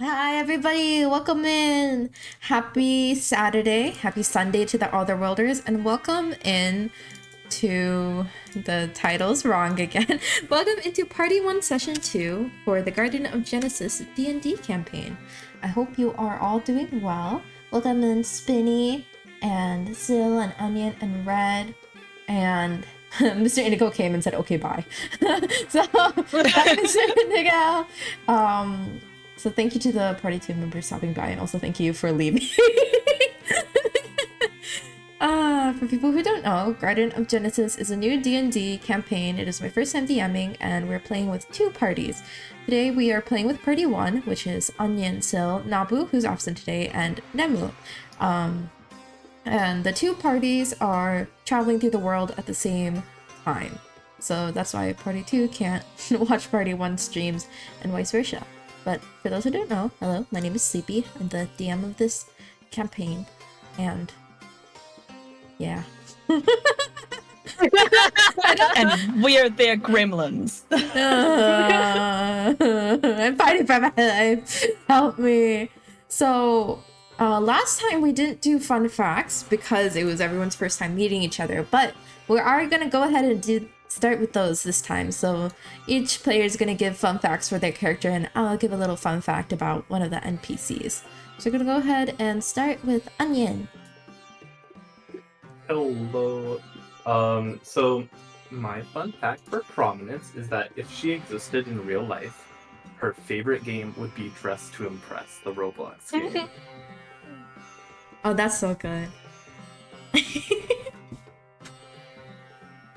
Hi everybody, welcome in. Happy Saturday, happy Sunday to the Otherworlders, and welcome in to the title's wrong again. Welcome into Party 1 Session 2 for the Guardian of Genesis D&D campaign. I hope you are all doing well. Welcome in Spinny and Zill and Onion and Red and Mr. Indigo came and said, okay, bye. So, bye, Mr. Indigo. So thank you to the Party 2 members stopping by, and also thank you for leaving. For people who don't know, Guardian of Genesis is a new D&D campaign. It is my first time DMing, and we're playing with two parties. Today we are playing with Party 1, which is Onion, Sil, Nabu, who's absent today, and Nemu. And the two parties are traveling through the world at the same time. So that's why Party 2 can't watch Party 1 streams, and vice versa. But for those who don't know, hello, my name is Sleepy. I'm the DM of this campaign, and yeah. And we're their gremlins. I'm fighting for my life. Help me. So, last time we didn't do fun facts because it was everyone's first time meeting each other, but we are going to go ahead and start with those this time. So each player is going to give fun facts for their character, and I'll give a little fun fact about one of the NPCs. So we're gonna go ahead and start with Onion. Hello. So my fun fact for Prominence is that if she existed in real life, her favorite game would be Dress to Impress, the Roblox game. Oh, that's so good.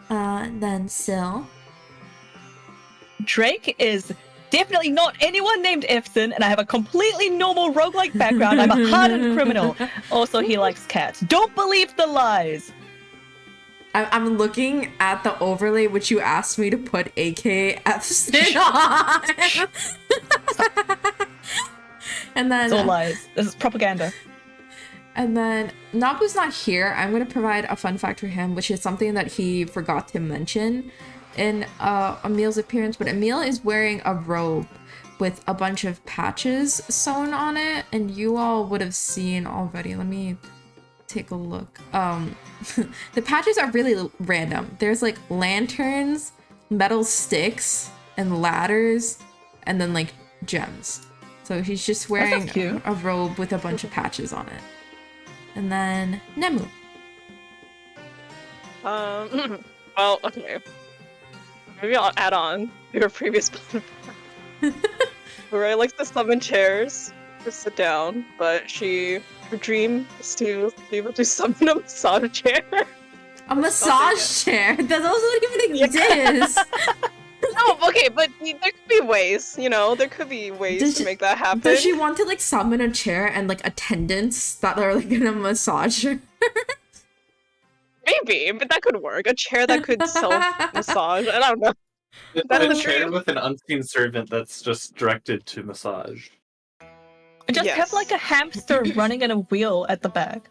Then Sil. Drake is definitely not anyone named Efson, and I have a completely normal roguelike background. I'm a hardened criminal. Also, he likes cats. Don't believe the lies. I'm looking at the overlay which you asked me to put AK Efson on. And then It's all lies. This is propaganda. And then Nabu's not here. I'm going to provide a fun fact for him, which is something that he forgot to mention in Emil's appearance. But Emil is wearing a robe with a bunch of patches sewn on it, and you all would have seen already. Let me take a look. The patches are really random. There's like lanterns, metal sticks, and ladders, and then like gems. So he's just wearing a robe with a bunch of patches on it. And then Nemu. Well, okay. Maybe I'll add on to your previous plan. Where likes to summon chairs to sit down, but her dream is to be able to summon a massage chair. A massage chair? That doesn't even exist. No, okay, but there could be ways, there could be ways to make that happen. Does she want to like summon a chair and like attendants that are like gonna massage her? Maybe, but that could work. A chair that could self-massage. I don't know. A chair with an unseen servant that's just directed to massage. Just have like a hamster running in a wheel at the back.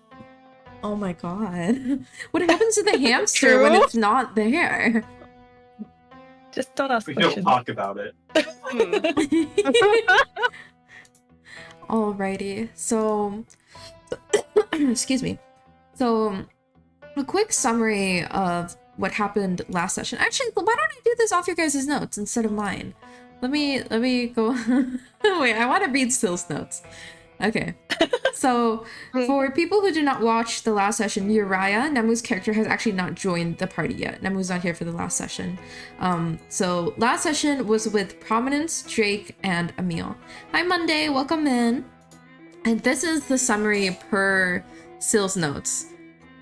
Oh my god. What happens to the hamster when it's not there? Just don't ask questions. We don't talk about it. Alrighty, so excuse me. So a quick summary of what happened last session. Actually, why don't I do this off your guys' notes instead of mine? Let me go. Wait, I want to read Sil's notes. Okay. So, for people who did not watch the last session, Uriah, Nemu's character, has actually not joined the party yet. Nemu's not here for the last session. So last session was with Prominence, Drake, and Emil. Hi, Monday. Welcome in. And this is the summary per Sil's notes.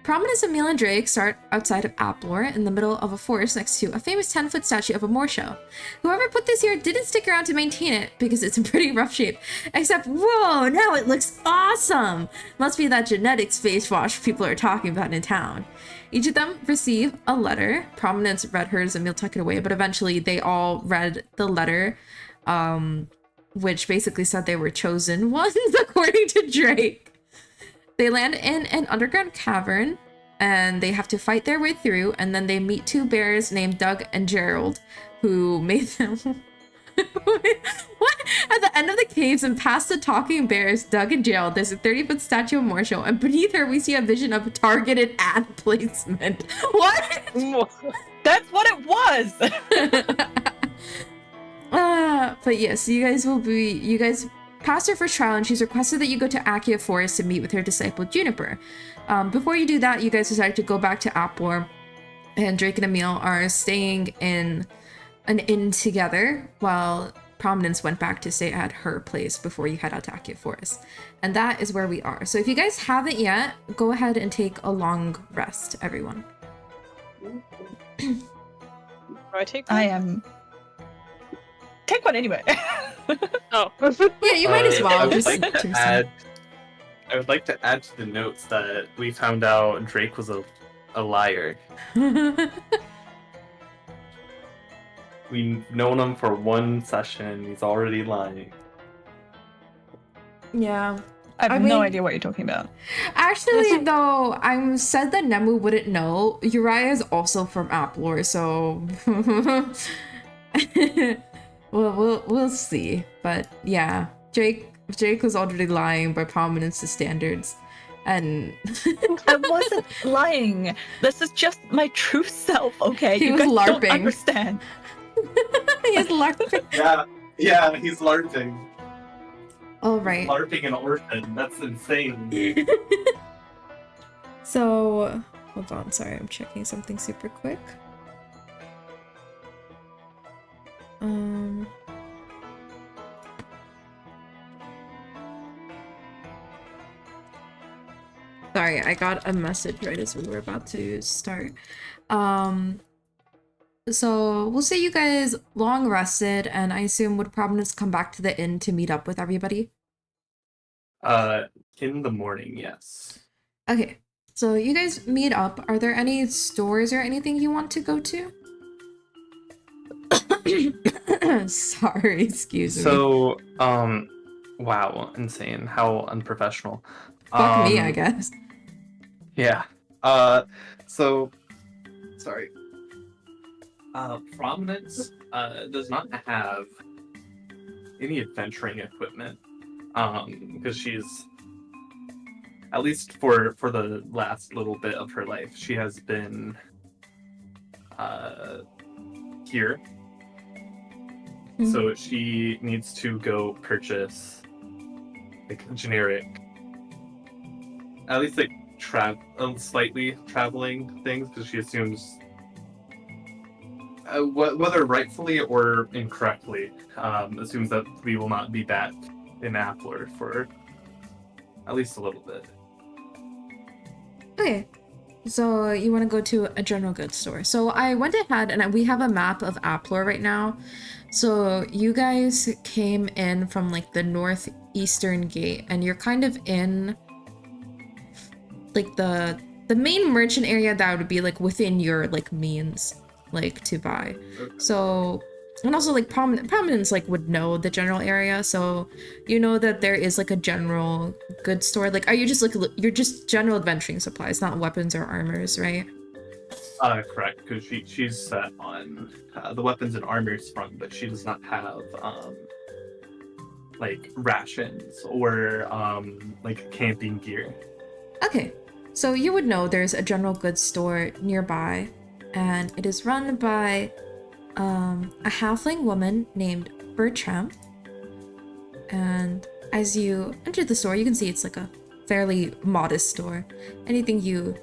Prominence, Emil, and Drake start outside of Applor in the middle of a forest next to a famous 10-foot statue of a Morsho. Whoever put this here didn't stick around to maintain it because it's in pretty rough shape. Except, whoa, now it looks awesome! Must be that genetics face wash people are talking about in town. Each of them receive a letter. Prominence read hers, Emil took it away, but eventually they all read the letter, which basically said they were chosen ones, according to Drake. They land in an underground cavern, and they have to fight their way through, and then they meet two bears named Doug and Gerald, who made them... What? At the end of the caves and past the talking bears, Doug and Gerald, there's a 30-foot statue of Morsho, and beneath her we see a vision of targeted ad placement. What? That's what it was! But yes, you guys passed her first trial, and she's requested that you go to Akia Forest to meet with her disciple Juniper. Before you do that, you guys decided to go back to Applor, and Drake and Emil are staying in an inn together while Prominence went back to stay at her place before you head out to Akia Forest. And that is where we are. So if you guys haven't yet, go ahead and take a long rest, everyone. Do I take one? I am... Take one anyway. Oh. Yeah, you might as well. I would like to add to the notes that we found out Drake was a liar. We've known him for one session. He's already lying. Yeah. I have no idea what you're talking about. Actually, though, I said that Nemu wouldn't know. Uriah is also from Applor, so... well, we'll see. But yeah, Drake was already lying by Prominence's standards. And I wasn't lying. This is just my true self, okay? He was guys LARPing. Don't understand. He's LARPing. Yeah, he's LARPing. All right. LARPing an orphan. That's insane. So, hold on. Sorry, I'm checking something super quick. Sorry, I got a message right as we were about to start. So we'll say you guys long rested, and I assume would Providence come back to the inn to meet up with everybody? In the morning, yes. Okay, so you guys meet up. Are there any stores or anything you want to go to? Sorry, excuse me. So, wow, insane. How unprofessional. Fuck me, I guess. Yeah. So, sorry. Prominence, does not have any adventuring equipment. Because she's, at least for the last little bit of her life, she has been, here. So she needs to go purchase, like, generic, at least, like, slightly traveling things, because she assumes, whether rightfully or incorrectly, assumes that we will not be back in Applor for at least a little bit. Okay, so you want to go to a general goods store. So I went ahead and we have a map of Applor right now. So you guys came in from like the northeastern gate, and you're kind of in like the main merchant area that would be like within your like means like to buy. So, and also like Prominence like would know the general area, so you know that there is like a general goods store. Like, are you just like you're just general adventuring supplies, not weapons or armors, right? Correct, because she's set on the weapons and armors front, but she does not have like rations or like camping gear. Okay, so you would know there's a general goods store nearby, and it is run by a halfling woman named Bertram. And as you enter the store, you can see it's like a fairly modest store. Anything you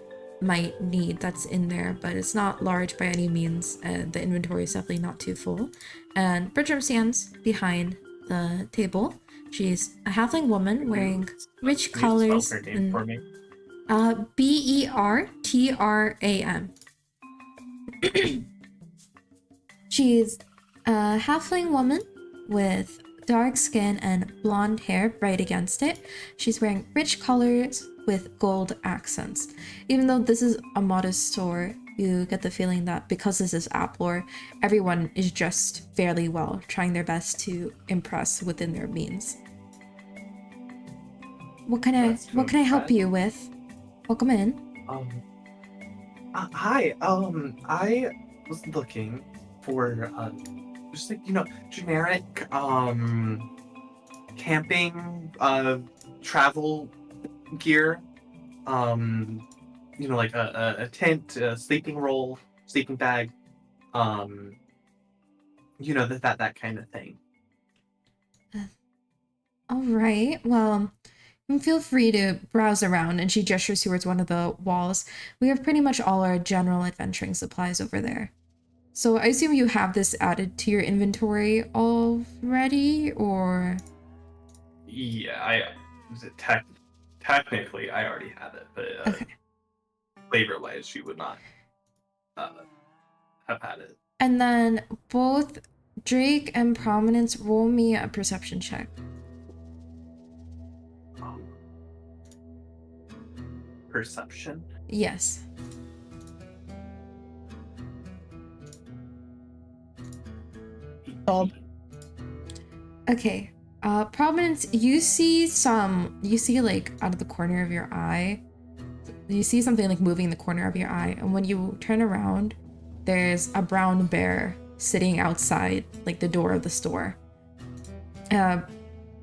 might need that's in there, but it's not large by any means, and the inventory is definitely not too full. And Bertram stands behind the table. She's a halfling woman wearing rich Can you colors. spell her name for me? Bertram. She's a halfling woman with dark skin and blonde hair bright against it. She's wearing rich colors with gold accents. Even though this is a modest store, you get the feeling that because this is Applor, everyone is dressed fairly well, trying their best to impress within their means. What can I help you with? Welcome in. Hi. I was looking for just like generic camping travel gear. Like a tent, a sleeping roll, sleeping bag. That kind of thing. All right. Well, feel free to browse around, and she gestures towards one of the walls. We have pretty much all our general adventuring supplies over there. So I assume you have this added to your inventory already, or? Yeah, technically I already have it, but okay. Flavor-wise, she would not have had it. And then both Drake and Prominence, roll me a perception check. Perception? Yes. Okay. Prominence, you see like out of the corner of your eye, you see something like moving in the corner of your eye, and when you turn around, there's a brown bear sitting outside like the door of the store.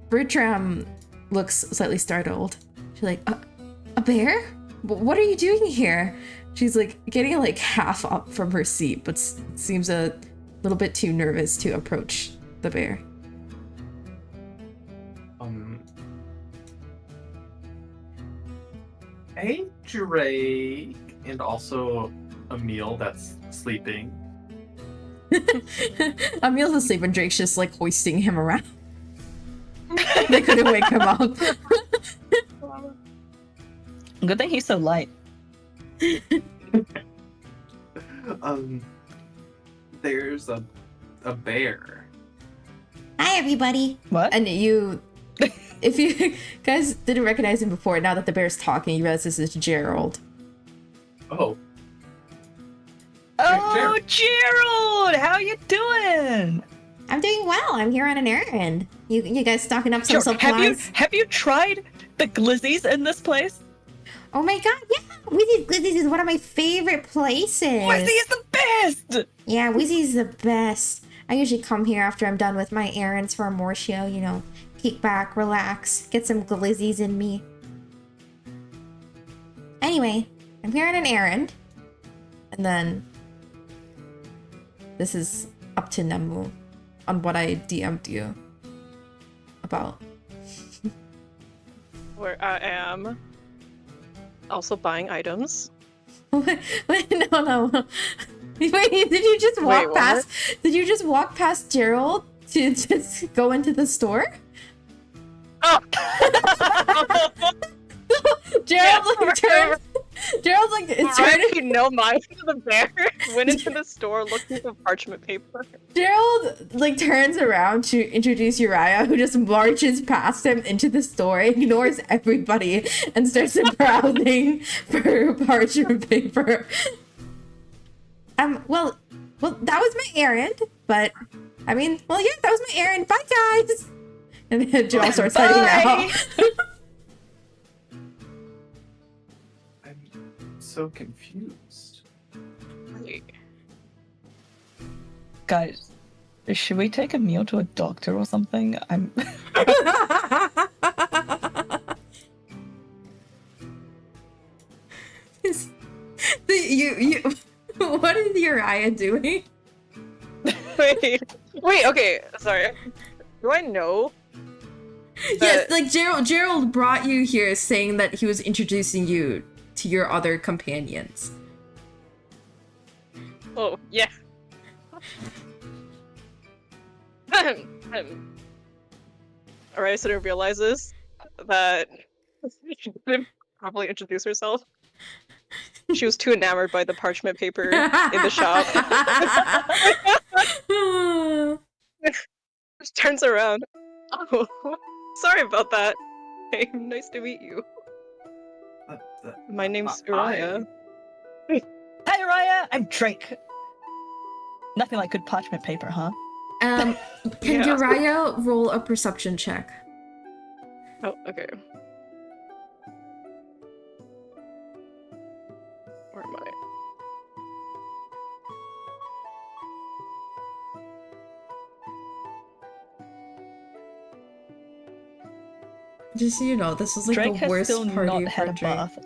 Bertram looks slightly startled. She's like, a bear? What are you doing here? She's like getting like half up from her seat, but seems a little bit too nervous to approach the bear. Hey, Drake, and also Emil that's sleeping. Emil's asleep and Drake's just like hoisting him around. They couldn't wake him up. Good thing he's so light. There's a bear. Hi, everybody. What? And you, if you guys didn't recognize him before, now that the bear's talking, you realize this is Gerald. Oh, Oh, Gerald! How you doing? I'm doing well. I'm here on an errand. You guys stocking up some Gerald, supplies? have you tried the glizzies in this place? Oh my god, yeah! Wizzy's is one of my favorite places. Wizzy is the best! Yeah, Wizzy's the best. I usually come here after I'm done with my errands for Amortio, you know, kick back, relax, get some glizzies in me. Anyway, I'm here on an errand. And then this is up to Nemu on what I DM'd you about. Where I am also buying items. Wait, no. Wait, did you just walk what? past? Did you just walk past Gerald to just go into the store? Oh! Gerald like turned. Gerald like Alright, turned. you know, my the bear went into the store looking for parchment paper. Gerald like turns around to introduce Uriah, who just marches past him into the store, ignores everybody, and starts browsing for parchment paper. Well, that was my errand, but I mean, well, yeah, that was my errand. Bye, guys. And then Gerald starts heading out. I'm so confused. Guys, should we take Emil to a doctor or something? I'm. You what is Uriah doing? Wait, okay, sorry. Do I know? Yes, like Gerald brought you here saying that he was introducing you to your other companions. Oh, yeah. Alright, so realizes that she didn't properly introduce herself. She was too enamored by the parchment paper in the shop. Just turns around. Oh, sorry about that. Hey, nice to meet you. My name's Uriah. Hi, Uriah! I'm Drake. Nothing like good parchment paper, huh? Can Yeah. Uriah roll a perception check? Oh, okay. Where am I? Just so you know, this was like Drake the has worst still party not for had a Drake. bath.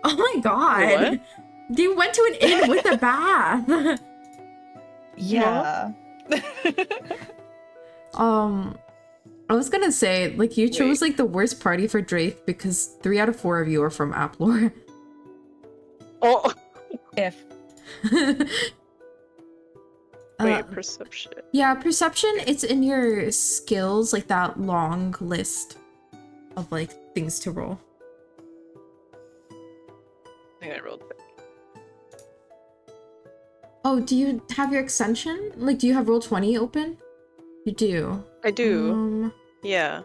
Oh my god! What? You went to an inn with a bath. Yeah. I was gonna say, like, you chose like the worst party for Drake because 3 out of 4 of you are from Applor. Oh, If. wait, perception. Yeah, perception, it's in your skills, like that long list of like things to roll. I think I rolled it. Oh, do you have your extension? Like, do you have Roll20 open? You do. I do. Yeah.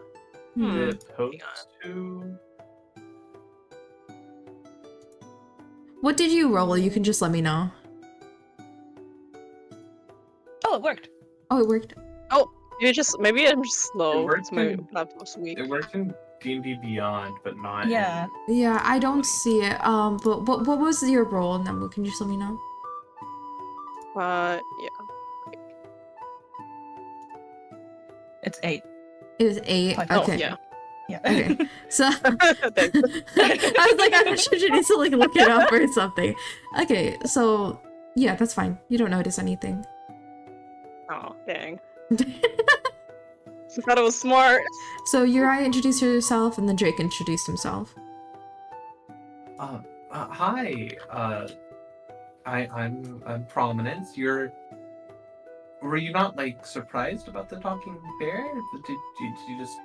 Is it supposed to? What did you roll? You can just let me know. Oh, it worked. Oh, it worked. Maybe I'm just slow. worked It's my in- laptop's weak. It worked in D&D Beyond, but not. Yeah. Yeah, I don't see it. But what was your roll, Nemu? Can you just let me know? Yeah. It's 8. It was 8. Oh, Okay. Oh, yeah. Yeah. Okay. So Thanks. I was like, I'm sure she needs to like look it up or something. Okay, so yeah, that's fine. You don't notice anything. Oh, dang. I thought it was smart. So Uriah introduced herself and then Drake introduced himself. Hi. I'm Prominence. Were you not like surprised about the talking bear? Did you just?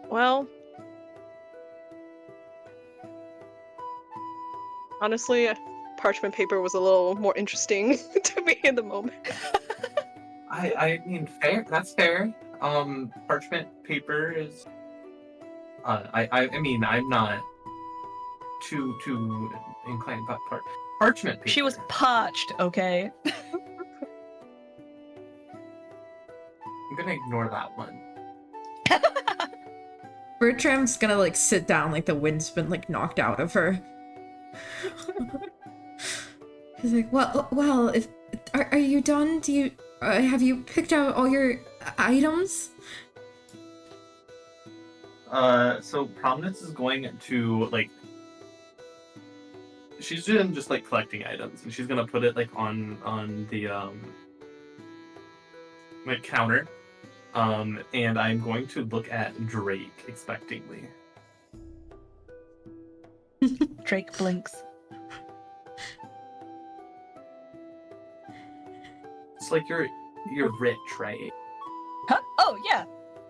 Well, honestly, parchment paper was a little more interesting to me in the moment. I mean, fair. That's fair. Parchment paper is. I mean, I'm not too inclined about parchment paper. She was parched, okay? I'm gonna ignore that one. Bertram's gonna like sit down like the wind's been like knocked out of her. He's like, well, if are you done? Do you have you picked out all your items? So Prominence is going to like. She's doing just like collecting items, and she's gonna put it like on the like counter. And I'm going to look at Drake expectingly. Drake blinks. It's like you're rich, right? Huh? Oh, yeah.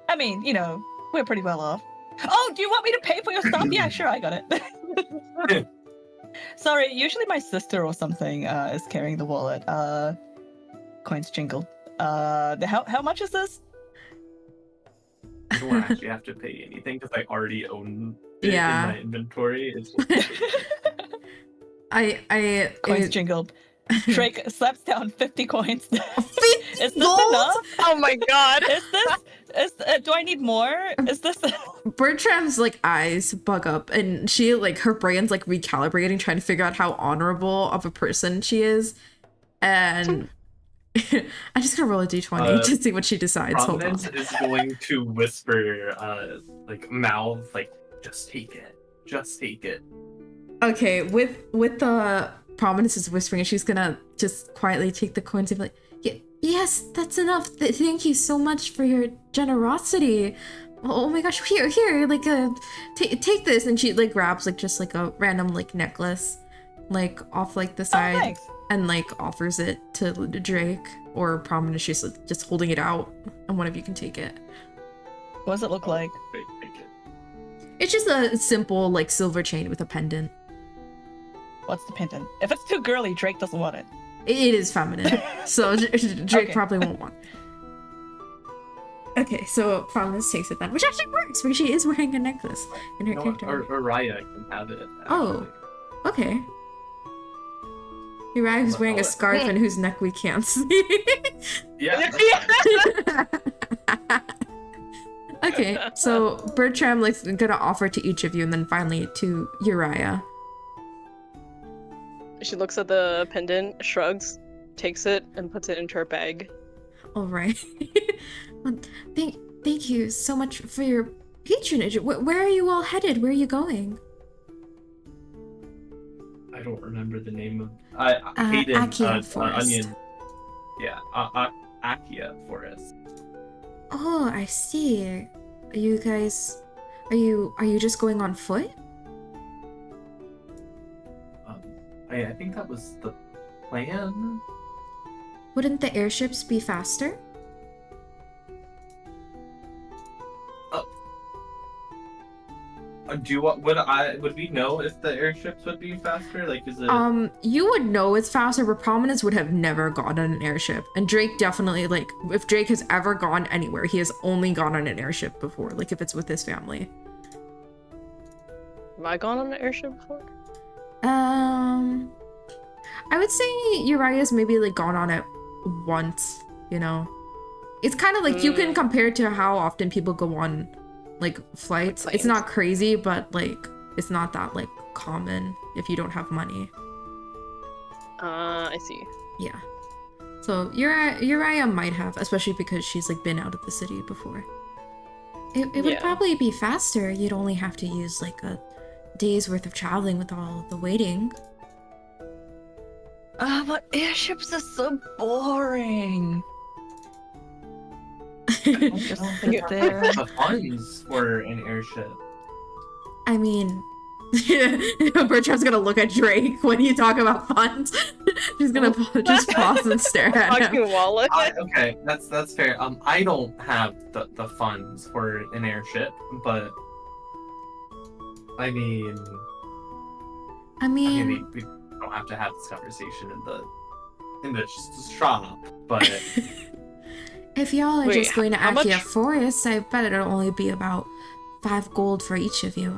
I mean, you know, we're pretty well off. Oh, do you want me to pay for your stuff? Yeah, sure, I got it. Sorry, usually my sister or something is carrying the wallet. Coins jingle. How much is this? I don't actually have to pay anything because I already own it Yeah. in my inventory. It's just... Coins jingled. Drake slaps down 50 coins. Is this gold? enough? Oh my god! Do I need more? Is this? Bertram's like eyes bug up, and she like her brain's like recalibrating, trying to figure out how honorable of a person she is, and I'm just gonna roll a d20 to see what she decides. Hold on. Prominence is going to whisper, like mouth, like just take it. Okay, with the Prominence is whispering, and she's gonna just quietly take the coins and be like, yes, that's enough. Thank you so much for your generosity. Oh my gosh, here, like take this, and she like grabs like just like a random like necklace, like off like the side, thanks. and like offers it to Drake or Prominence. She's like, just holding it out, and one of you can take it. What does it look like? Take it. It's just a simple like silver chain with a pendant. What's the pendant? If it's too girly, Drake doesn't want it. It is feminine, so Drake Okay. probably won't want. Okay, so Prominence takes it then, which actually works because she is wearing a necklace in her No, character. Araya can have it. Oh. actually. Okay. Uriah who's wearing a scarf and whose neck we can't see. Yeah. Okay, so Bertram like gonna offer to each of you, and then finally to Uriah. She looks at the pendant, shrugs, takes it, and puts it into her bag. All right. Well, thank you so much for your patronage. Where are you all headed? Where are you going? I don't remember the name of Hayden, Akia Forest. Onion. Yeah, Akia Forest. Oh, I see. Are you guys? Are you just going on foot? I think that was the plan. Wouldn't the airships be faster? Would we know if the airships would be faster? Like, is it? You would know it's faster, but Prominence would have never gone on an airship. And Drake definitely, like, if Drake has ever gone anywhere, he has only gone on an airship before, like if it's with his family. Have I gone on an airship before? I would say Uriah's maybe like gone on it once, you know? It's kind of like you can compare it to how often people go on like flights. It's not crazy, but like it's not that like common if you don't have money. I see. Yeah. So Uriah might have, especially because she's like been out of the city before. It would Yeah. probably be faster. You'd only have to use like a day's worth of traveling with all the waiting. But airships are so boring. I don't Just know sit if there. the funds for an airship. I mean, Bertram's gonna look at Drake when you talk about funds. She's gonna just pause and stare at him. Fucking wallet. Okay, that's fair. I don't have the funds for an airship, but I mean, we don't have to have this conversation in the shop, but if y'all are Wait, just going to how much- Akia Forest, I bet it'll only be about 5 gold for each of you.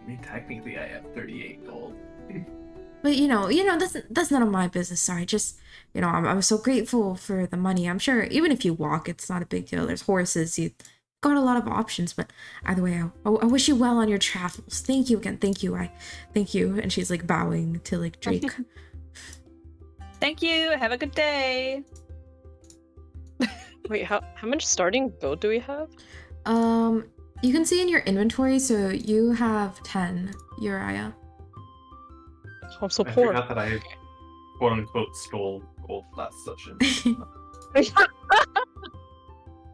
I mean, technically I have 38 gold. But that's none of my business. Sorry, just I'm so grateful for the money. I'm sure even if you walk, it's not a big deal. There's horses. You got a lot of options. But either way, I wish you well on your travels. Thank you again. Thank you. Thank you. And she's like bowing to like Drake. Thank you. Have a good day. Wait, how much starting gold do we have? You can see in your inventory. So you have 10, Uriah. I'm so I poor. forgot that I quote unquote stole gold last session.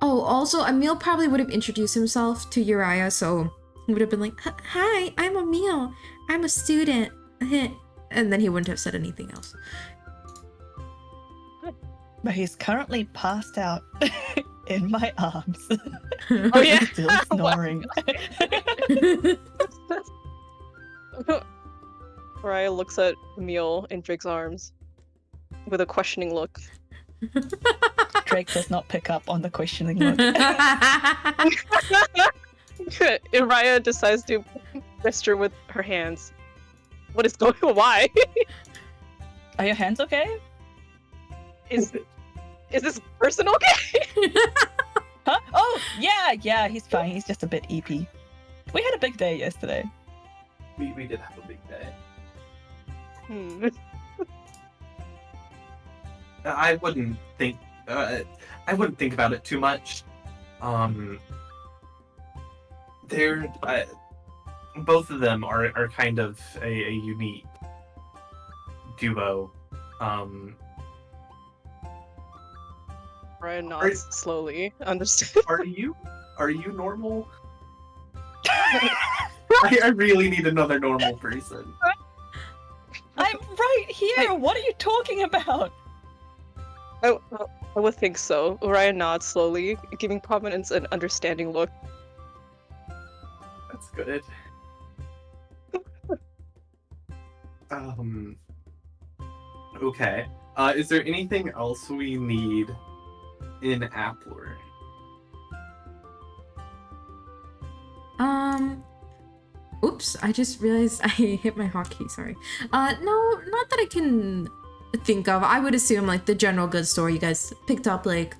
Oh, also, Emil probably would have introduced himself to Uriah, so he would have been like, "Hi, I'm Emil. I'm a student." And then he wouldn't have said anything else. But he's currently passed out in my arms. Oh yeah. Still snoring. Raya looks at Emil in Drake's arms with a questioning look. Drake does not pick up on the questioning look. And Raya decides to gesture with her hands. What is going on? Why? Are your hands okay? Is this person okay? Huh? Oh, yeah, he's fine. He's just a bit EP. We had a big day yesterday. We did have a big day. I wouldn't think about it too much. They're both of them are kind of a unique duo. Raya nods slowly. Understood. Are you normal? I really need another normal person. I'm right here. What are you talking about? I would think so. Raya nods slowly, giving Providence an understanding look. That's good. Okay. Is there anything else we need in Applor? Oops, I just realized I hit my hotkey, sorry. No, not that I can think of. I would assume like the general goods store, you guys picked up like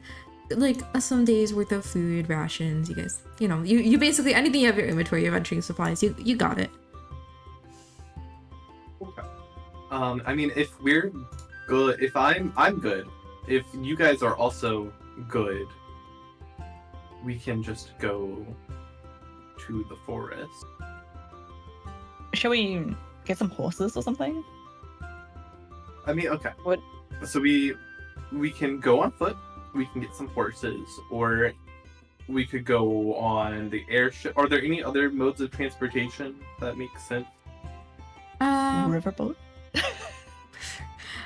some days worth of food, rations, you guys, you basically anything you have in your inventory, you have entering supplies, you got it. Okay. I mean, if we're good, if I'm good, if you guys are also good, we can just go to the forest. Shall we get some horses or something? I mean, okay. What? So we can go on foot, we can get some horses, or we could go on the airship. Are there any other modes of transportation that make sense? Riverboat?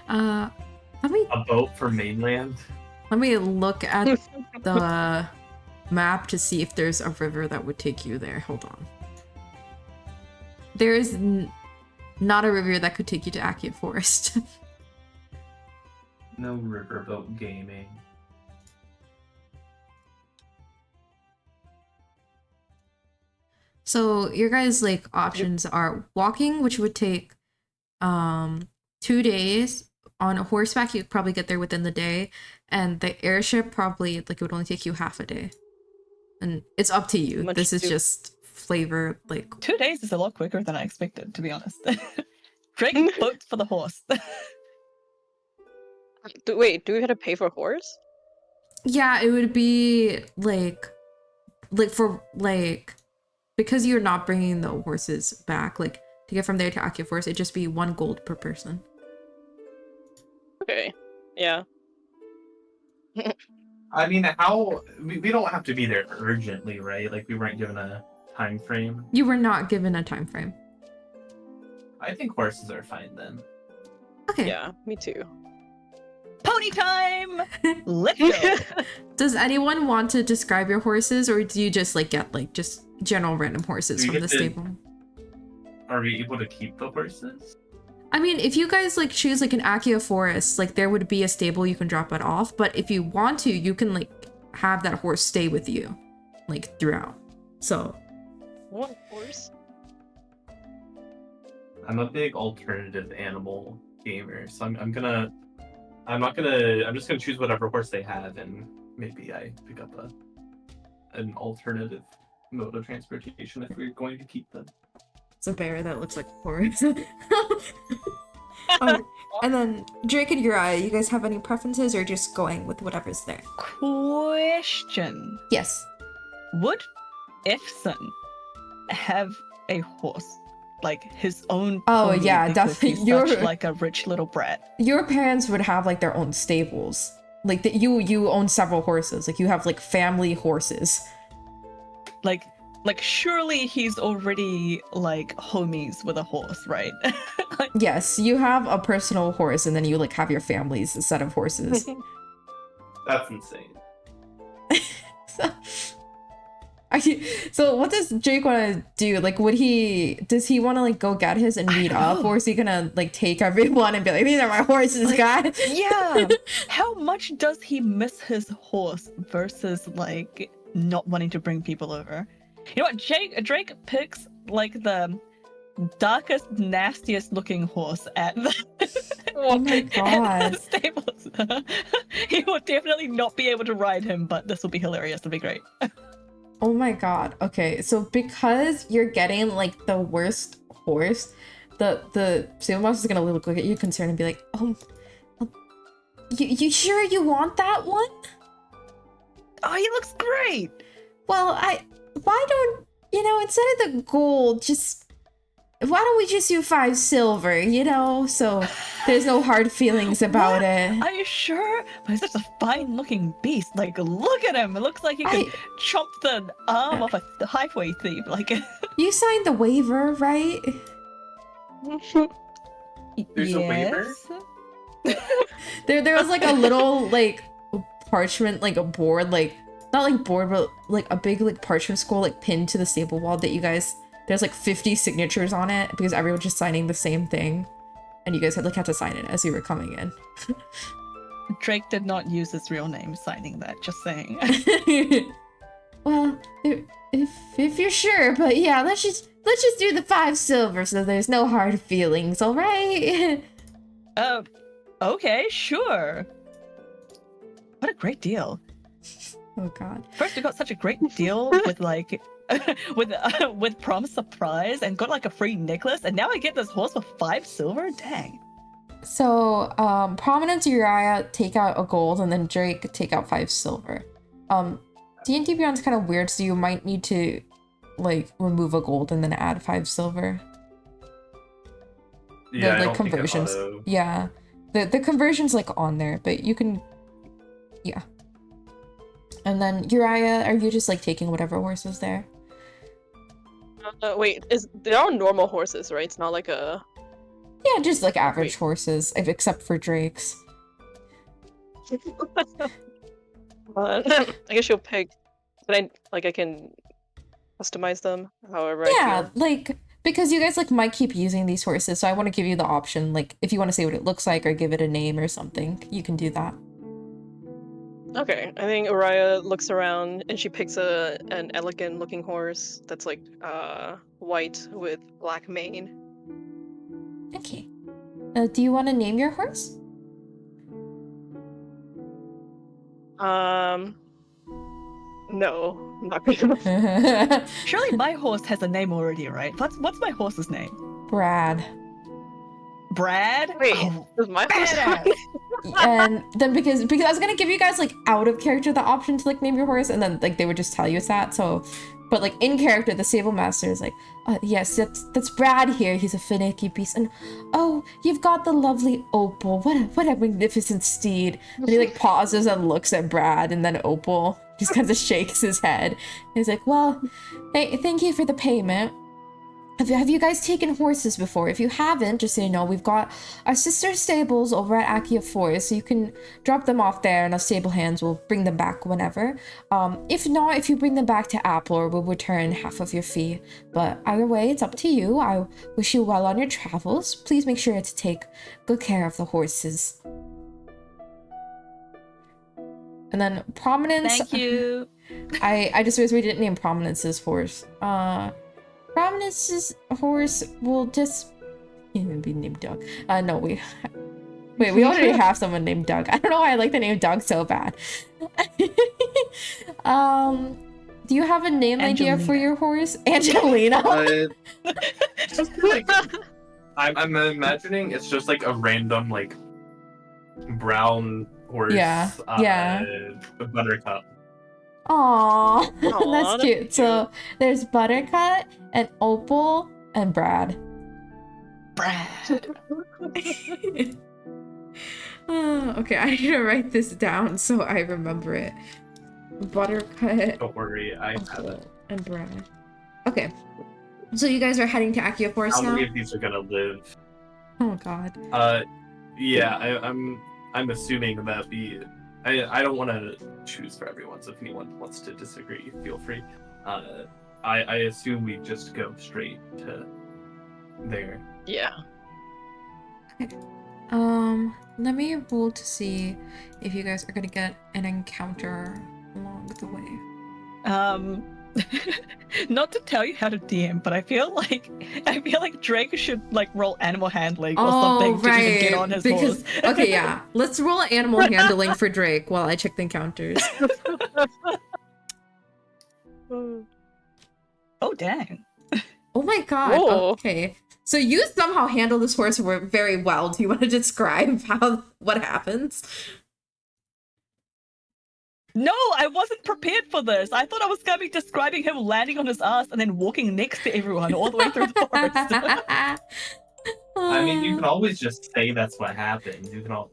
Let me A boat for mainland? look at the map to see if there's a river that would take you there. Hold on. There is not a river that could take you to Akia Forest. No riverboat gaming. So your guys' like options are walking, which would take 2 days. On a horseback, you could probably get there within the day, and the airship probably like it would only take you half a day. And it's up to you. Much This is too- just flavor, like 2 days is a lot quicker than I expected, to be honest. Drake booked for the horse. Wait, do we have to pay for a horse? yeah, it would be like for like because you're not bringing the horses back, like to get from there to Akia Forest, it'd just be 1 gold per person. Okay. Yeah. I mean, how we don't have to be there urgently, right? Like we weren't given a time frame. You were not given a time frame. I think horses are fine then. Okay. Yeah, me too. Pony time! Let's go! Does anyone want to describe your horses, or do you just like get like just general random horses Do we from the get to- stable? Are we able to keep the horses? I mean, if you guys like choose like an Akia forest, like there would be a stable you can drop it off, but if you want to, you can like have that horse stay with you like throughout. So What horse? I'm a big alternative animal gamer, so I'm just gonna choose whatever horse they have, and maybe I pick up an alternative mode of transportation if we're going to keep them. it's a bear that looks like a horse. And then Drake and Uriah, you guys have any preferences or just going with whatever's there? Question. Yes. Would Ifson have a horse? Like his own Oh, pony yeah, because he's definitely. such like a rich little brat. Your parents would have like their own stables. Like that you own several horses. Like you have like family horses. Like surely he's already like homies with a horse, right? Yes, you have a personal horse and then you like have your family's set of horses. That's insane. So what does Jake want to do? Like does he want to like go get his and meet up, or is he gonna like take everyone and be like, these are my horses, guys? Yeah. How much does he miss his horse versus like not wanting to bring people over? You know what? Drake picks like the darkest, nastiest looking horse at the, Oh my at god. the stables. He will definitely not be able to ride him, but this will be hilarious. It'll be great. Oh my god. Okay, so because you're getting like the worst horse, the stable master is gonna look at you concerned and be like, you sure you want that one? Oh, he looks great. Well, why don't, instead of the gold, why don't we just do 5 silver, so there's no hard feelings about it. Are you sure? But he's such a fine-looking beast. Like, look at him. It looks like he could chomp the arm off a highway thief. Like, You signed the waiver, right? There's a waiver? There was like a little like parchment, like a board, like not like board, but like a big like parchment scroll like pinned to the stable wall that you guys, there's like 50 signatures on it because everyone was just signing the same thing, and you guys had to sign it as you were coming in. Drake did not use his real name signing that. Just saying. Well, if you're sure, but yeah, let's just do the 5 silver so there's no hard feelings, all right? Okay, sure. What a great deal. Oh god. First, we got such a great deal with like, with promised surprise and got like a free necklace, and now I get this horse for 5 silver. Dang. So, Prominence Uriah take out a gold, and then Drake take out 5 silver. D&D Beyond's kind of weird, so you might need to like remove a gold and then add 5 silver. Yeah, I the don't think it conversions. auto- Yeah, the conversion's like on there, but you can, yeah. And then Uriah, are you just like taking whatever horse is there? Wait, they're all normal horses, right? It's not like a. Yeah, just like average Wait. horses, except for Drake's. I guess you'll pick. But I can customize them however I Yeah, feel. like because you guys like might keep using these horses, so I want to give you the option. Like if you want to say what it looks like or give it a name or something, you can do that. Okay, I think Uriah looks around and she picks an elegant looking horse that's like white with black mane. Okay. Do you want to name your horse? No, I'm not gonna. Surely my horse has a name already, right? What's my horse's name? Brad. Brad? Wait, Oh, does my horse have badass. And then because I was gonna give you guys like out of character the option to like name your horse, and then like they would just tell you that. So But like in character, the Sable Master is like, yes, that's Brad here. He's a finicky beast. And oh, you've got the lovely Opal. What a magnificent steed. And he like pauses and looks at Brad, and then Opal just kind of shakes his head. He's like, well, hey, thank you for the payment. Have you guys taken horses before? If you haven't, just so you know, we've got our sister stables over at Akia Forest, so you can drop them off there and our stable hands will bring them back whenever. If not, if you bring them back to Applor, we'll return half of your fee. But either way, it's up to you. I wish you well on your travels. Please make sure to take good care of the horses. And then Prominence. Thank you. I just realized we didn't name Prominence's horse. Prominence's horse will just be named Doug. No, we already have someone named Doug. I don't know why I like the name Doug so bad. Do you have a name idea for your horse? Angelina. Just like, I'm imagining it's just like a random like brown horse. Yeah. Buttercup. Aww, Aw, that's cute. So there's Buttercup and Opal and Brad. Brad. Okay, I need to write this down so I remember it. Buttercup, Don't worry, I have it. and Brad. Okay, so you guys are heading to Akia Forest How now? many of these are gonna live? Oh god. Yeah, I'm assuming that I don't want to choose for everyone, so if anyone wants to disagree, feel free. I assume we just go straight to there. Yeah. Let me roll to see if you guys are gonna get an encounter along the way. Not to tell you how to DM, but I feel like Drake should like roll animal handling or something to even get on his horse. Okay, yeah. Let's roll animal handling for Drake while I check the encounters. Oh dang. Oh my god. Whoa. Okay. So you somehow handle this horse very well. Do you want to describe what happens? No, I wasn't prepared for this. I thought I was gonna be describing him landing on his ass and then walking next to everyone all the way through the forest. I mean, you can always just say that's what happened.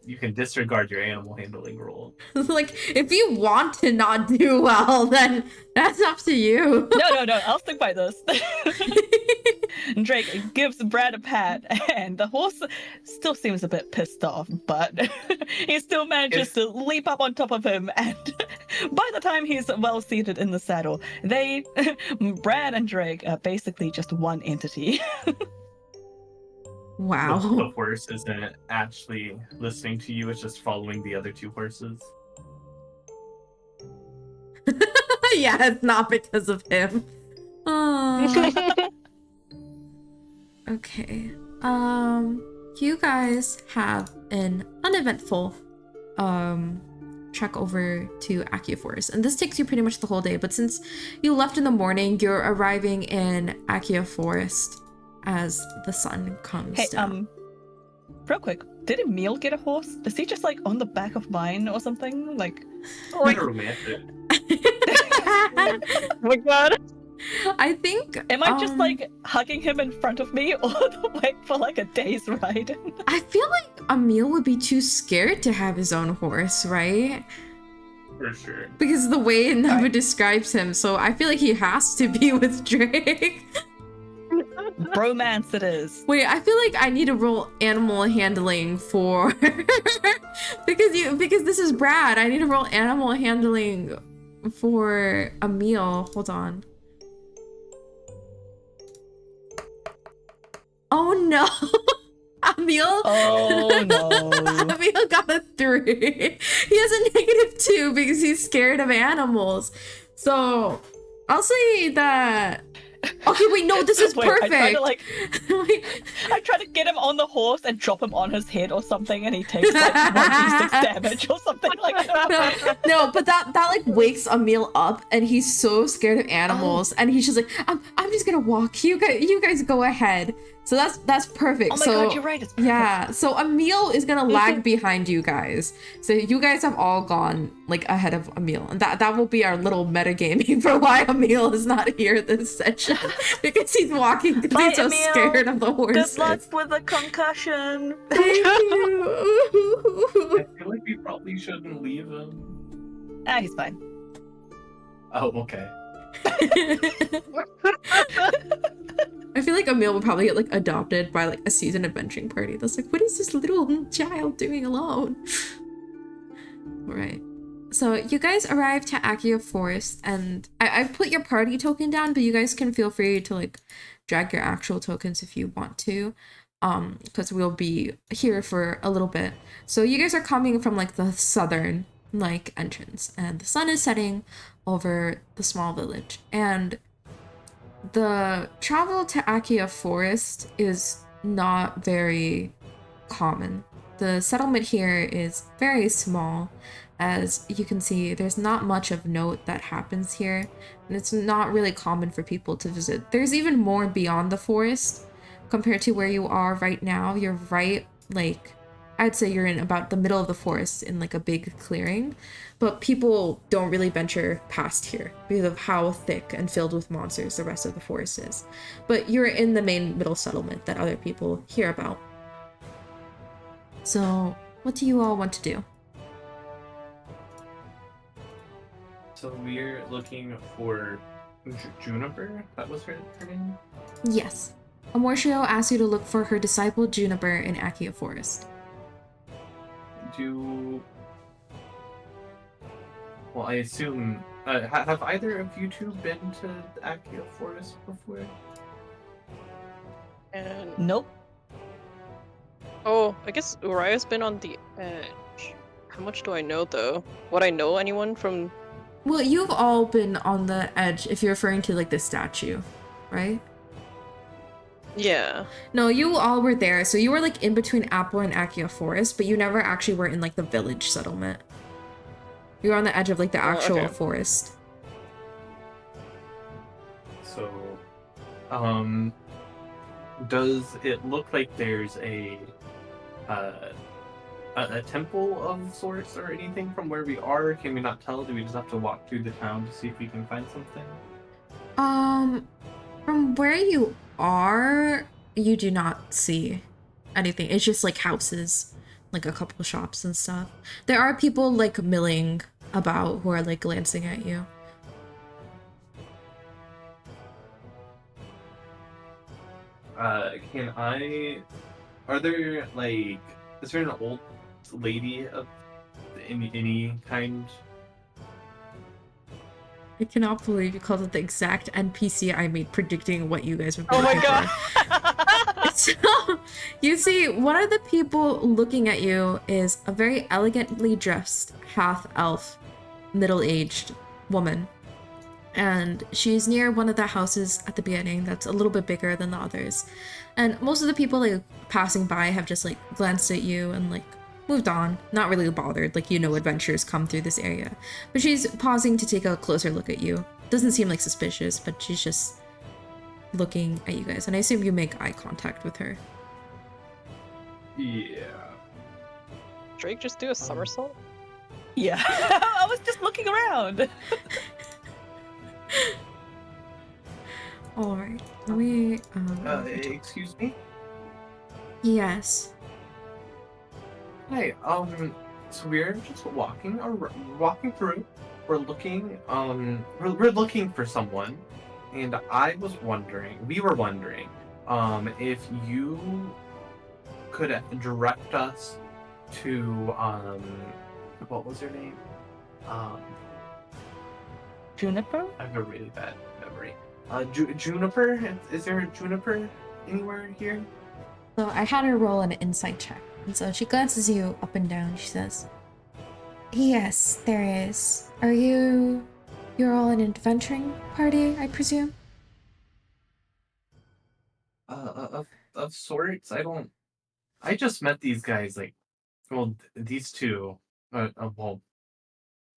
You can disregard your animal handling role. Like, if you want to not do well, then that's up to you. No, I'll stick by this. Drake gives Brad a pat, and the horse still seems a bit pissed off, but he still manages to leap up on top of him, and by the time he's well seated in the saddle, Brad and Drake are basically just one entity. Wow. The horse isn't actually listening to you, it's just following the other two horses. Yeah, it's not because of him. Okay. You guys have an uneventful trek over to Akia Forest, and this takes you pretty much the whole day, but since you left in the morning, you're arriving in Akia Forest as the sun comes down. Real quick, did Emil get a horse? Is he just like on the back of mine or something? Like Romantic. Oh my god. I think am I just like hugging him in front of me all the way for like a day's ride? I feel like Emil would be too scared to have his own horse, right? For sure. Because of the way Nova describes him, so I feel like he has to be with Drake. Bromance it is. Wait, I feel like I need to roll animal handling for because this is Brad. I need to roll animal handling for Emil. Hold on. Oh no. Emil. Oh no. Emil got a 3. He has a -2 because he's scared of animals. So I'll say that. Okay, wait, no, this is perfect. I try to get him on the horse and drop him on his head or something, and he takes like 1d6 damage or something like that. No, but that like wakes Emil up, and he's so scared of animals, and he's just like, I'm just gonna walk. You guys go ahead. So that's perfect. Oh my so god, you're right. It's perfect. yeah, so Emil is gonna lag behind you guys. So you guys have all gone like ahead of Emil, and that will be our little metagaming for why Emil is not here this session because he's walking because Bye, he's so Emil. scared of the horses. Good luck with the concussion. Thank you. I feel like we probably shouldn't leave him. Ah, he's fine. Oh, okay. I feel like Emil would probably get like adopted by like a seasoned adventuring party. That's like, what is this little child doing alone? Alright. So you guys arrived to Accio Forest, and I've put your party token down, but you guys can feel free to like drag your actual tokens if you want to. Because we'll be here for a little bit. So you guys are coming from like the southern like entrance, and the sun is setting over the small village, and the travel to Accio Forest is not very common. The settlement here is very small. As you can see, there's not much of note that happens here, and it's not really common for people to visit. There's even more beyond the forest compared to where you are right now. You're right, like, I'd say you're in about the middle of the forest in like a big clearing, but people don't really venture past here because of how thick and filled with monsters the rest of the forest is. But you're in the main middle settlement that other people hear about. So, what do you all want to do? So we're looking for Juniper. That was her name? Yes. Amortio asks you to look for her disciple Juniper in Accio Forest. Well, I assume... have either of you two been to Accio Forest before? And Nope. oh, I guess Uriah's been on the edge. How much do I know though? Would I know anyone from? Well, you've all been on the edge if you're referring to like the statue, right? Yeah. No, you all were there. So you were like in between Apple and Accio Forest, but you never actually were in like the village settlement. You were on the edge of like the actual okay. forest. So, does it look like there's a temple of sorts or anything from where we are? Can we not tell? Do we just have to walk through the town to see if we can find something? From where you are, you do not see anything. It's just like houses, like a couple shops and stuff. There are people like milling about who are like glancing at you. Are there like, is there an old lady of any kind? I cannot believe you called it the exact NPC I made predicting what you guys would be Oh my looking god. for. So, you see, one of the people looking at you is a very elegantly dressed half-elf, middle-aged woman. And she's near one of the houses at the beginning that's a little bit bigger than the others. And most of the people like passing by have just like glanced at you and like moved on, not really bothered, like you know adventurers come through this area. But she's pausing to take a closer look at you. Doesn't seem like suspicious, but she's just looking at you guys, and I assume you make eye contact with her. Yeah. Drake just do a somersault? Yeah. I was just looking around. Alright, let me Excuse me? yes. Hi, so we're just walking through. We're looking, we're looking for someone, and we were wondering, if you could direct us to, what was her name? Juniper? I have a really bad memory. Juniper? Is there a Juniper anywhere here? So I had her roll an insight check. And so she glances you up and down. She says, yes, there is. You're all an adventuring party, I presume? Of sorts. I just met these guys, like, well, these two, well,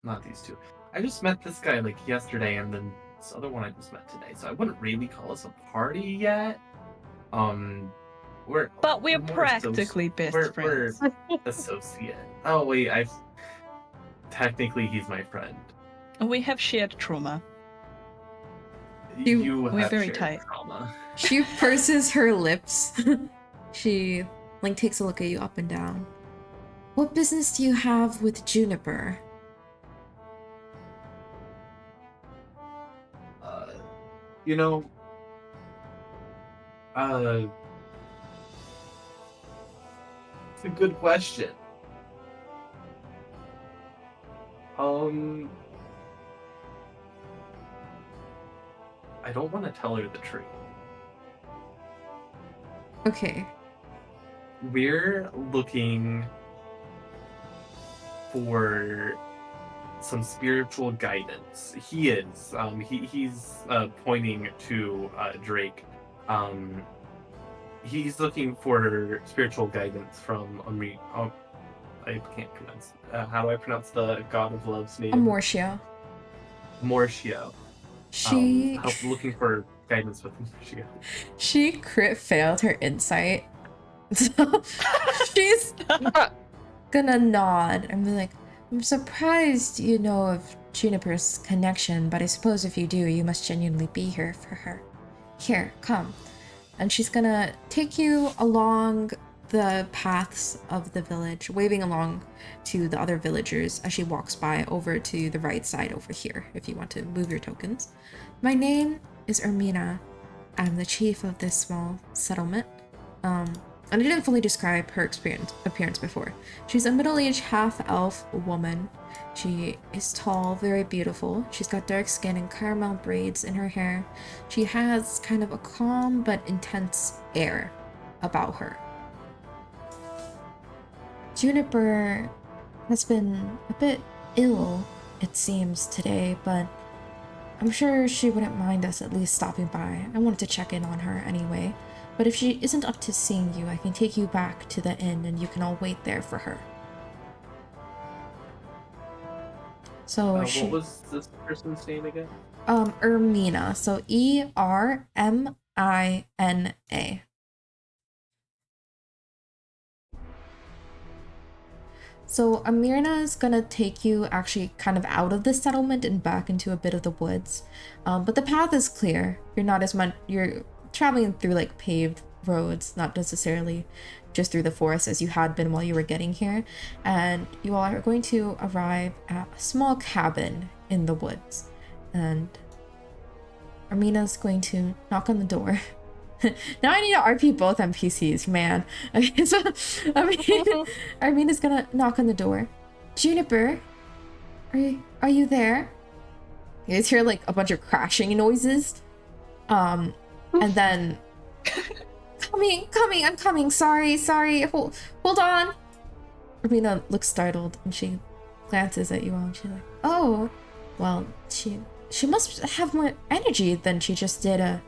not these two. I just met this guy, like, yesterday, and then this other one I just met today, so I wouldn't really call us a party yet. We're But we're more practically best we're friends. associate. Oh wait, I've technically he's my friend. We have shared trauma. You we're have very shared tight. trauma. She purses her lips. She takes a look at you up and down. What business do you have with Juniper? You know, it's a good question. I don't want to tell her the truth. Okay. We're looking for some spiritual guidance. He is. He's pointing to Drake. He's looking for spiritual guidance from I can't pronounce. How do I pronounce the god of love's name? Amortia. Mortio. She Looking for guidance with Mortio. she crit failed her insight. So she's gonna nod and be like, I'm surprised you know of Juniper's connection, but I suppose if you do, you must genuinely be here for her. Here, come. And she's gonna take you along the paths of the village, waving along to the other villagers as she walks by over to the right side over here, if you want to move your tokens. My name is Ermina. I'm the chief of this small settlement. And I didn't fully describe her appearance before. She's a middle-aged half-elf woman. She is tall, very beautiful. She's got dark skin and caramel braids in her hair. She has kind of a calm but intense air about her. Juniper has been a bit ill, it seems, today, but I'm sure she wouldn't mind us at least stopping by. I wanted to check in on her anyway. But if she isn't up to seeing you, I can take you back to the inn and you can all wait there for her. So what was this person's name again? Ermina. So Ermina. So Amirna is gonna take you actually kind of out of the settlement and back into a bit of the woods. But the path is clear. You're traveling through like paved roads, not necessarily just through the forest as you had been while you were getting here. And you all are going to arrive at a small cabin in the woods. And Armina's going to knock on the door. Now I need to RP both NPCs, man. Okay, so Armina's gonna knock on the door. Juniper, are you there? You guys hear like a bunch of crashing noises. And then coming, I'm coming. Sorry, hold on. Armina looks startled and she glances at you all and she's like, oh, well, she must have more energy than she just did a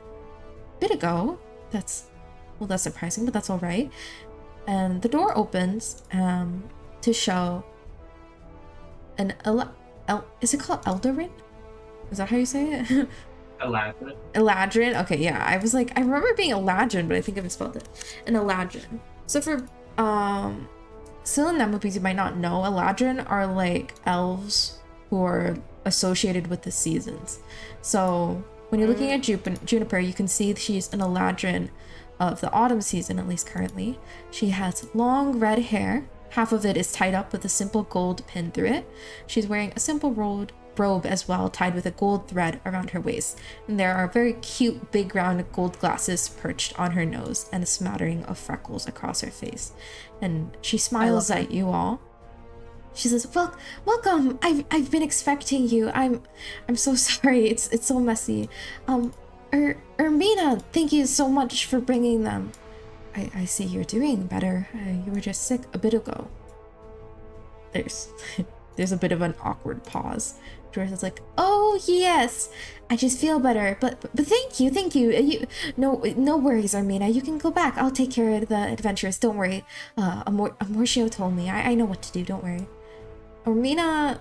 bit ago. That's surprising, but that's all right. And the door opens to show an is it called Eldarin? Is that how you say it? Eladrin. Eladrin? Okay, yeah. I was like, I remember being Eladrin, but I think I misspelled it. An Eladrin. So for Sil and Nemopes, you might not know, Eladrin are like elves who are associated with the seasons. So when you're looking at Juniper, you can see she's an Eladrin of the autumn season, at least currently. She has long red hair. Half of it is tied up with a simple gold pin through it. She's wearing a simple robe as well, tied with a gold thread around her waist. And there are very cute big round gold glasses perched on her nose and a smattering of freckles across her face. And she smiles at you all. She says, "Well, welcome. I've been expecting you. I'm so sorry. It's so messy. Ermina, thank you so much for bringing them. I see you're doing better. You were just sick a bit ago." There's a bit of an awkward pause. Doris like, "Oh yes, I just feel better. But thank you. No worries, Armina. You can go back. I'll take care of the adventurers. Don't worry. Amorcio told me. I know what to do. Don't worry." Armina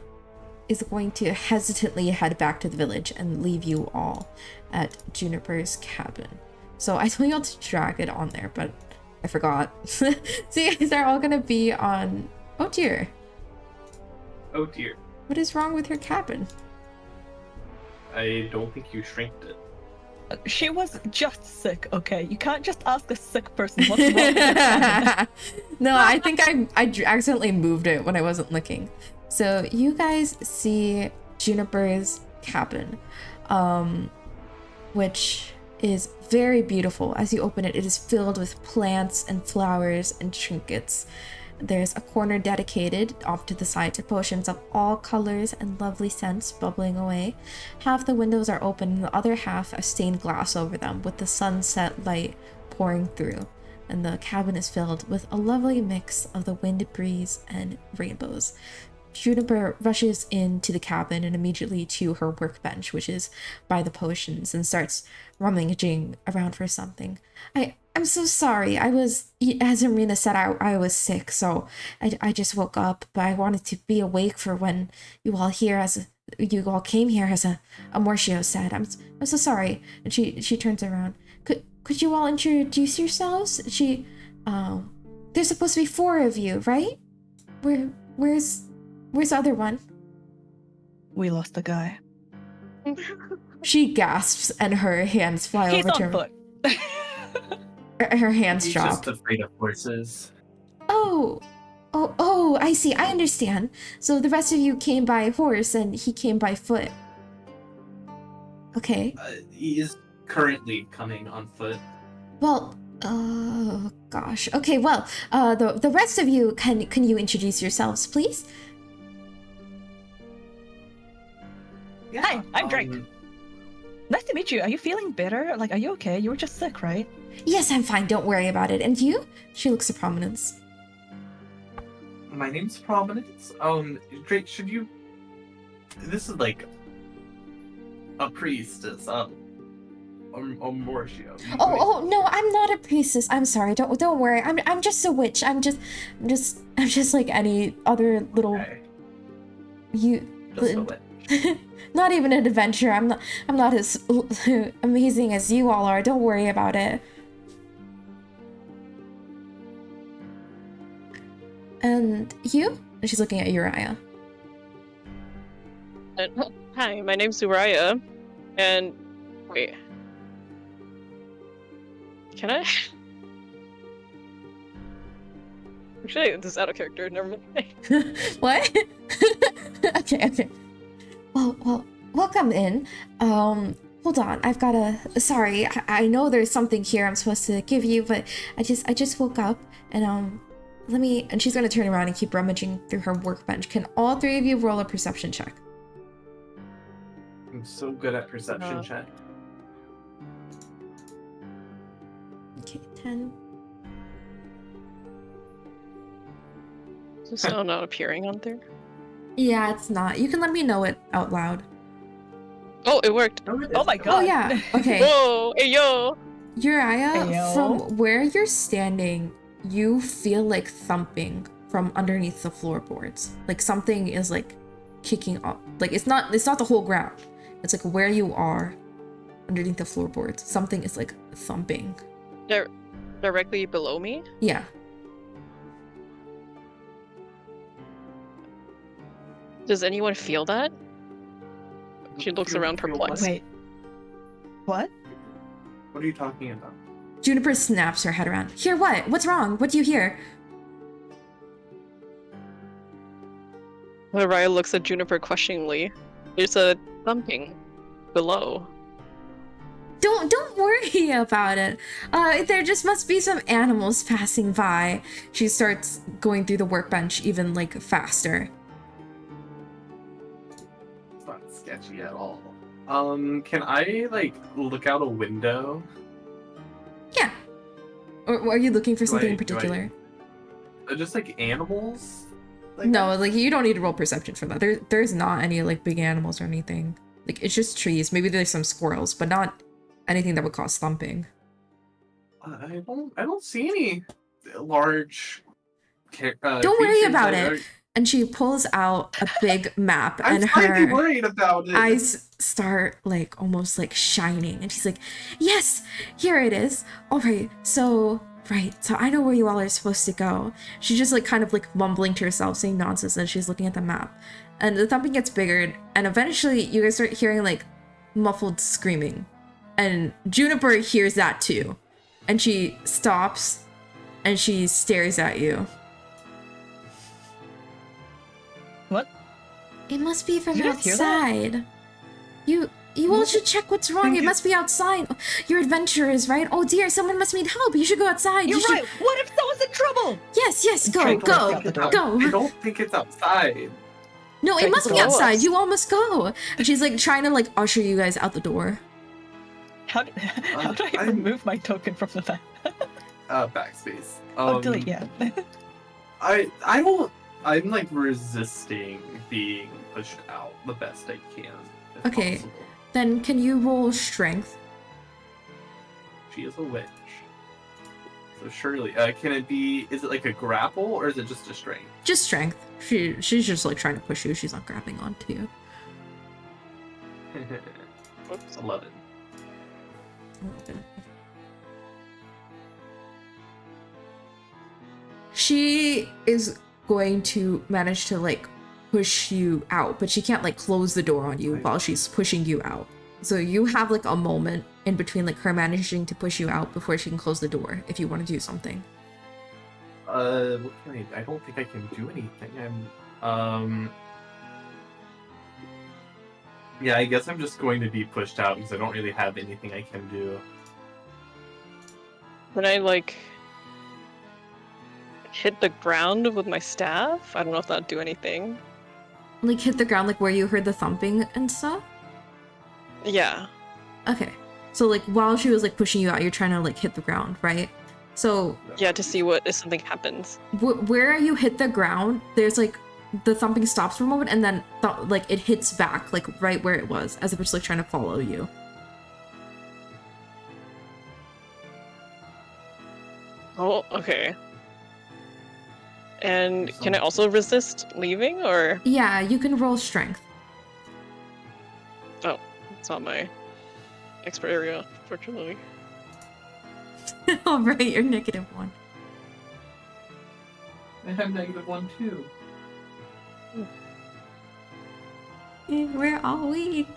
is going to hesitantly head back to the village and leave you all at Juniper's cabin. So I told you all to drag it on there, but I forgot. So you guys are all gonna be on. Oh dear. Oh dear. What is wrong with her cabin? I don't think you shrinked it. She was just sick, okay? You can't just ask a sick person what's wrong with their cabin. No, I think I accidentally moved it when I wasn't looking. So you guys see Juniper's cabin, which is very beautiful. As you open it, it is filled with plants and flowers and trinkets. There's a corner dedicated off to the side to potions of all colors and lovely scents bubbling away. Half the windows are open and the other half have stained glass over them with the sunset light pouring through. And the cabin is filled with a lovely mix of the wind breeze and rainbows. Juniper rushes into the cabin and immediately to her workbench, which is by the potions, and starts rummaging around for something. I'm so sorry. I was, as Amrina said, I was sick, so I just woke up, but I wanted to be awake for when you all came here, as Amortio said. I'm so sorry. And she turns around. Could you all introduce yourselves? There's supposed to be 4 of you, right? Where's the other one? We lost a guy. She gasps and her hands fly He's over to on her. foot. Her hands He's drop. just afraid of horses. Oh, I see. I understand. So the rest of you came by horse and he came by foot. Okay. He is currently coming on foot. Well, oh gosh. Okay, well, the rest of you, can you introduce yourselves, please? Yeah, Hi, I'm Drake. Nice to meet you. Are you feeling better? Like, are you okay? You were just sick, right? Yes, I'm fine. Don't worry about it. And you? She looks at Prominence. My name's Prominence. Drake, should you... This is like a priestess, Amortio. Oh no, I'm not a priestess. I'm sorry. Don't worry. I'm just a witch. I'm just like any other little Okay, you. just a witch. Not even an adventurer. I'm not as amazing as you all are. Don't worry about it. And you? And she's looking at Uriah. Hi, my name's Uriah, and wait, can I? Actually, this is out of character. Never mind. What? Okay. Well, welcome in. Hold on. I've got a. Sorry, I know there's something here I'm supposed to give you, but I just woke up and let me. And she's gonna turn around and keep rummaging through her workbench. Can all 3 of you roll a perception check? I'm so good at perception check. Okay, 10. Is this sound not appearing on there? Yeah, it's not. You can let me know it out loud. Oh, it worked. Oh my god. Oh yeah. Okay. Whoa, hey yo. Uriah, Ayo. from where you're standing, you feel like thumping from underneath the floorboards. Like something is like kicking up. Like it's not the whole ground. It's like where you are underneath the floorboards. Something is like thumping. Directly below me? Yeah. Does anyone feel that? She looks around Feel perplexed. Wait. What? What are you talking about? Juniper snaps her head around. Hear what? What's wrong? What do you hear? Uriah looks at Juniper questioningly. There's a thumping below. Don't worry about it. There just must be some animals passing by. She starts going through the workbench even like faster. It's not sketchy at all. Can I like look out a window? Yeah. Or are you looking for something in Do I- particular? Just like animals? Like No, that? like you don't need to roll perception for that. There's not any like big animals or anything. Like it's just trees. Maybe there's some squirrels, but not anything that would cause thumping. I don't see any large. Don't worry creatures about that it. and she pulls out a big map, I'm and slightly her worried about it. eyes start like almost like shining, and she's like, yes, here it is. All right, so I know where you all are supposed to go. She's just like kind of like mumbling to herself, saying nonsense, and she's looking at the map, and the thumping gets bigger, and eventually you guys start hearing like muffled screaming, and Juniper hears that too, and she stops and she stares at you. What? It must be from Did you guys hear that? outside. You all should check what's wrong. It must be outside. You're adventurers, right? Oh dear, someone must need help. You should go outside. You're You should... right. What if someone's in trouble? Yes, go, Trying to go, walk out the door. go. I don't think it's outside. No, it Trying to must be go. outside. You all must go. And she's like trying to like usher you guys out the door. How do I I'm- remove my token from the back? Backspace. Oh, delete. Yeah. I don't. I'm like resisting being pushed out the best I can. if Okay. possible. Then can you roll strength? She is a witch. So surely, can it be? Is it like a grapple or is it just a strength? Just strength. She's just like trying to push you. She's not grabbing onto you. Whoops. 11. She is going to manage to like push you out, but she can't like close the door on you while she's pushing you out. So you have like a moment in between like her managing to push you out before she can close the door if you want to do something. What can I don't think I can do anything. Yeah, I guess I'm just going to be pushed out because I don't really have anything I can do. When I like hit the ground with my staff, I don't know if that'd do anything. Like hit the ground like where you heard the thumping and stuff? Yeah. Okay. So like while she was like pushing you out, you're trying to like hit the ground, right? So Yeah, to see what if something happens. where you hit the ground, there's like the thumping stops for a moment and then like it hits back like right where it was, as if it's like trying to follow you. Oh, okay. And can I also resist leaving, or Yeah, you can roll strength. it's not my expert area, fortunately. All right, you're -1. I have -1 too. We're all weak.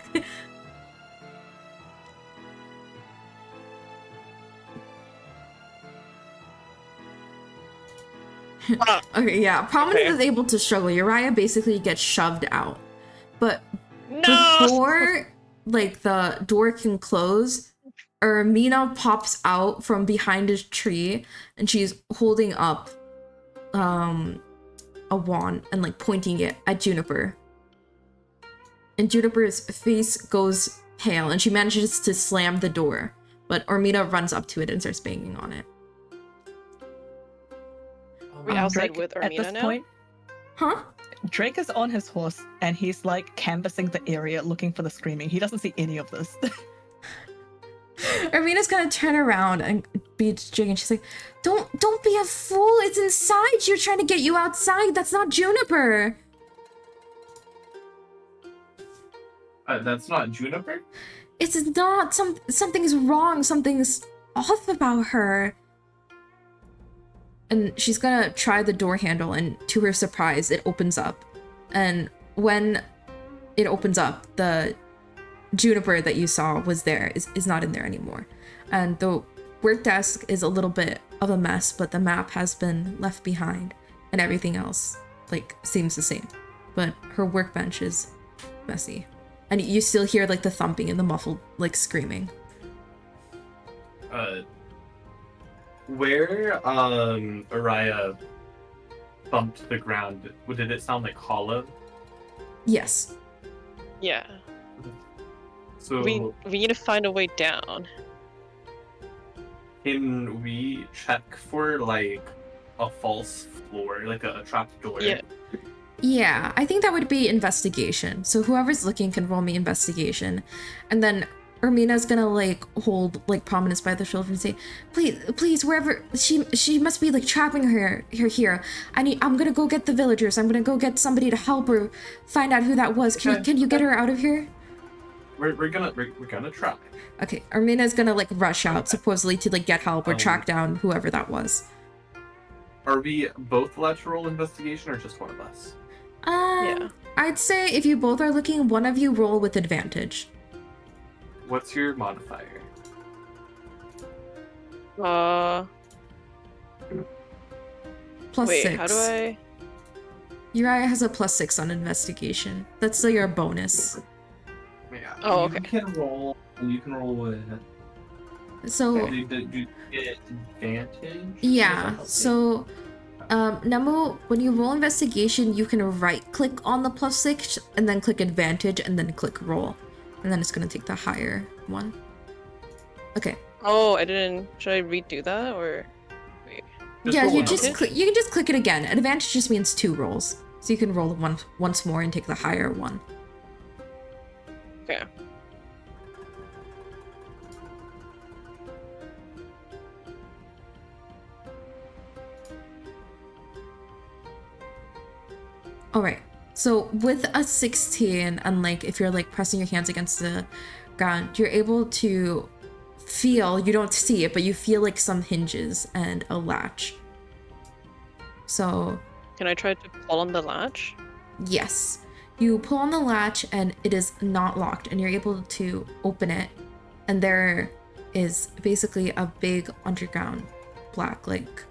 Okay, yeah. Prominence Okay. is able to struggle. Uriah basically gets shoved out. But No! before like the door can close, Ermina pops out from behind a tree and she's holding up a wand and like pointing it at Juniper. And Juniper's face goes pale and she manages to slam the door, but Ermina runs up to it and starts banging on it. We outside Drake, with at this Ermina now? point, Huh? Drake is on his horse and he's like canvassing the area looking for the screaming. He doesn't see any of this. Ermina's gonna turn around and be Jig and she's like, Don't be a fool, it's inside. You're trying to get you outside. That's not Juniper. That's not Juniper? It's not. Something's wrong. Something's off about her. And she's gonna try the door handle, and to her surprise, it opens up. And when it opens up, the Juniper that you saw was there is not in there anymore. And the work desk is a little bit of a mess, but the map has been left behind, and everything else like seems the same. But her workbench is messy. And you still hear like the thumping and the muffled like screaming. Where Uriah bumped the ground, did it sound like hollow? Yes. Yeah. So We need to find a way down. can we check for like a false floor, like a trap door? Yeah. Yeah, I think that would be investigation. So whoever's looking can roll me investigation. And then Ermina's gonna like hold like Prominence by the shoulder and say, please, wherever she must be like trapping her here. I'm gonna go get the villagers. I'm gonna go get somebody to help her find out who that was. Can you get her out of here? We're gonna try. Okay, Ermina's gonna like rush out supposedly to like get help or track down whoever that was. Are we both allowed to roll investigation or just one of us? Yeah. I'd say if you both are looking, one of you roll with advantage. What's your modifier? Plus Wait, 6. how do I? Uriah has a +6 on investigation. That's your bonus. Yeah. Oh, okay. You can roll with. So Do you get advantage? yeah, so Nemo, when you roll investigation, you can right click on the +6 and then click advantage and then click roll. And then it's gonna take the higher one. Okay. Oh, I didn't. Should I redo that or? Wait. Yeah, roll you one just of you can just click it again. Advantage just means 2 rolls. So you can roll once more and take the higher one. Okay. Alright, so with a 16, and like if you're like pressing your hands against the ground, you're able to feel, you don't see it, but you feel like some hinges and a latch. So, Can I try to pull on the latch? yes, you pull on the latch and it is not locked, and you're able to open it, and there is basically a big underground black, like,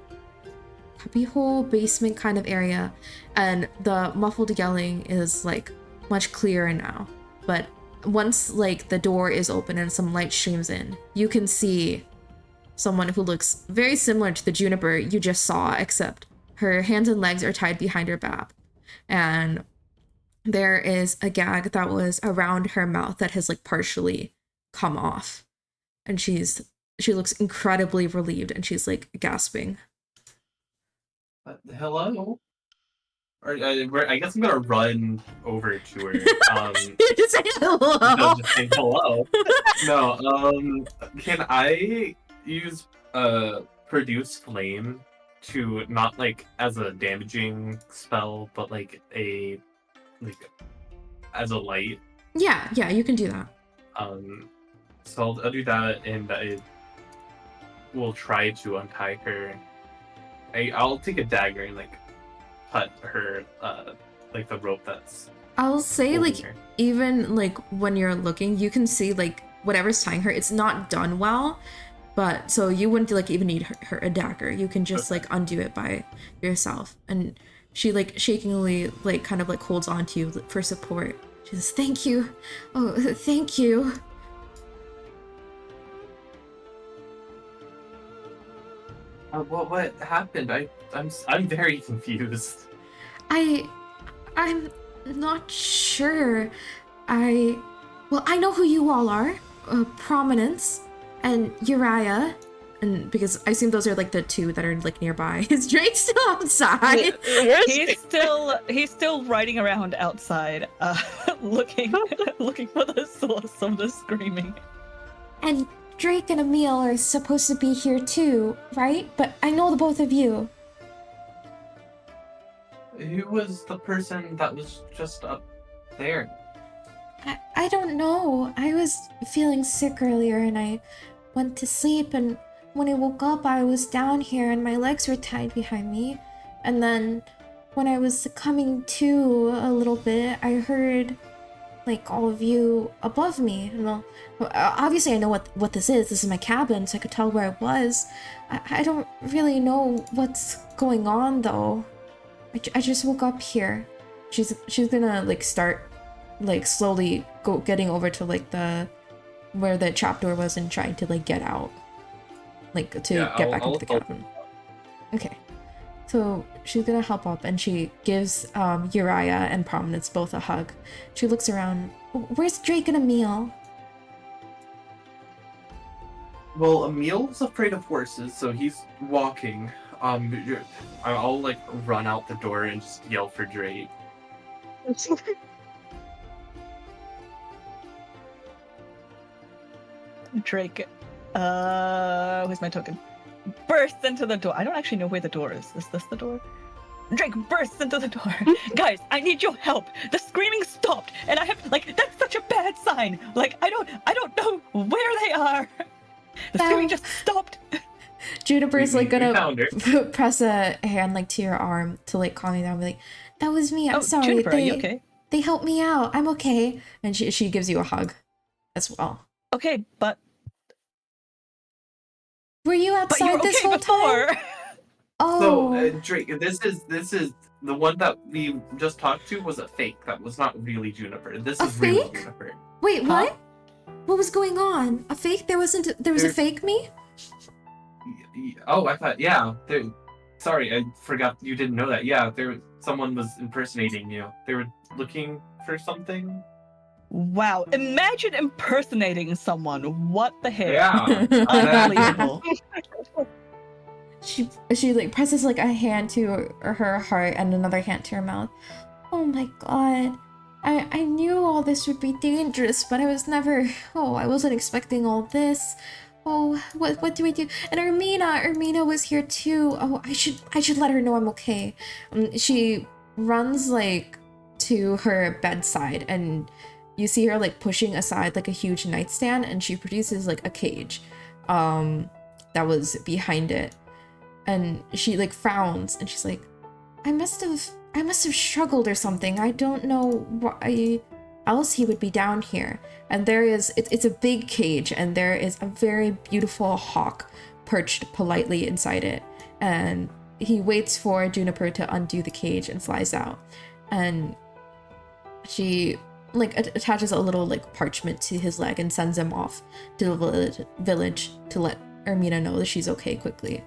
cubbyhole basement kind of area, and the muffled yelling is like much clearer now. But once like the door is open and some light streams in, you can see someone who looks very similar to the Juniper you just saw, except her hands and legs are tied behind her back, and there is a gag that was around her mouth that has like partially come off, and she looks incredibly relieved, and she's like gasping. Hello? I guess I'm gonna run over to her. Just say hello. Just say hello. No, can I use produce flame to not like as a damaging spell, but like as a light? Yeah, you can do that. So I'll do that, and I will try to untie her. I'll take a dagger and like cut her like the rope that's I'll say holding like her. even like when you're looking, you can see like whatever's tying her, it's not done well, but so you wouldn't like even need her a dagger. You can just like undo it by yourself. And she like shakingly like kind of like holds on to you for support. She says, "Thank you. Oh, thank you." What happened? I'm very confused. I'm not sure. I know who you all are. Prominence and Uriah. And because I assume those are like the two that are like nearby. Is Drake still outside? He's still riding around outside, looking for the source of the screaming. And Drake and Emil are supposed to be here too, right? But I know the both of you. Who was the person that was just up there? I don't know. I was feeling sick earlier and I went to sleep, and when I woke up I was down here and my legs were tied behind me. And then when I was coming to a little bit, I heard like all of you above me. And well, obviously I know what this is. This is my cabin, so I could tell where I was. I don't really know what's going on though. I just woke up here. She's gonna like start like slowly getting over to like where the trapdoor was and trying to like get out, like to get back into the cabin. Okay, so she's gonna help up, and she gives Uriah and Prominence both a hug. She looks around. Where's Drake and Emil? Well, Emil's afraid of horses, so he's walking. I'll like run out the door and just yell for Drake. Drake, where's my token? Bursts into the door. I don't actually know where the door is. Is this the door? Drake bursts into the door. Guys, I need your help. The screaming stopped, and I have that's such a bad sign. Like I don't know where they are. The screaming just stopped. Juniper's like You gonna found press a hand like to your arm to like calm you down. Be like, that was me. I'm sorry. Juniper, are you okay? They helped me out. I'm okay. And she gives you a hug as well. Okay, but Were you you outside were this okay whole before. time? Oh. So Drake, this is the one that we just talked to was a fake. That was not really Juniper. This A is real fake? Juniper. Wait, Huh? what? What was going on? A fake? There was a There- fake me? Oh, I thought, yeah. Sorry, I forgot you didn't know that. Yeah, someone was impersonating you. They were looking for something. Wow, imagine impersonating someone. What the heck? Yeah. Unbelievable. She like presses like a hand to her heart and another hand to her mouth. Oh my god. I knew all this would be dangerous, but I wasn't expecting all this. Oh, what do we do? And Ermina was here too. Oh, I should let her know I'm okay. She runs like to her bedside, and you see her like pushing aside like a huge nightstand, and she produces like a cage that was behind it. And she like frowns and she's like, I must have struggled or something. I don't know why else he would be down here. And it's a big cage, and there is a very beautiful hawk perched politely inside it. And he waits for Juniper to undo the cage and flies out. And she like attaches a little like parchment to his leg and sends him off to the village to let Ermina know that she's okay quickly.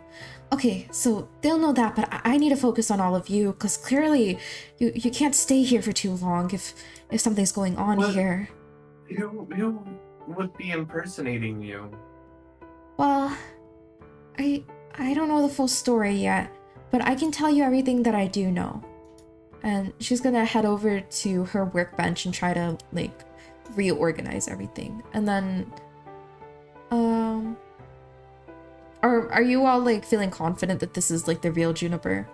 Okay, so they'll know that, but I need to focus on all of you, because clearly you can't stay here for too long if something's going on What? here. Who would be impersonating you? Well, I don't know the full story yet, but I can tell you everything that I do know. And she's gonna head over to her workbench and try to like reorganize everything. And then are you all like feeling confident that this is like the real Juniper?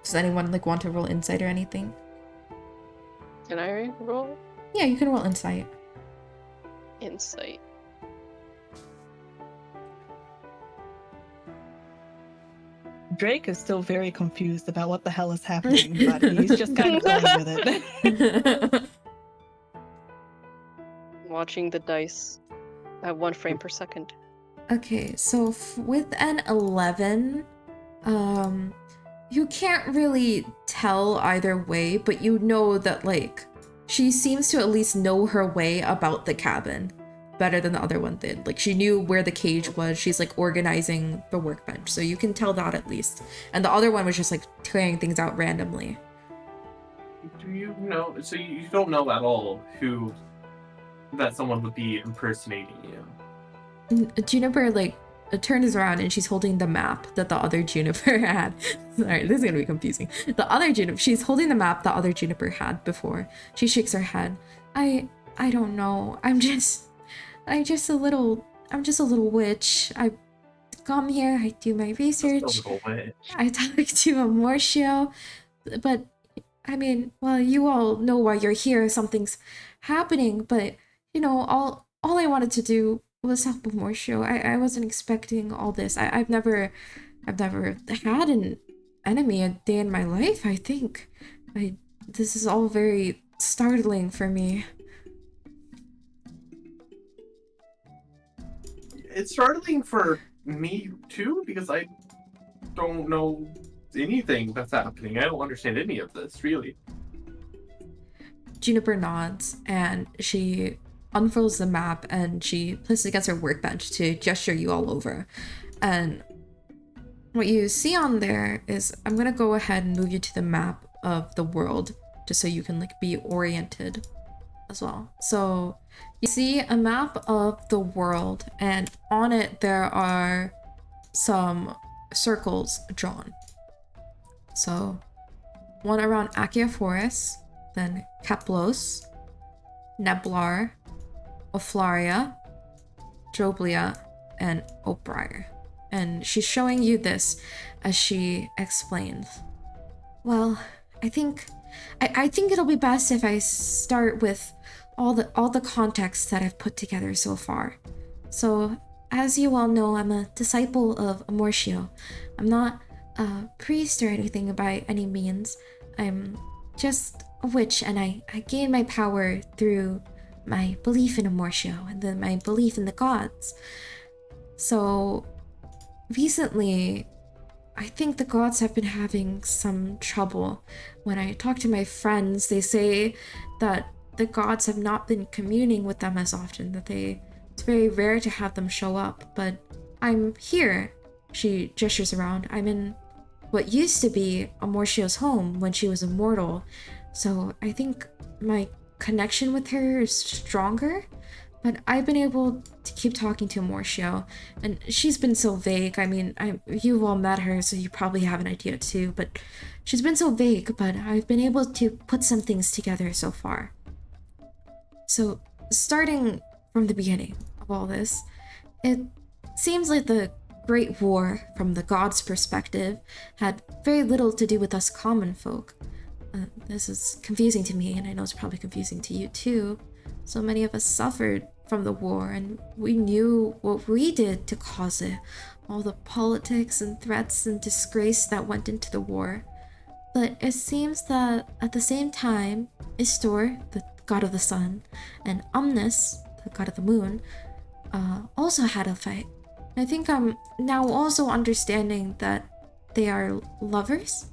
Does anyone like want to roll insight or anything? Can I roll Yeah, you can roll insight. insight? Drake is still very confused about what the hell is happening, but he's just kind of going with it. Watching the dice at 1 frame per second. Okay, so with an 11, you can't really tell either way, but you know that like she seems to at least know her way about the cabin better than the other one did. Like she knew where the cage was. She's like organizing the workbench, so you can tell that at least. And the other one was just like tearing things out randomly. Do you know? So you don't know at all that someone would be impersonating you. Juniper like turns around and she's holding the map that the other Juniper had. Sorry, this is gonna be confusing. The other Juniper, she's holding the map the other Juniper had before. She shakes her head. I don't know. I'm just a little witch. I come here, I do my research. Just a little bit. I talk to Amorcio, but I mean, well, you all know why you're here. Something's happening, but you know, all I wanted to do was help Amorcio. I wasn't expecting all this. I've never had an enemy a day in my life. I think this is all very startling for me. It's startling for me too, because I don't know anything that's happening. I don't understand any of this, really. Juniper nods and she unfurls the map and she places it against her workbench to gesture you all over. And what you see on there is, I'm gonna go ahead and move you to the map of the world just so you can like be oriented as well. So you see a map of the world, and on it there are some circles drawn. So one around Akia Forest, then Kaplos, Neblar, Oflaria, Joblia and O'Brien. And she's showing you this as she explains. Well, I think it'll be best if I start with all the context that I've put together so far. So, as you all know, I'm a disciple of Amortio. I'm not a priest or anything by any means. I'm just a witch, and I gain my power through my belief in Amortio and then my belief in the gods. So, recently, I think the gods have been having some trouble. When I talk to my friends, they say that the gods have not been communing with them as often, that it's very rare to have them show up, but I'm here. She gestures around. I'm in what used to be Amortio's home when she was immortal, so I think my connection with her is stronger, but I've been able to keep talking to Amortio, and she's been so vague. I mean, you've all met her, so you probably have an idea too, but she's been so vague, but I've been able to put some things together so far. So, starting from the beginning of all this, it seems like the Great War, from the gods' perspective, had very little to do with us common folk. This is confusing to me, and I know it's probably confusing to you too. So many of us suffered from the war, and we knew what we did to cause it. All the politics and threats and disgrace that went into the war. But it seems that at the same time, Istor, the god of the sun, and Omnis, the god of the moon, also had a fight. I think I'm now also understanding that they are lovers.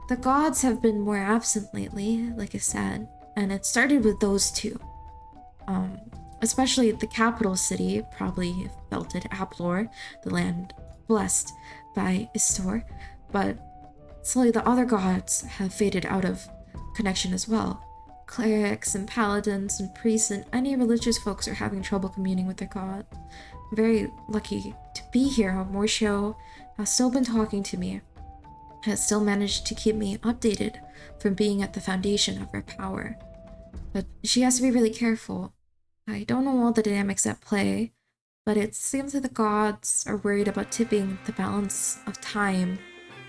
The gods have been more absent lately, like I said, and it started with those two. Especially the capital city probably felt it, Aplor, the land blessed by Istor, but slowly the other gods have faded out of connection as well. Clerics and paladins and priests and any religious folks are having trouble communing with their god. I'm very lucky to be here. Amortio has still been talking to me, has still managed to keep me updated from being at the foundation of her power. But she has to be really careful. I don't know all the dynamics at play, but it seems like the gods are worried about tipping the balance of time,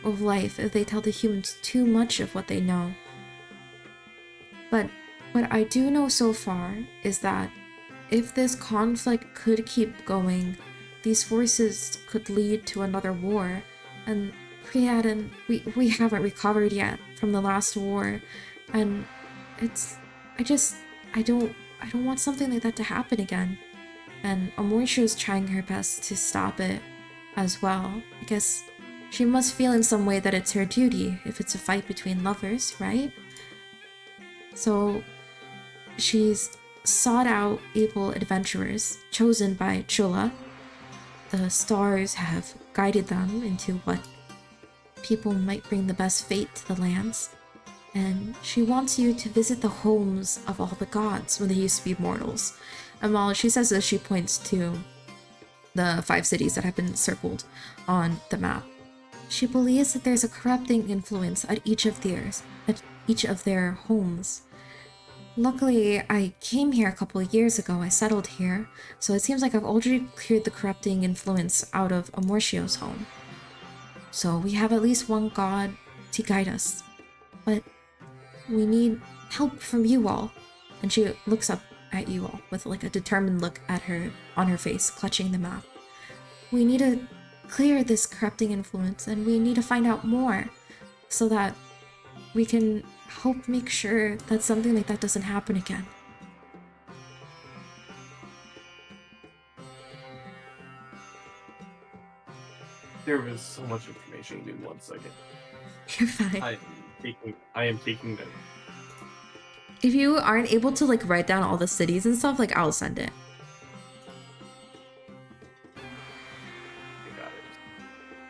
of life, if they tell the humans too much of what they know. But what I do know so far is that if this conflict could keep going, these forces could lead to another war, and Priad, we haven't recovered yet from the last war, and I don't want something like that to happen again. And Amortio is trying her best to stop it as well. I guess she must feel in some way that it's her duty if it's a fight between lovers, right? So she's sought out able adventurers chosen by Chula. The stars have guided them into what people might bring the best fate to the lands. And she wants you to visit the homes of all the gods when they used to be mortals. And while she says this, she points to the 5 cities that have been circled on the map. She believes that there's a corrupting influence at each of their homes. Luckily, I came here a couple of years ago. I settled here, so it seems like I've already cleared the corrupting influence out of Amortio's home. So we have at least one god to guide us. But we need help from you all. And she looks up at you all with like a determined look at her on her face, clutching the map. We need to clear this corrupting influence, and we need to find out more so that we can help make sure that something like that doesn't happen again. There was so much information in 1 second. You're fine. I am taking note. If you aren't able to like write down all the cities and stuff, like I'll send it. I got it.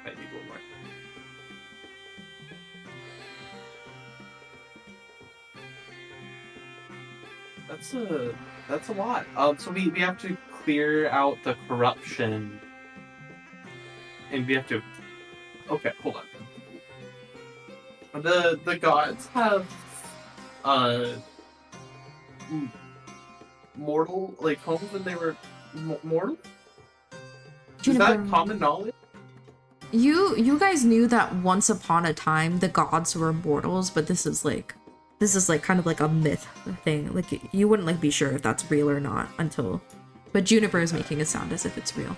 I need one more. That's a lot. So we have to clear out the corruption, and we have to. Okay, hold on. The gods have mortal like homes when they were Mortal? Is Juniper, that common knowledge? you guys knew that once upon a time the gods were mortals, but this is like kind of like a myth thing. Like you wouldn't like be sure if that's real or not until, but Juniper is making it sound as if it's real.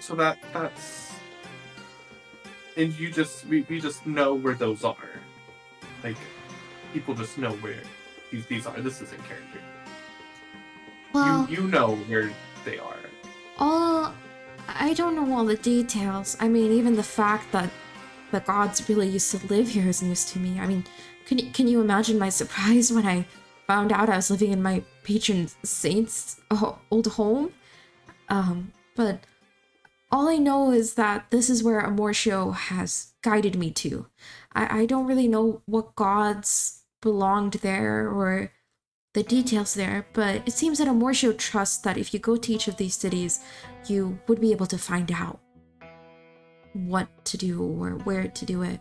So that's, and you just we just know where those are. Like people just know where these are. This isn't character. Well, You know where they are. I don't know all the details. I mean, even the fact that the gods really used to live here is news to me. I mean, can you imagine my surprise when I found out I was living in my patron saint's old home? But all I know is that this is where Amortio has guided me to. I don't really know what gods belonged there or the details there, but it seems that Amortio trusts that if you go to each of these cities, you would be able to find out what to do or where to do it.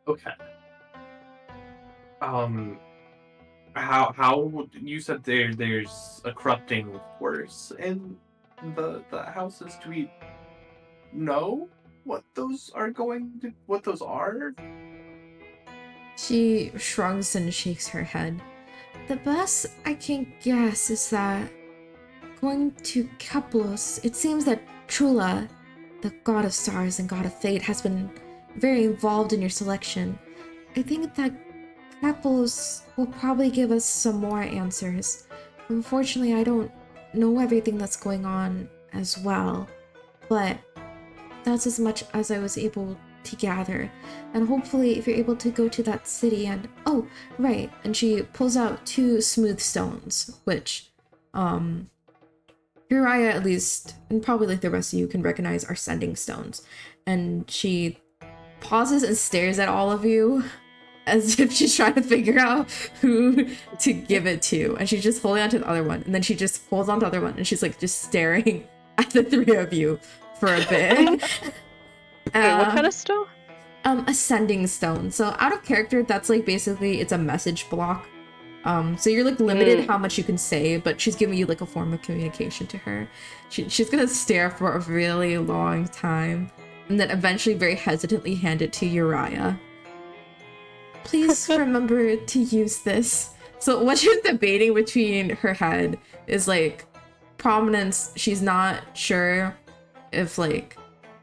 Okay. How you said there's a corrupting force in the houses? Do we know what those are? She shrugs and shakes her head. The best I can guess is that going to Keplos, it seems that Trula, the god of stars and god of fate, has been very involved in your selection. I think that Keplos will probably give us some more answers. Unfortunately, I don't know everything that's going on as well, but that's as much as I was able to gather. And hopefully if you're able to go to that city and oh right, and she pulls out 2 smooth stones, which Uriah at least, and probably like the rest of you, can recognize are sending stones. And she pauses and stares at all of you as if she's trying to figure out who to give it to, and she's just holding on to the other one, and then she just holds on to the other one, and she's like just staring at the 3 of you for a bit. Wait, what kind of stone? A sending stone. So out of character, that's like basically it's a message block. So you're like limited how much you can say, but she's giving you like a form of communication to her. She's gonna stare for a really long time, and then eventually very hesitantly hand it to Uriah. Please remember to use this. So what she's debating between her head is like Prominence. She's not sure if like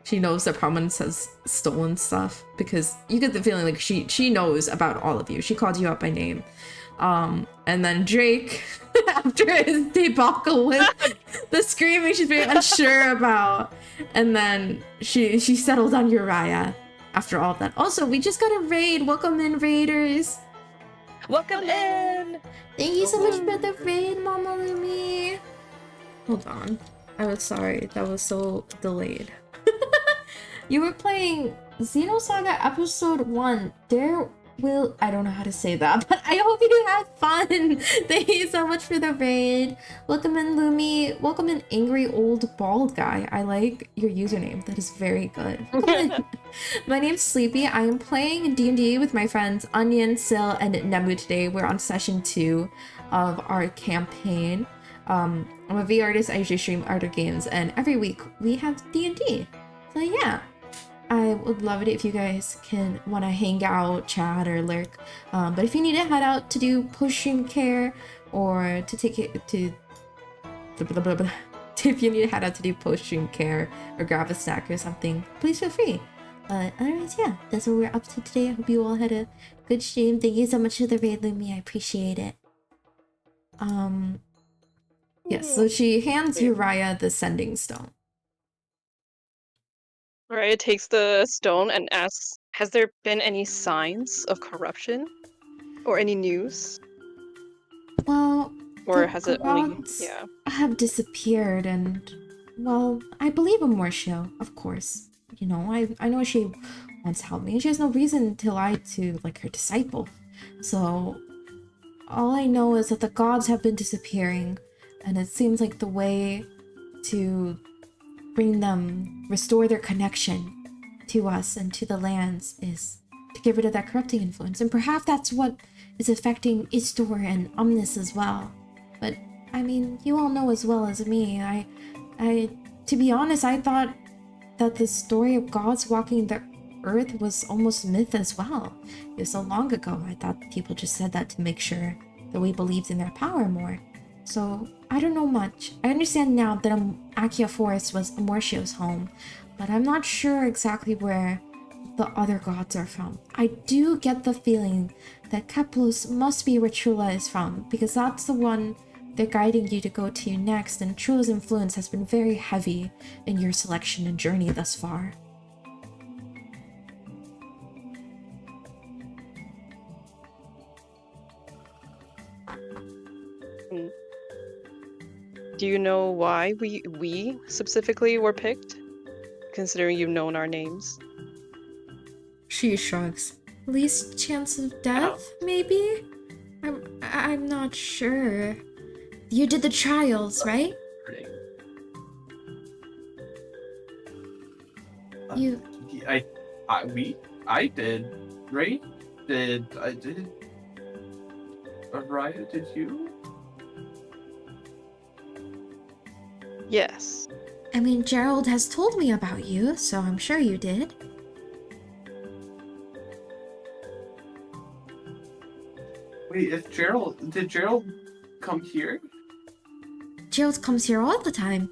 she knows that Prominence has stolen stuff, because you get the feeling like she knows about all of you. She called you out by name. And then Drake, after his debacle with the screaming she's very unsure about, and then she settled on Uriah after all of that. Also, we just got a raid. Welcome in, raiders. Welcome in. Thank you so much for the raid, Mama Lumi. Hold on. I was sorry. That was so delayed. You were playing Xenosaga Episode 1. I don't know how to say that, but I hope you had fun. Thank you so much for the raid. Welcome in, Lumi. Welcome in, Angry Old Bald Guy. I like your username. That is very good. My name's Sleepy. I am playing D&D with my friends Onion, Sil, and Nemu today. We're on session 2 of our campaign. I'm a V artist. I usually stream art or games, and every week we have D&D. So yeah. I would love it if you guys can want to hang out, chat, or lurk. But if you need to head out to do potion care or to take it to... If you need to head out to do potion care or grab a snack or something, please feel free. Otherwise, yeah, that's what we're up to today. I hope you all had a good stream. Thank you so much for the raid, Lumi. I appreciate it. Yes, so she hands Uriah the sending stone. Raya takes the stone and asks, has there been any signs of corruption? Or any news? Well, or has it only... gods Yeah. have disappeared, and well, I believe Amortio, of course. You know, I know she wants to help me. She has no reason to lie to like her disciple. So all I know is that the gods have been disappearing, and it seems like the way to bring them, restore their connection to us and to the lands is to get rid of that corrupting influence. And perhaps that's what is affecting Istor and Omnis as well. But, I mean, you all know as well as me, to be honest, I thought that the story of gods walking the earth was almost myth as well. It was so long ago, I thought people just said that to make sure that we believed in their power more. So, I don't know much. I understand now that Akia Forest was Amortio's home, but I'm not sure exactly where the other gods are from. I do get the feeling that Keplos must be where Trula is from, because that's the one they're guiding you to go to next, and Trula's influence has been very heavy in your selection and journey thus far. Do you know why we specifically were picked? Considering you've known our names. She shrugs. Least chance of death, maybe? I'm not sure. You did the trials, right? You... I did, right? I did. Araya, did you? Yes. I mean, Gerald has told me about you, so I'm sure you did. Wait, did Gerald come here? Gerald comes here all the time.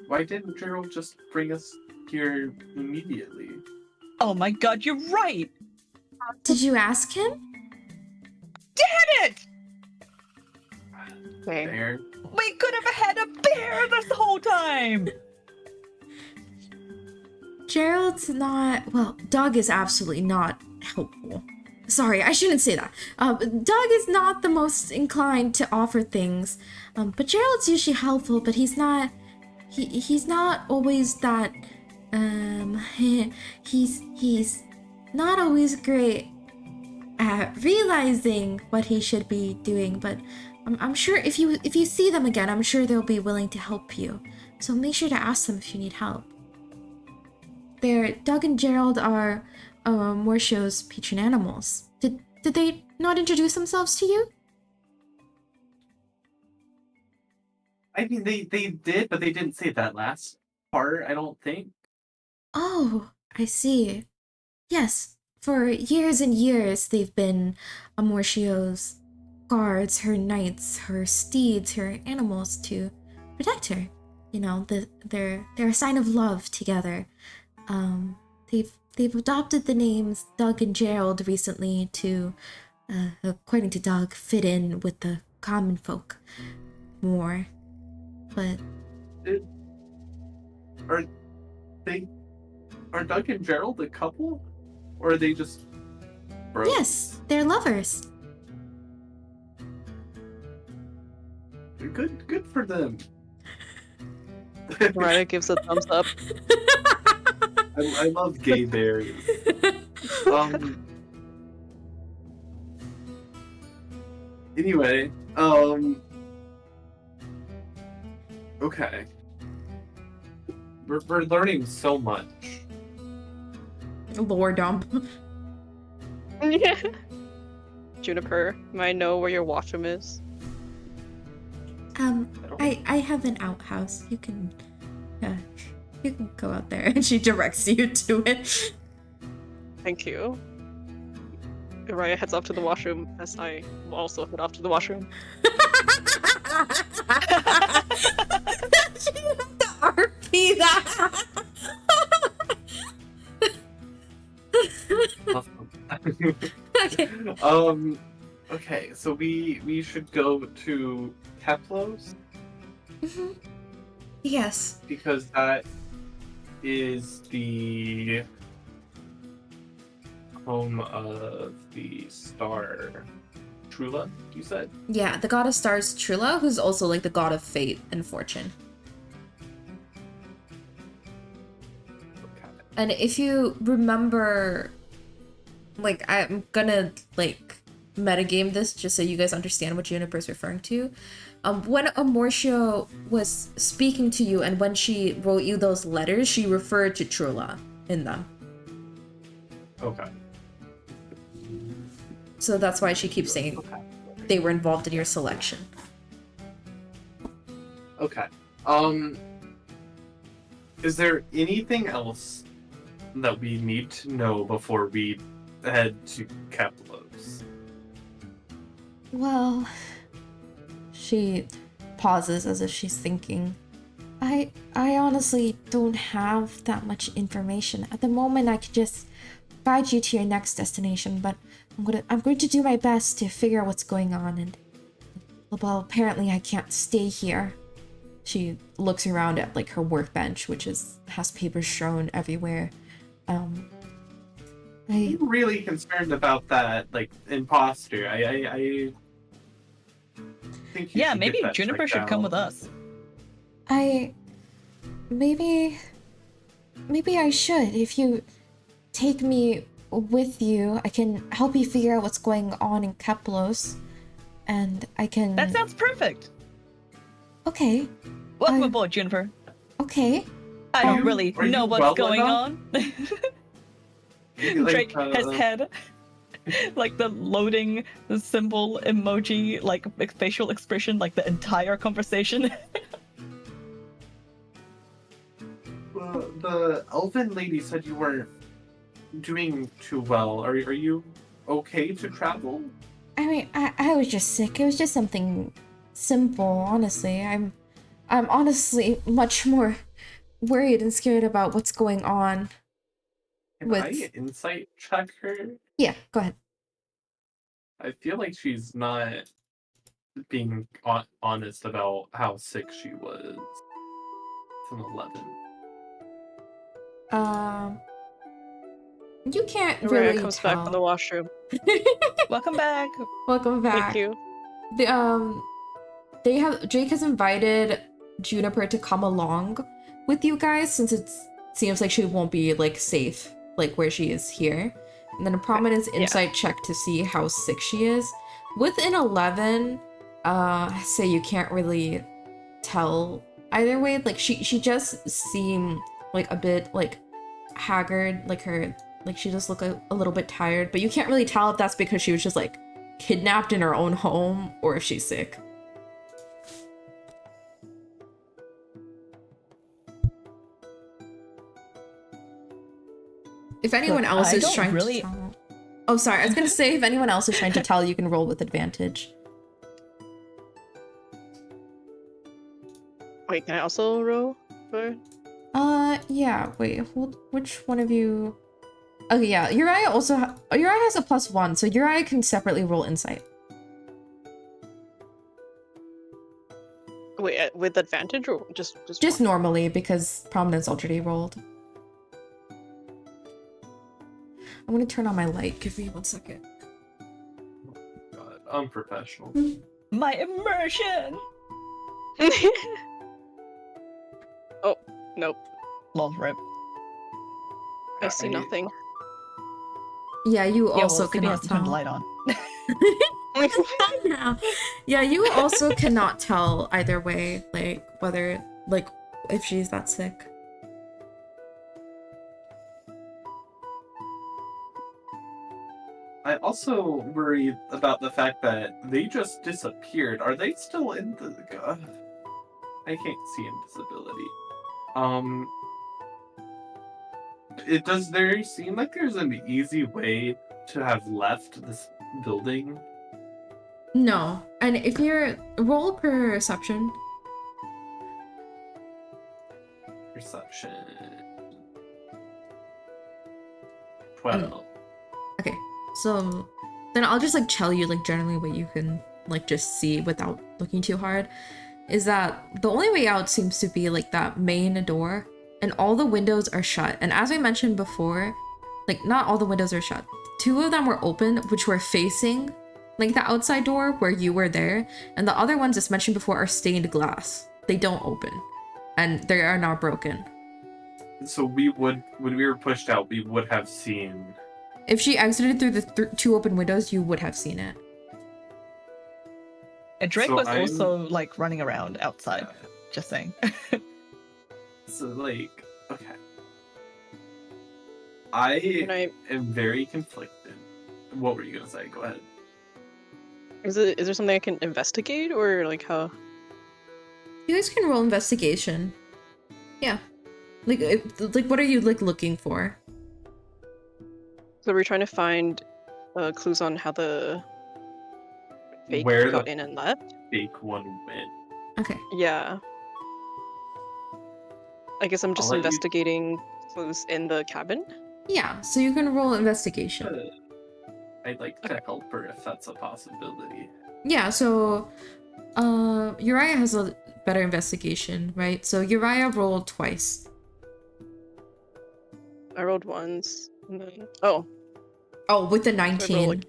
Why didn't Gerald just bring us here immediately? Oh my god, you're right! Did you ask him? Damn it! Okay. There. We could have had a bear this whole time! Gerald's not... Well, Doug is absolutely not helpful. Sorry, I shouldn't say that. Doug is not the most inclined to offer things. But Gerald's usually helpful, but he's not... He's not always that... He's not always great at realizing what he should be doing, but I'm sure if you see them again, I'm sure they'll be willing to help you. So make sure to ask them if you need help. Doug and Gerald are Mortio's patron animals. Did they not introduce themselves to you? I mean, they did, but they didn't say that last part, I don't think. Oh, I see. Yes, for years and years they've been Amortio's guards, her knights, her steeds, her animals to protect her. You know, they're a sign of love together. They've adopted the names Doug and Gerald recently to, according to Doug, fit in with the common folk more. But Are Doug and Gerald a couple? Or are they just bros? yes, they're lovers. Good for them. Mariah gives a thumbs up. I love gay bears. Anyway, okay. We're learning so much. Lore dump. Juniper, may I know where your washroom is? I have an outhouse. You can go out there, and she directs you to it. Thank you. Mariah heads off to the washroom as I will also head off to the washroom. She had to RP that. Okay. Okay, so we should go to Keplos Mm-hmm. Yes. because that is the home of the star Trula, you said? Yeah, the god of stars Trula, who's also like the god of fate and fortune. Okay. And if you remember, like, I'm gonna like metagame this just so you guys understand what Juniper's referring to. When Amortia was speaking to you and when she wrote you those letters, she referred to Trula in them. Okay. So that's why she keeps saying they were involved in your selection. Okay. Is there anything else that we need to know before we head to Keplos? Well, she pauses as if she's thinking. I honestly don't have that much information. At the moment, I could just guide you to your next destination, but I'm going to do my best to figure out what's going on. And well, apparently I can't stay here. She looks around at like her workbench, which has papers strewn everywhere. I'm really concerned about that, like, imposter. I think you Yeah, should maybe get that Juniper checked should come out. with us. Maybe I should. If you take me with you, I can help you figure out what's going on in Keplos. And I can... That sounds perfect. Okay. Welcome aboard, Juniper. Okay. I don't really are you know what's well going enough? on. Like, Drake has head, like the loading the symbol emoji, like facial expression, like the entire conversation. The elven lady said you weren't doing too well. Are you okay to travel? I mean, I was just sick. It was just something simple, honestly. I'm honestly much more worried and scared about what's going on. Can I insight check her? Yeah, go ahead. I feel like she's not being honest about how sick she was. It's an 11. You can't Rhea really comes tell. back from the washroom. Welcome back. Welcome back. Thank you. Jake has invited Juniper to come along with you guys since it seems like she won't be like safe like where she is here. And then a prominence insight check to see how sick she is. With an 11, say you can't really tell either way. Like she just seemed like a bit like haggard, like she just looked a little bit tired, but you can't really tell if that's because she was just like kidnapped in her own home or if she's sick. If anyone Look, else I is don't trying really- to tell... Oh, sorry. I was going to say, if anyone else is trying to tell, you can roll with advantage. Wait, can I also roll for? Yeah. Wait, hold. Which one of you... Okay, yeah. Uriah Uriah has a +1, so Uriah can separately roll insight. Wait, with advantage or just Just one? normally, because Prominence already rolled. I'm gonna turn on my light. Give me 1 second. God, unprofessional. My immersion. Oh, nope. Lol, rip. I see nothing. Yeah, you also Phoebe has cannot to turn the tell. light on. Yeah, you also cannot tell either way, like whether, like, if she's that sick. I also worry about the fact that they just disappeared. Are they still in the... I can't see invisibility. Does there seem like there's an easy way to have left this building? No, and if you're roll perception. Perception. 12. Okay, so then I'll just like tell you like generally what you can like just see without looking too hard. Is that the only way out seems to be like that main door, and all the windows are shut. And as I mentioned before, like not all the windows are shut. 2 of them were open, which were facing like the outside door where you were there, and the other ones, as mentioned before, are stained glass. They don't open, and they are not broken. So we would, when we were pushed out, we would have seen... If she exited through the 2 open windows, you would have seen it. And Drake So was I'm- also like running around outside. Yeah. Just saying. So like, okay. I Can I? am very conflicted. What were you gonna say? Go ahead. Is there something I can investigate or like how? You guys can roll investigation. Yeah. Like what are you like looking for? So we're trying to find clues on how the fake Where got the in and left. fake one went. Okay. Yeah. I guess I'm just let you- investigating clues in the cabin. Yeah, so you can roll investigation. I'd like to help her if that's a possibility. Yeah, so Uriah has a better investigation, right? So Uriah rolled twice. I rolled once. And then... Oh. Oh, with the roll 19.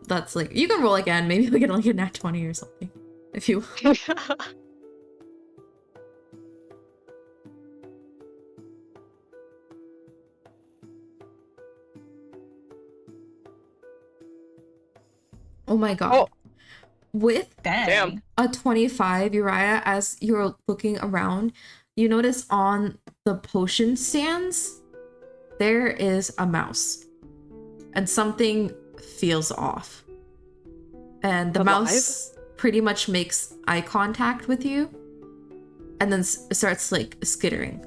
That's like you can roll again, maybe you'll get like a nat 20 or something. If you Oh my god. Oh. With Damn. a 25, Uriah, as you're looking around, you notice on the potion stands, there is a mouse. And something feels off. And the Alive? mouse pretty much makes eye contact with you. And then starts like skittering.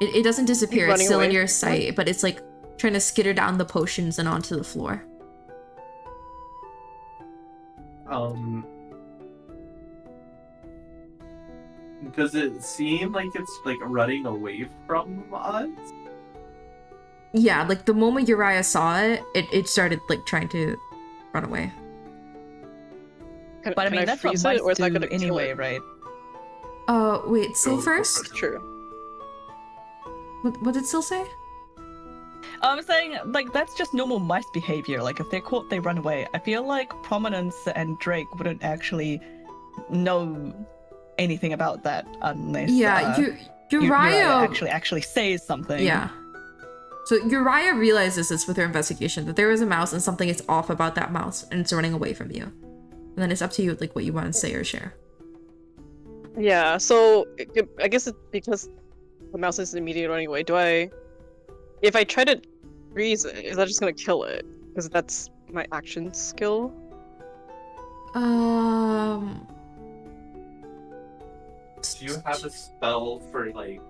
It doesn't disappear, it's running still in away? your sight, but it's like trying to skitter down the potions and onto the floor. Does it seem like it's like running away from us? Yeah, like the moment Uriah saw it, it started like trying to run away. But I mean, that's what freeze mice it, or is that do gonna kill anyway, it? right? Wait, Sil Go first? True. What did Sil say? I'm saying, like, that's just normal mice behavior. Like, if they're caught, they run away. I feel like Prominence and Drake wouldn't actually know anything about that unless Yeah, Uriah actually says something. Yeah. So Uriah realizes this with her investigation, that there is a mouse and something is off about that mouse and it's running away from you. And then it's up to you like what you want to say or share. Yeah, so I guess it's because the mouse is immediately running away. If I try to freeze it, is that just gonna kill it? Because that's my action skill. Do you have a spell for like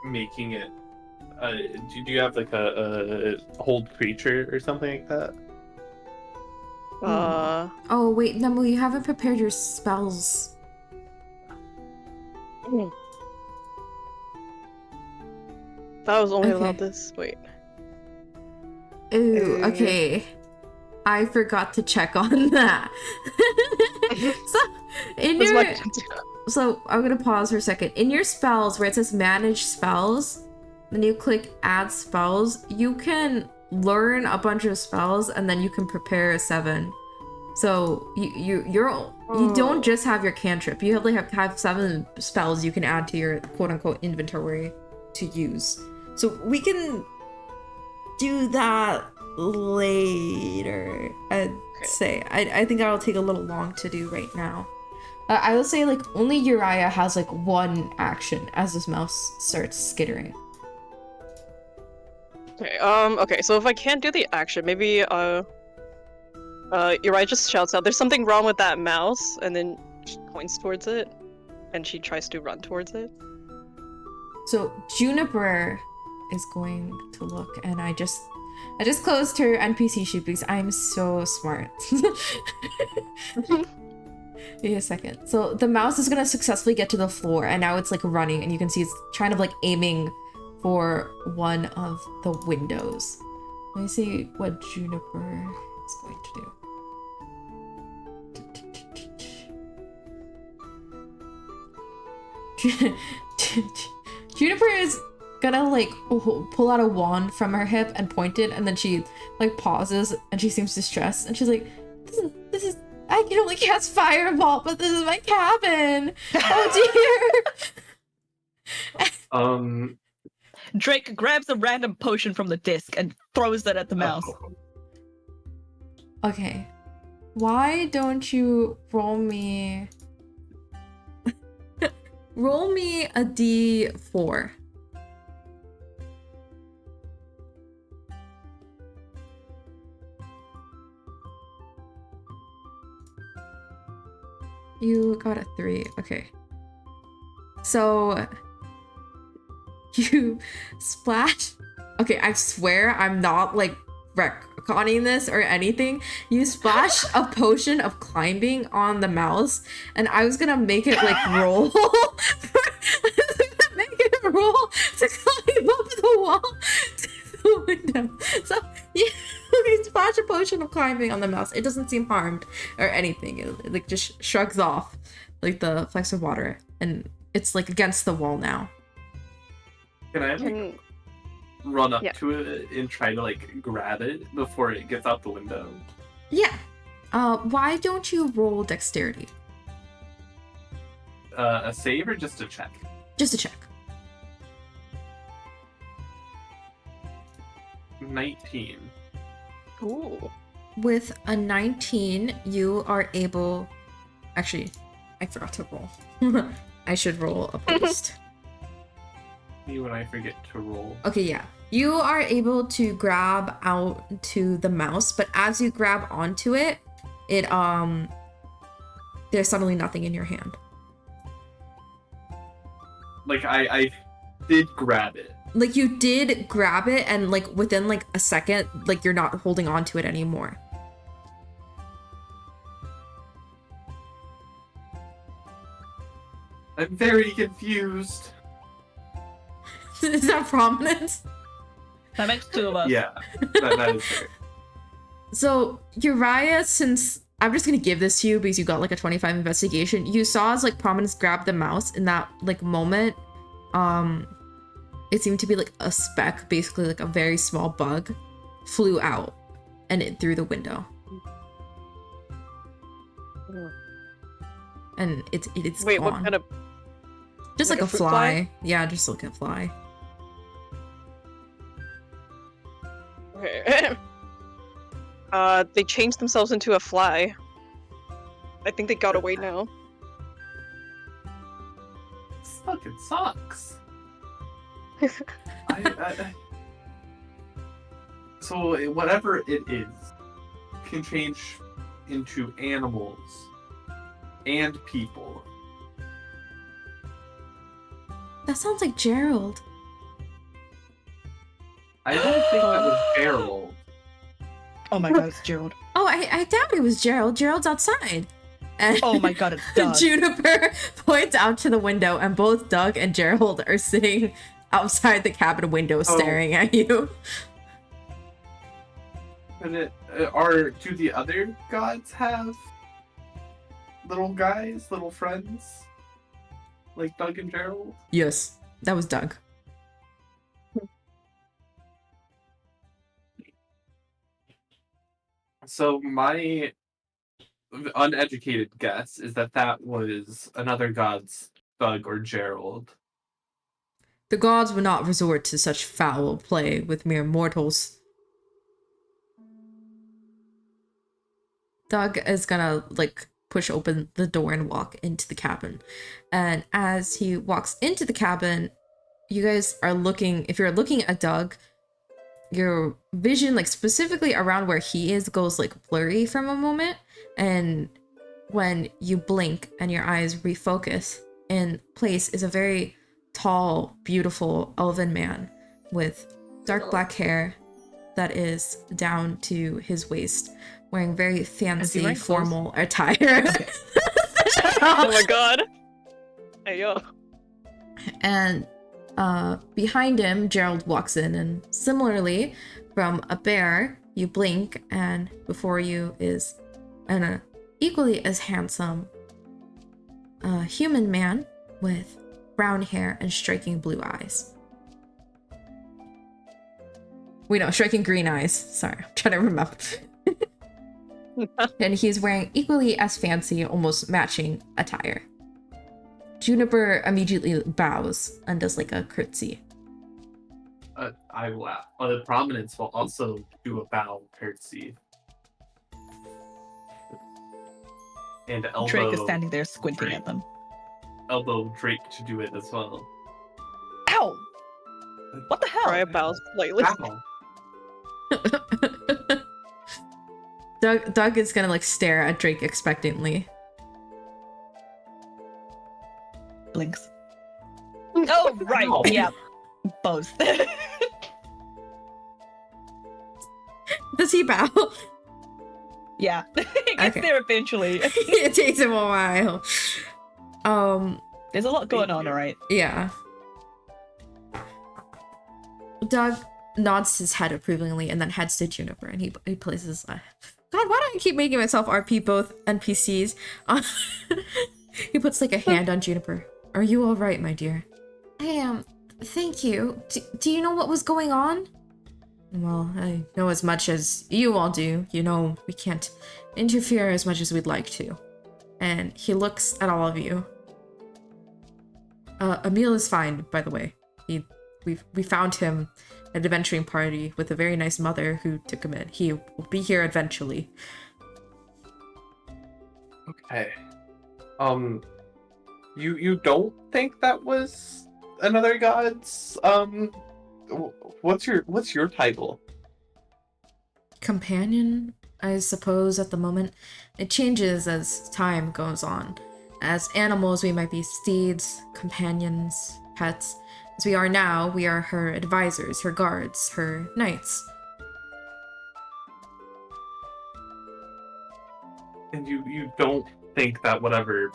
making it? Do you have like a hold creature or something like that? Oh wait, Nemu, you haven't prepared your spells. That was only Okay. allowed this. Wait. Ooh, okay. I forgot to check on that. So I'm gonna pause for a second. In your spells, where it says manage spells, then you click add spells, you can learn a bunch of spells and then you can prepare a 7. So you don't just have your cantrip. You have 7 spells you can add to your quote unquote inventory to use. So we can do that later. I'd say. I think that'll take a little long to do right now. I will say like only Uriah has like one action as this mouse starts skittering. Okay. Okay. So if I can't do the action, maybe Uriah just shouts out, "There's something wrong with that mouse," and then she points towards it, and she tries to run towards it. So Juniper is going to look, and I just closed her NPC sheet because I'm so smart. Wait a second. So the mouse is gonna successfully get to the floor, and now it's like running, and you can see it's trying to like aiming for one of the windows. Let me see what Juniper is going to do. Juniper is gonna like pull out a wand from her hip and point it, and then she like pauses and she seems distressed and she's like, this is I can only cast Fireball, but this is my cabin. Oh dear. Drake grabs a random potion from the disc and throws it at the mouse. Okay. why don't you roll me roll me a d4. You got a 3. Okay. So you splash. Okay, I swear I'm not like retconning this or anything. You splash a potion of climbing on the mouse, and I was gonna make it like roll. Make it roll to climb up the wall to the window. So you splash a potion of climbing on the mouse. It doesn't seem harmed or anything. It like just shrugs off like the flecks of water, and it's like against the wall now. Can I like, Can run up Yeah. to it and try to like grab it before it gets out the window? Yeah. Why don't you roll dexterity? A save or just a check? Just a check. 19. Ooh. With a 19, you are able... Actually, I forgot to roll. I should roll opposed. Me when I forget to roll. Okay, yeah. You are able to grab out to the mouse, but as you grab onto it, there's suddenly nothing in your hand. Like I did grab it. Like you did grab it, and like within like a second, like you're not holding on to it anymore. I'm very confused. Is that prominent? That makes 2 of us. Yeah, that is fair. So Uriah, since I'm just gonna give this to you because you got like a 25 investigation, you saw as like Prominence grabbed the mouse in that like moment. It seemed to be like a speck, basically like a very small bug, flew out and it through the window. And it's Wait, gone. what kind of? Just like like a a fruit fly. fly? Yeah, just like a fly. Okay. They changed themselves into a fly. I think they got away now. This fucking sucks. So whatever it is can change into animals and people. That sounds like Gerald. I don't think that was Gerald. Oh my god, it's Gerald. Oh, I doubt it was Gerald. Gerald's outside. And Oh my god, it's Doug. Juniper points out to the window, and both Doug and Gerald are sitting outside the cabin window staring at you. And do the other gods have little guys, little friends? Like Doug and Gerald? Yes, that was Doug. So my uneducated guess is that was another god's Doug or Gerald. The gods would not resort to such foul play with mere mortals. Doug is gonna, like, push open the door and walk into the cabin. And as he walks into the cabin, you guys are looking, if you're looking at Doug, your vision, like, specifically around where he is, goes, like, blurry from a moment. And when you blink and your eyes refocus, in place is a very tall, beautiful elven man with dark black hair that is down to his waist, wearing very fancy wearing clothes? formal attire. Oh my god. Hey yo. And behind him, Gerald walks in, and similarly, from a bear, you blink, and before you is an equally as handsome human man with brown hair and striking blue eyes. Wait, no, striking green eyes. Sorry, I'm trying to remember. And he's wearing equally as fancy, almost matching attire. Juniper immediately bows and does like a curtsy. I will. Prominence will also do a bow curtsy. and elbow Drake is standing there squinting Drake. at them. Elbow Drake to do it as well. Ow! What the hell? Try a bow slightly. Ow. Doug is gonna like stare at Drake expectantly. Blinks. Oh, right. Ow. Yeah. Both. Does he bow? Yeah. He gets Okay. there eventually. It takes him a while. There's a lot going on, alright? Yeah. Doug nods his head approvingly and then heads to Juniper and he places God, why do I keep making myself RP both NPCs? He puts like a hand on Juniper. Are you all right, my dear? I am. Thank you. Do you know what was going on? Well, I know as much as you all do. You know, we can't interfere as much as we'd like to. And he looks at all of you. Emil is fine, by the way. We found him at an adventuring party with a very nice mother who took him in. He will be here eventually. Okay. You don't think that was another god's what's your title? Companion, I suppose, at the moment. It changes as time goes on. As animals, we might be steeds, companions, pets. As we are now, we are her advisors, her guards, her knights. And you don't think that whatever,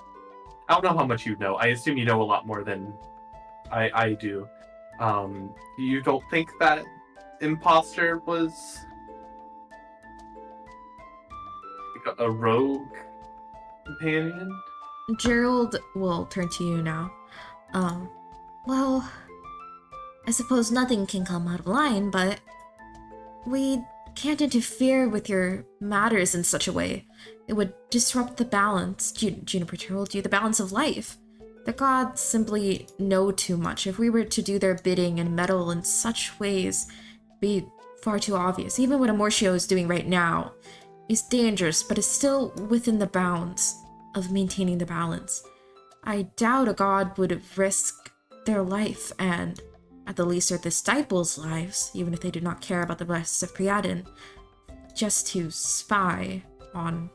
I don't know how much you know. I assume you know a lot more than I do. You don't think that imposter was like a rogue companion? Gerald will turn to you now. Well, I suppose nothing can come out of line, but we can't interfere with your matters in such a way. It would disrupt the balance, Juniper told you, the balance of life. The gods simply know too much. If we were to do their bidding and meddle in such ways, it'd be far too obvious. Even what Amortio is doing right now is dangerous, but is still within the bounds of maintaining the balance. I doubt a god would risk their life and, at the least, their disciples' lives, even if they do not care about the rest of Priadin, just to spy on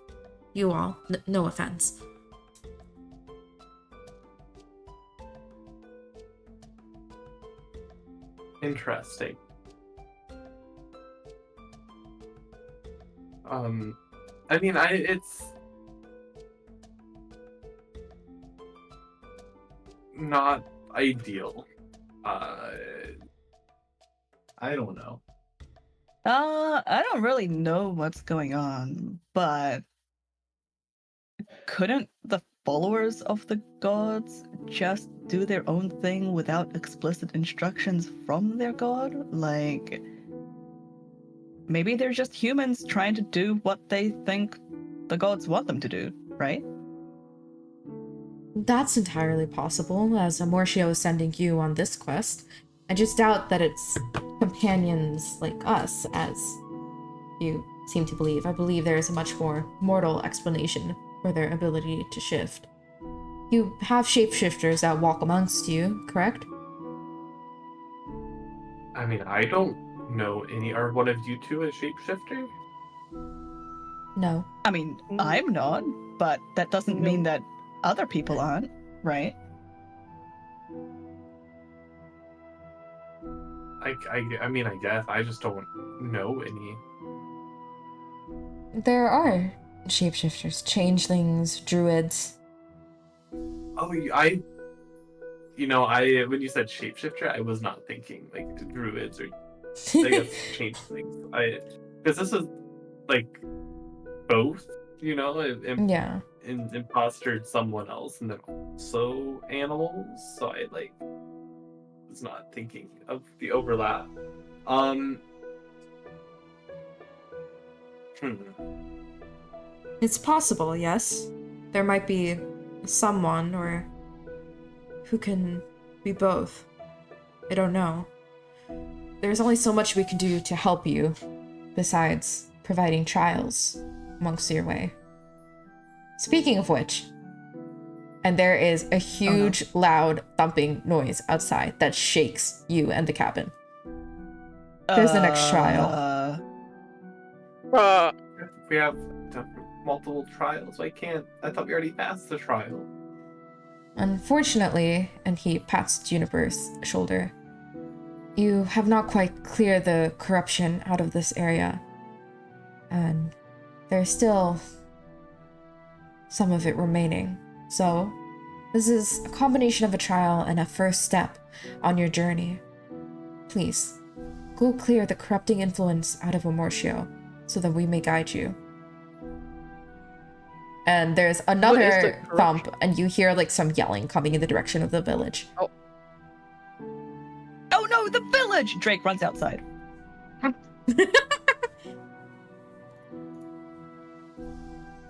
you all. No offense. Interesting. I mean, it's not ideal. I don't know. I don't really know what's going on, but couldn't the followers of the gods just do their own thing without explicit instructions from their god? Like, maybe they're just humans trying to do what they think the gods want them to do, right? That's entirely possible, as Amortio is sending you on this quest. I just doubt that it's companions like us, as you seem to believe. I believe there is a much more mortal explanation for their ability to shift. You have shapeshifters that walk amongst you, correct? I mean, I don't know any. Are one of you two a shapeshifter? No. I mean, I'm not, but that doesn't mean that other people aren't, right? I mean, I guess I just don't know any. There are shapeshifters, changelings, druids. Oh, when you said shapeshifter, I was not thinking like druids or I guess changelings. Because this is like both, Yeah. impostered someone else and then also animals. So I was not thinking of the overlap. It's possible, yes. There might be someone or who can be both. I don't know. There's only so much we can do to help you, besides providing trials amongst your way. Speaking of which, and there is a huge, loud thumping noise outside that shakes you and the cabin. There's the next trial. We have multiple trials. I thought we already passed the trial. Unfortunately, and he pats Juniper's shoulder, you have not quite cleared the corruption out of this area. And there's still some of it remaining. So, this is a combination of a trial and a first step on your journey. Please, go clear the corrupting influence out of Amortio so that we may guide you. And there's another thump, and you hear like some yelling coming in the direction of the village. Oh no, the village! Drake runs outside.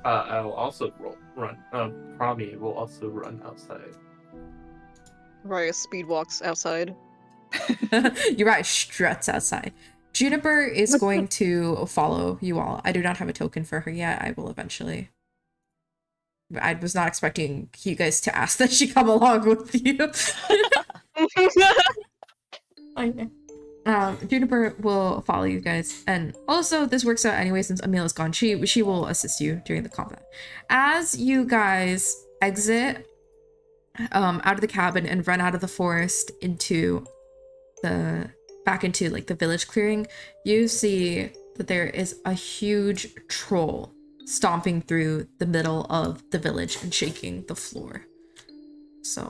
I'll also run. Promi will also run outside. Raya speed walks outside. Uriah struts outside. Juniper is going to follow you all. I do not have a token for her yet. I will eventually. I was not expecting you guys to ask that she come along with you. Juniper will follow you guys, and also this works out anyway since Emil is gone. She will assist you during the combat. As you guys exit out of the cabin and run out of the forest into back into like the village clearing, you see that there is a huge troll stomping through the middle of the village and shaking the floor. So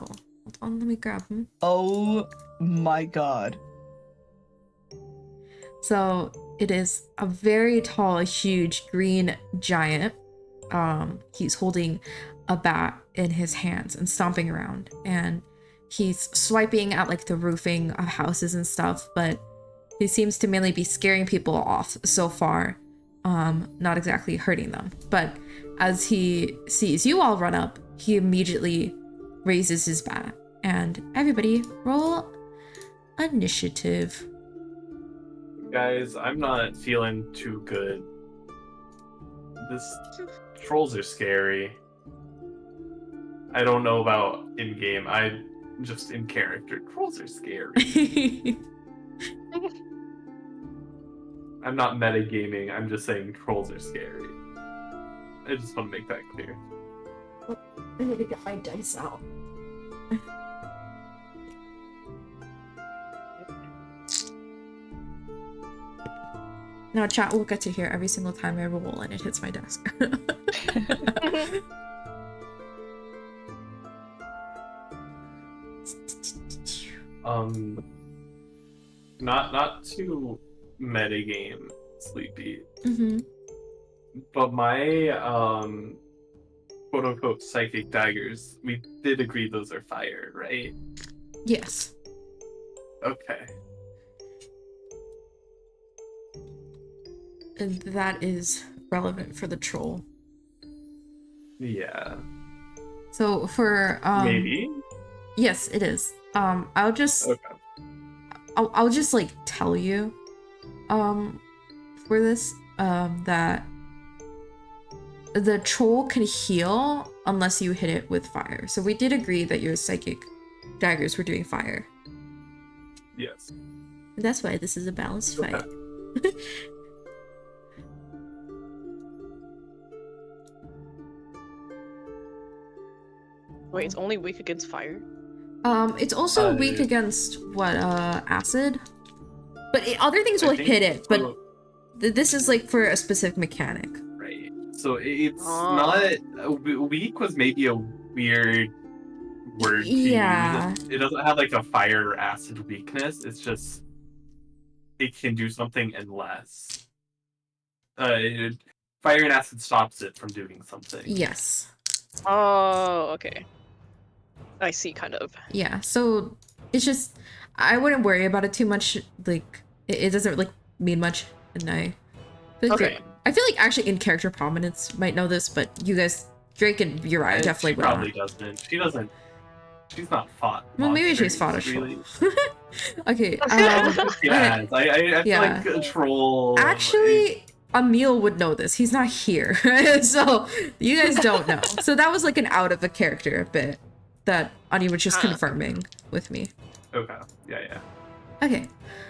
hold on, let me grab him. Oh my god. So it is a very tall, huge green giant. He's holding a bat in his hands and stomping around, and he's swiping at like the roofing of houses and stuff, but he seems to mainly be scaring people off so far, not exactly hurting them. But as he sees you all run up, he immediately raises his bat, and everybody roll initiative. Guys, I'm not feeling too good. Trolls are scary. I don't know about in-game. I just in character. Trolls are scary. I'm not metagaming. I'm just saying trolls are scary. I just want to make that clear. I need to get my dice out. Now chat will get to hear every single time I roll and it hits my desk. Not to metagame Sleepy, Mm-hmm. but my quote unquote psychic daggers, we did agree those are fire, right? Yes. Okay. And that is relevant for the troll. Yeah. So for Maybe. yes, it is. I'll just Okay. I'll just like tell you for this that the troll can heal unless you hit it with fire. So we did agree that your psychic daggers were doing fire. Yes. And that's why this is a balanced fight. Okay. Wait, it's only weak against fire? It's also weak against what acid, but other things I will think hit it. But so. this is like for a specific mechanic. Right. So it's Oh. not weak was maybe a weird word to Yeah. use. It doesn't have like a fire or acid weakness. It's just it can do something unless fire and acid stops it from doing something. Yes. Oh, okay. I see, kind of. Yeah. So it's just I wouldn't worry about it too much. Like it doesn't like mean much, and I feel like Okay. I feel like actually in character prominence might know this, but you guys, Drake and Uriah definitely She will probably not. doesn't. She doesn't. She's not fought. Well, maybe she's monsters, fought a really. troll. Okay. Yeah, I feel Yeah. like a troll. Actually, Emil would know this. He's not here. So you guys don't know. So that was like an out of the character bit that Ani was just confirming with me. Okay. Yeah. Okay.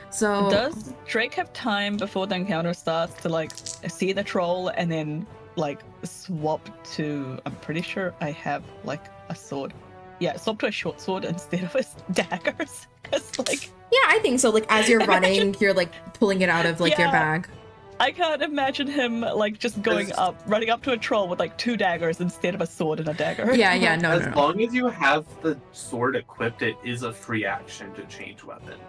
So Does Drake have time before the encounter starts to like see the troll and then like swap to? I'm pretty sure I have like a sword. Yeah, swap to a short sword instead of his daggers. Cause like yeah, I think so. Like as you're running, you're like pulling it out of like your Yeah. bag. I can't imagine him just running up to a troll with like 2 daggers instead of a sword and a dagger. Yeah, no. As long as you have the sword equipped, it is a free action to change weapon.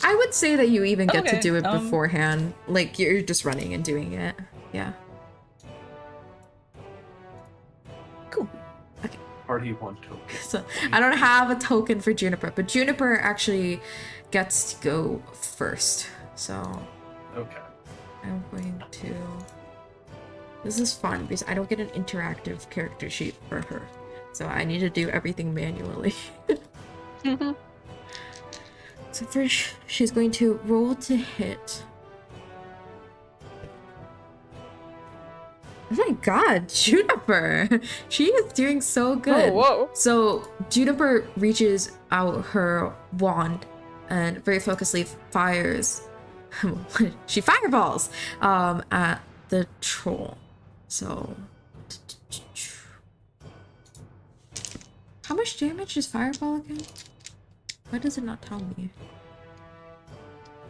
I would say that you even get to Okay, do it beforehand. Like you're just running and doing it. Yeah. Cool. Party 1 token. So I don't have a token for Juniper, but Juniper actually gets to go first. So Okay. I'm going to. This is fun because I don't get an interactive character sheet for her. So I need to do everything manually. So first, she's going to roll to hit. Oh my god, Juniper! She is doing so good. Oh, whoa. So Juniper reaches out her wand and very focusedly fires. She fireballs at the troll. So how much damage is fireball again? Why does it not tell me?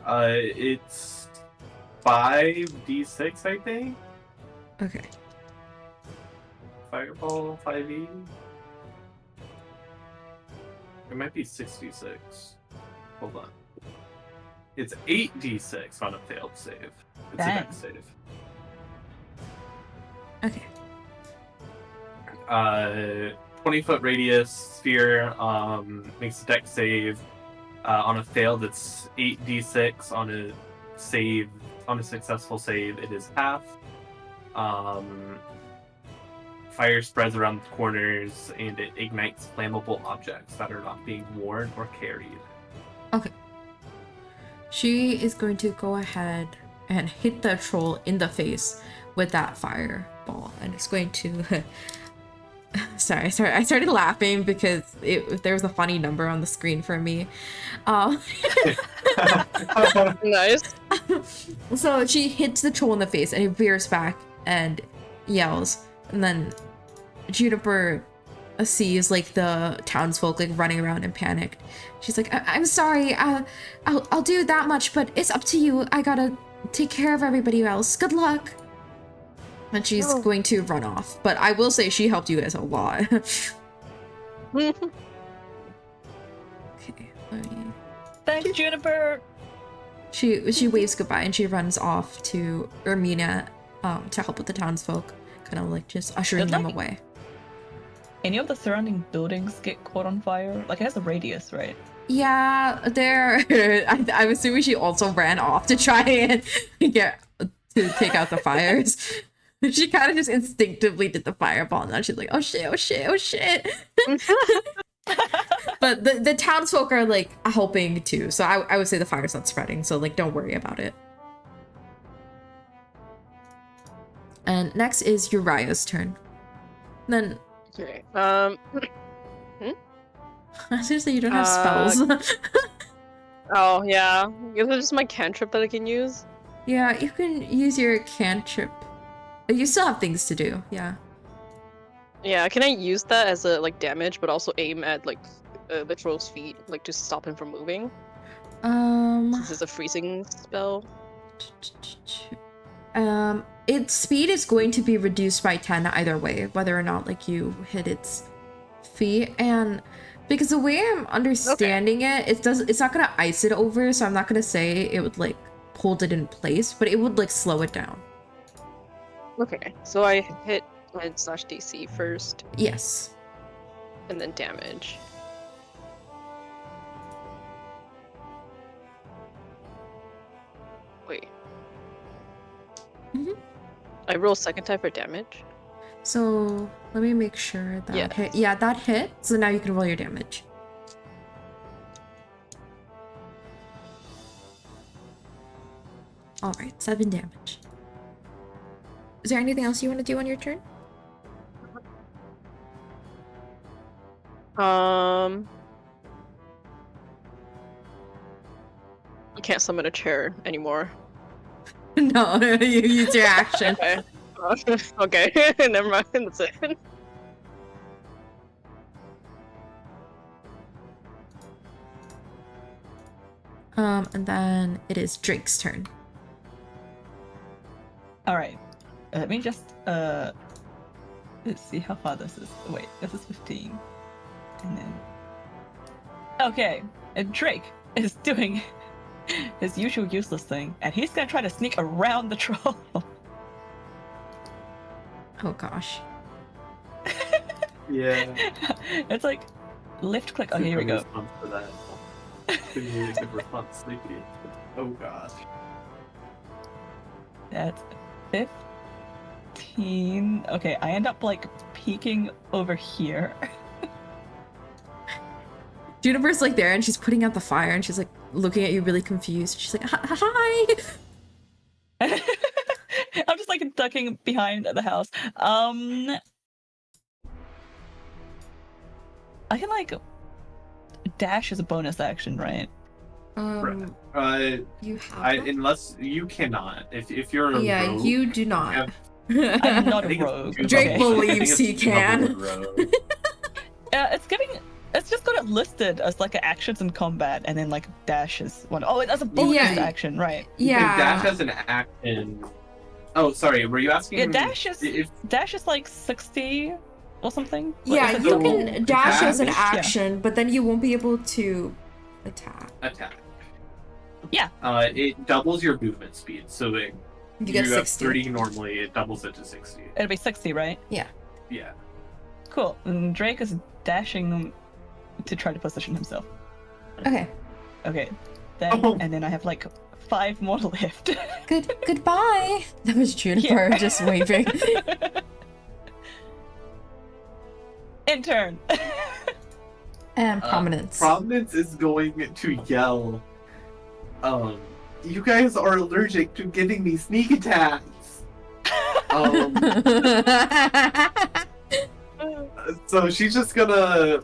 It's 5d6, I think. Okay. Fireball 5e. It might be 6d6. Hold on. It's 8d6 on a failed save. It's Dang. a dex save. Okay. 20-foot radius sphere makes a dex save. On a failed, it's 8d6. On a save, on a successful save, it is half. Fire spreads around the corners and it ignites flammable objects that are not being worn or carried. Okay. She is going to go ahead and hit the troll in the face with that fireball, and it's going to. Sorry, I started laughing because there was a funny number on the screen for me. Nice. So she hits the troll in the face, and he veers back and yells, and then Juniper sees like the townsfolk like running around in panic. She's like, I'm sorry, I'll do that much, but it's up to you. I gotta take care of everybody else. Good luck. And she's going to run off. But I will say she helped you guys a lot. Okay, let me... Thanks, Juniper. She waves goodbye and she runs off to Ermina to help with the townsfolk. Kind of like just ushering Did, them like, away. Any of the surrounding buildings get caught on fire? Like, it has a radius, right? Yeah, there. I'm assuming she also ran off to try and get to take out the fires. She kind of just instinctively did the fireball, and now she's like, oh shit, oh shit, oh shit. But the townsfolk are like helping too, so I would say the fire's not spreading, so like don't worry about it. And next is Uriah's turn. Then Okay. seriously, you don't have spells. Oh yeah. Is it just my cantrip that I can use? Yeah, you can use your cantrip. You still have things to do, yeah. Yeah. Can I use that as a like damage, but also aim at like the troll's feet, like to stop him from moving? This is a freezing spell. Its speed is going to be reduced by 10 either way, whether or not like you hit its feet. And because the way I'm understanding it's not gonna ice it over, so I'm not gonna say it would like hold it in place, but it would like slow it down. Okay. So I hit my slash DC first, Yes. and then damage. Wait. Mhm. I roll second time for damage. So let me make sure that Yes. hit. Yeah, that hit. So now you can roll your damage. All right, 7 damage. Is there anything else you want to do on your turn? You can't summon a chair anymore. No, you use your action. Okay. Okay, never mind. That's it. And then it is Drake's turn. All right. Let me just let's see how far this is. Wait, this is 15, and then okay. And Drake is doing his usual useless thing, and he's gonna try to sneak around the troll. Oh gosh. Yeah. It's like lift click. Oh, here we go. Response to that. Really good response, Sleepy. Oh gosh. That's 15. Okay, I end up like peeking over here. Juniper's like there and she's putting out the fire and she's like looking at you really confused. She's like, hi. I'm just like ducking behind the house. I can like dash as a bonus action, right? You have Unless you cannot. If you're a yeah, rogue, you do not. I'm not I a think rogue. it's Drake double- believes I think he it's can. double rogue. It's just got it listed as like actions in combat, and then like dash is one. Oh, that's a bonus Yeah. action, right? You can Yeah. dash as an action. Oh, sorry. Were you asking? Yeah, dash is if dash is like 60 or something. Yeah, Is it you so can dash as an attack? Yeah. action, but then you won't be able to attack. attack? Yeah. It doubles your movement speed, so that You get have 60. 30 normally. It doubles it to 60. It'll be 60, right? Yeah. Cool. And Drake is dashing to try to position himself. Okay. Okay. Then Oh. and then I have like 5 more left. Goodbye. That was Juniper just waving. Intern. And Prominence. Prominence is going to yell. You guys are allergic to giving me sneak attacks. So she's just gonna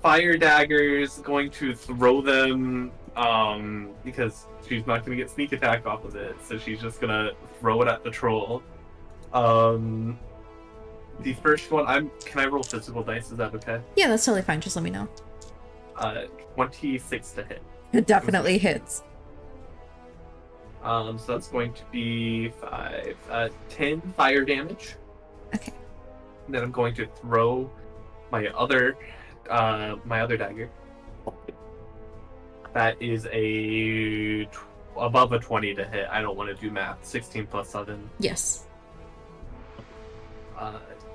fire daggers, going to throw them, because she's not gonna get sneak attack off of it, so she's just gonna throw it at the troll. The first one, can I roll physical dice? Is that okay? Yeah, that's totally fine. Just let me know. 26 to hit. It definitely hits. So that's going to be 10 fire damage. Okay. And then I'm going to throw my other dagger. That is above a 20 to hit. I don't want to do math. 16 plus 7. Yes.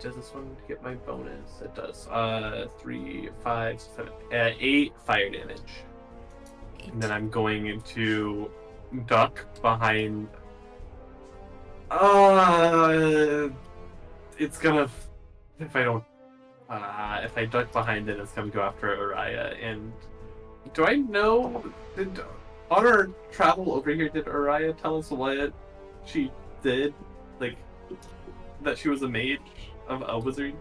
Does this one get my bonus? It does. 3, 5, 7, 8 fire damage. And then I'm going to duck behind. It's gonna. If I don't. If I duck behind it, it's gonna go after Uriah. And do I know? On our travel over here, did Uriah tell us what she did? Like, that she was a mage of a wizard?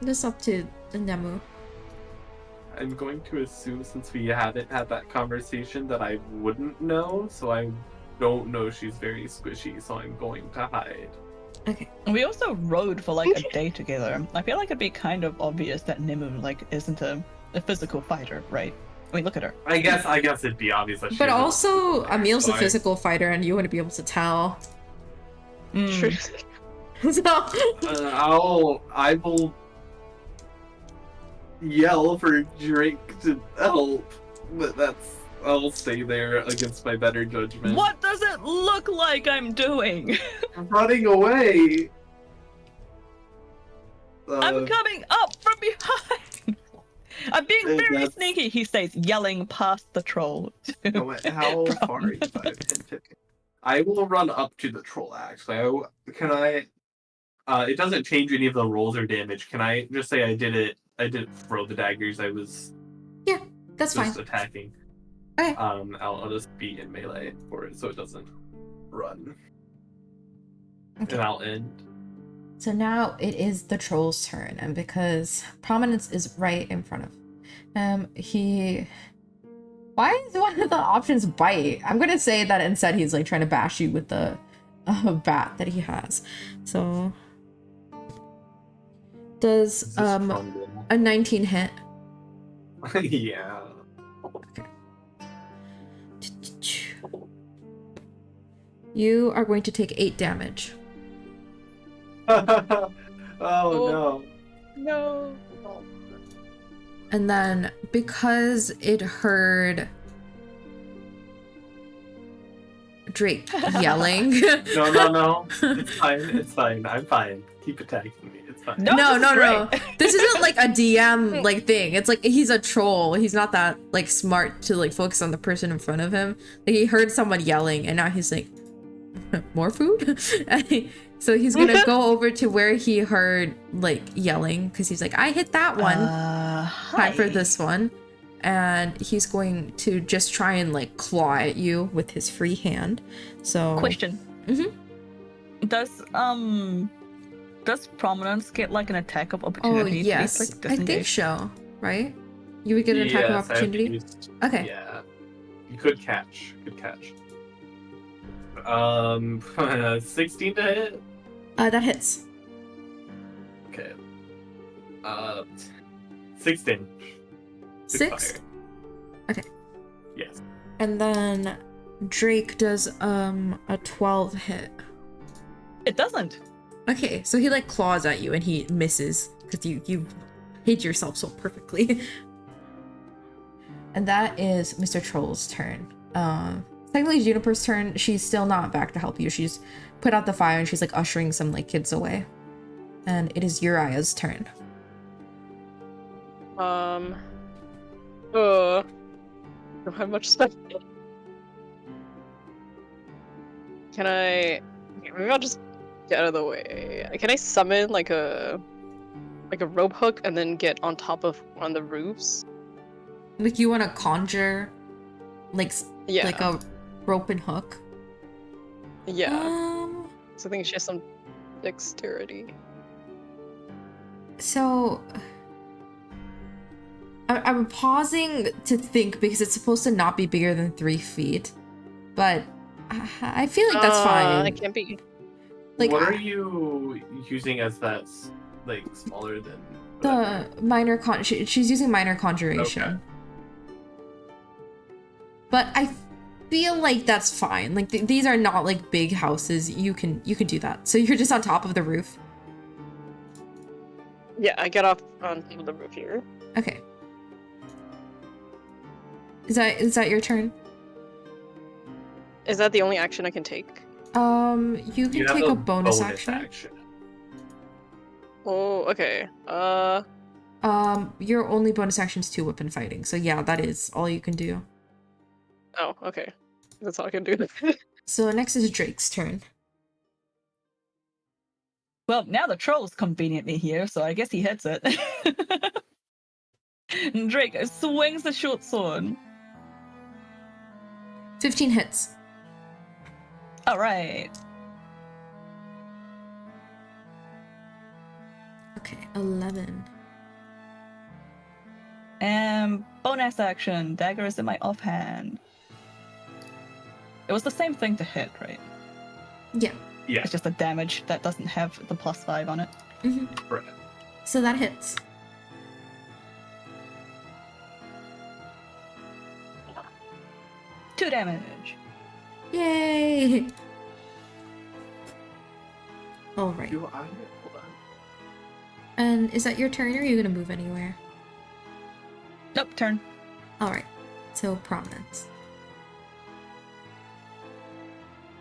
It's up to Nemu. I'm going to assume, since we haven't had that conversation, that I wouldn't know, so I don't know she's very squishy, so I'm going to hide. Okay. We also rode for like a day together. I feel like it'd be kind of obvious that Nimu like isn't a physical fighter, right? I mean, look at her. I guess it'd be obvious that she But isn't. also, Emil's a Fine. physical fighter and you wouldn't be able to tell. Mm. So, I will yell for Drake to help, but I'll stay there against my better judgment. What does it look like I'm doing? I'm running away. I'm coming up from behind. I'm being very That's- sneaky, he says, yelling past the troll. How far are you? 5, 10, 15. I will run up to the troll, actually. Can I... it doesn't change any of the rolls or damage. Can I just say I didn't throw the daggers, I was that's fine. just attacking? Okay. I'll just be in melee for it so it doesn't run. Okay. And I'll end. So now it is the troll's turn, and because Prominence is right in front of he. Why is one of the options bite? I'm gonna say that instead he's like trying to bash you with the bat that he has. So does This is crumble. a 19 hit? Yeah. You are going to take 8 damage. Oh no. No. And then because it heard Drake yelling. No. It's fine. It's fine. I'm fine. Keep attacking me. It's fine. No, No, this no, is no. great. This isn't like a DM like thing. It's like he's a troll. He's not that like smart to like focus on the person in front of him. Like, he heard someone yelling and now he's like, more food? So he's gonna go over to where he heard like yelling because he's like, I hit that one. Time for Hi. this one. And he's going to just try and like claw at you with his free hand. So Question. Mhm. Does Prominence get like an attack of Oh opportunity? yes, Like, I think disengage? so. Right? You would get an attack of Yes, I have opportunity. used- Okay. Yeah. You could catch. Good catch. 16 to hit. That hits. Okay. 6 damage. Good 6. fire. Okay. Yes. And then Drake does a 12 hit. It doesn't. Okay, so he like claws at you and he misses because you hid yourself so perfectly. And that is Mr. Troll's turn. Technically Juniper's turn. She's still not back to help you. She's put out the fire and she's like ushering some like kids away. And it is Uriah's turn. Don't have much stuff. Can I? Maybe I'll just get out of the way. Can I summon like a rope hook and then get on top of one of the roofs? Like you want to conjure like Yeah. like a rope and hook. Yeah. So I think she has some dexterity. So I'm pausing to think because it's supposed to not be bigger than 3 feet, but I feel like that's fine. It can't be. Like what are you using as that's like smaller than the minor she's using minor conjuration. Okay. But I feel like that's fine. Like these are not like big houses. You can do that. So you're just on top of the roof. Yeah, I get off on the roof here. Okay. Is that your turn? Is that the only action I can take? You can You have take a bonus action. Oh, okay. Your only bonus action is 2 weapon fighting. So yeah, that is all you can do. Oh, okay. That's all I can do. So next is Drake's turn. Well, now the troll's conveniently here, so I guess he hits it. And Drake swings the short sword. 15 hits. All right. Okay, 11. And bonus action. Dagger is in my offhand. It was the same thing to hit, right? Yeah. Yeah. It's just the damage that doesn't have the +5 on it. Right. So that hits. Two damage. Yay! All right. Do I? Hold on. And is that your turn, or are you gonna move anywhere? Nope, turn. All right. So Prominence.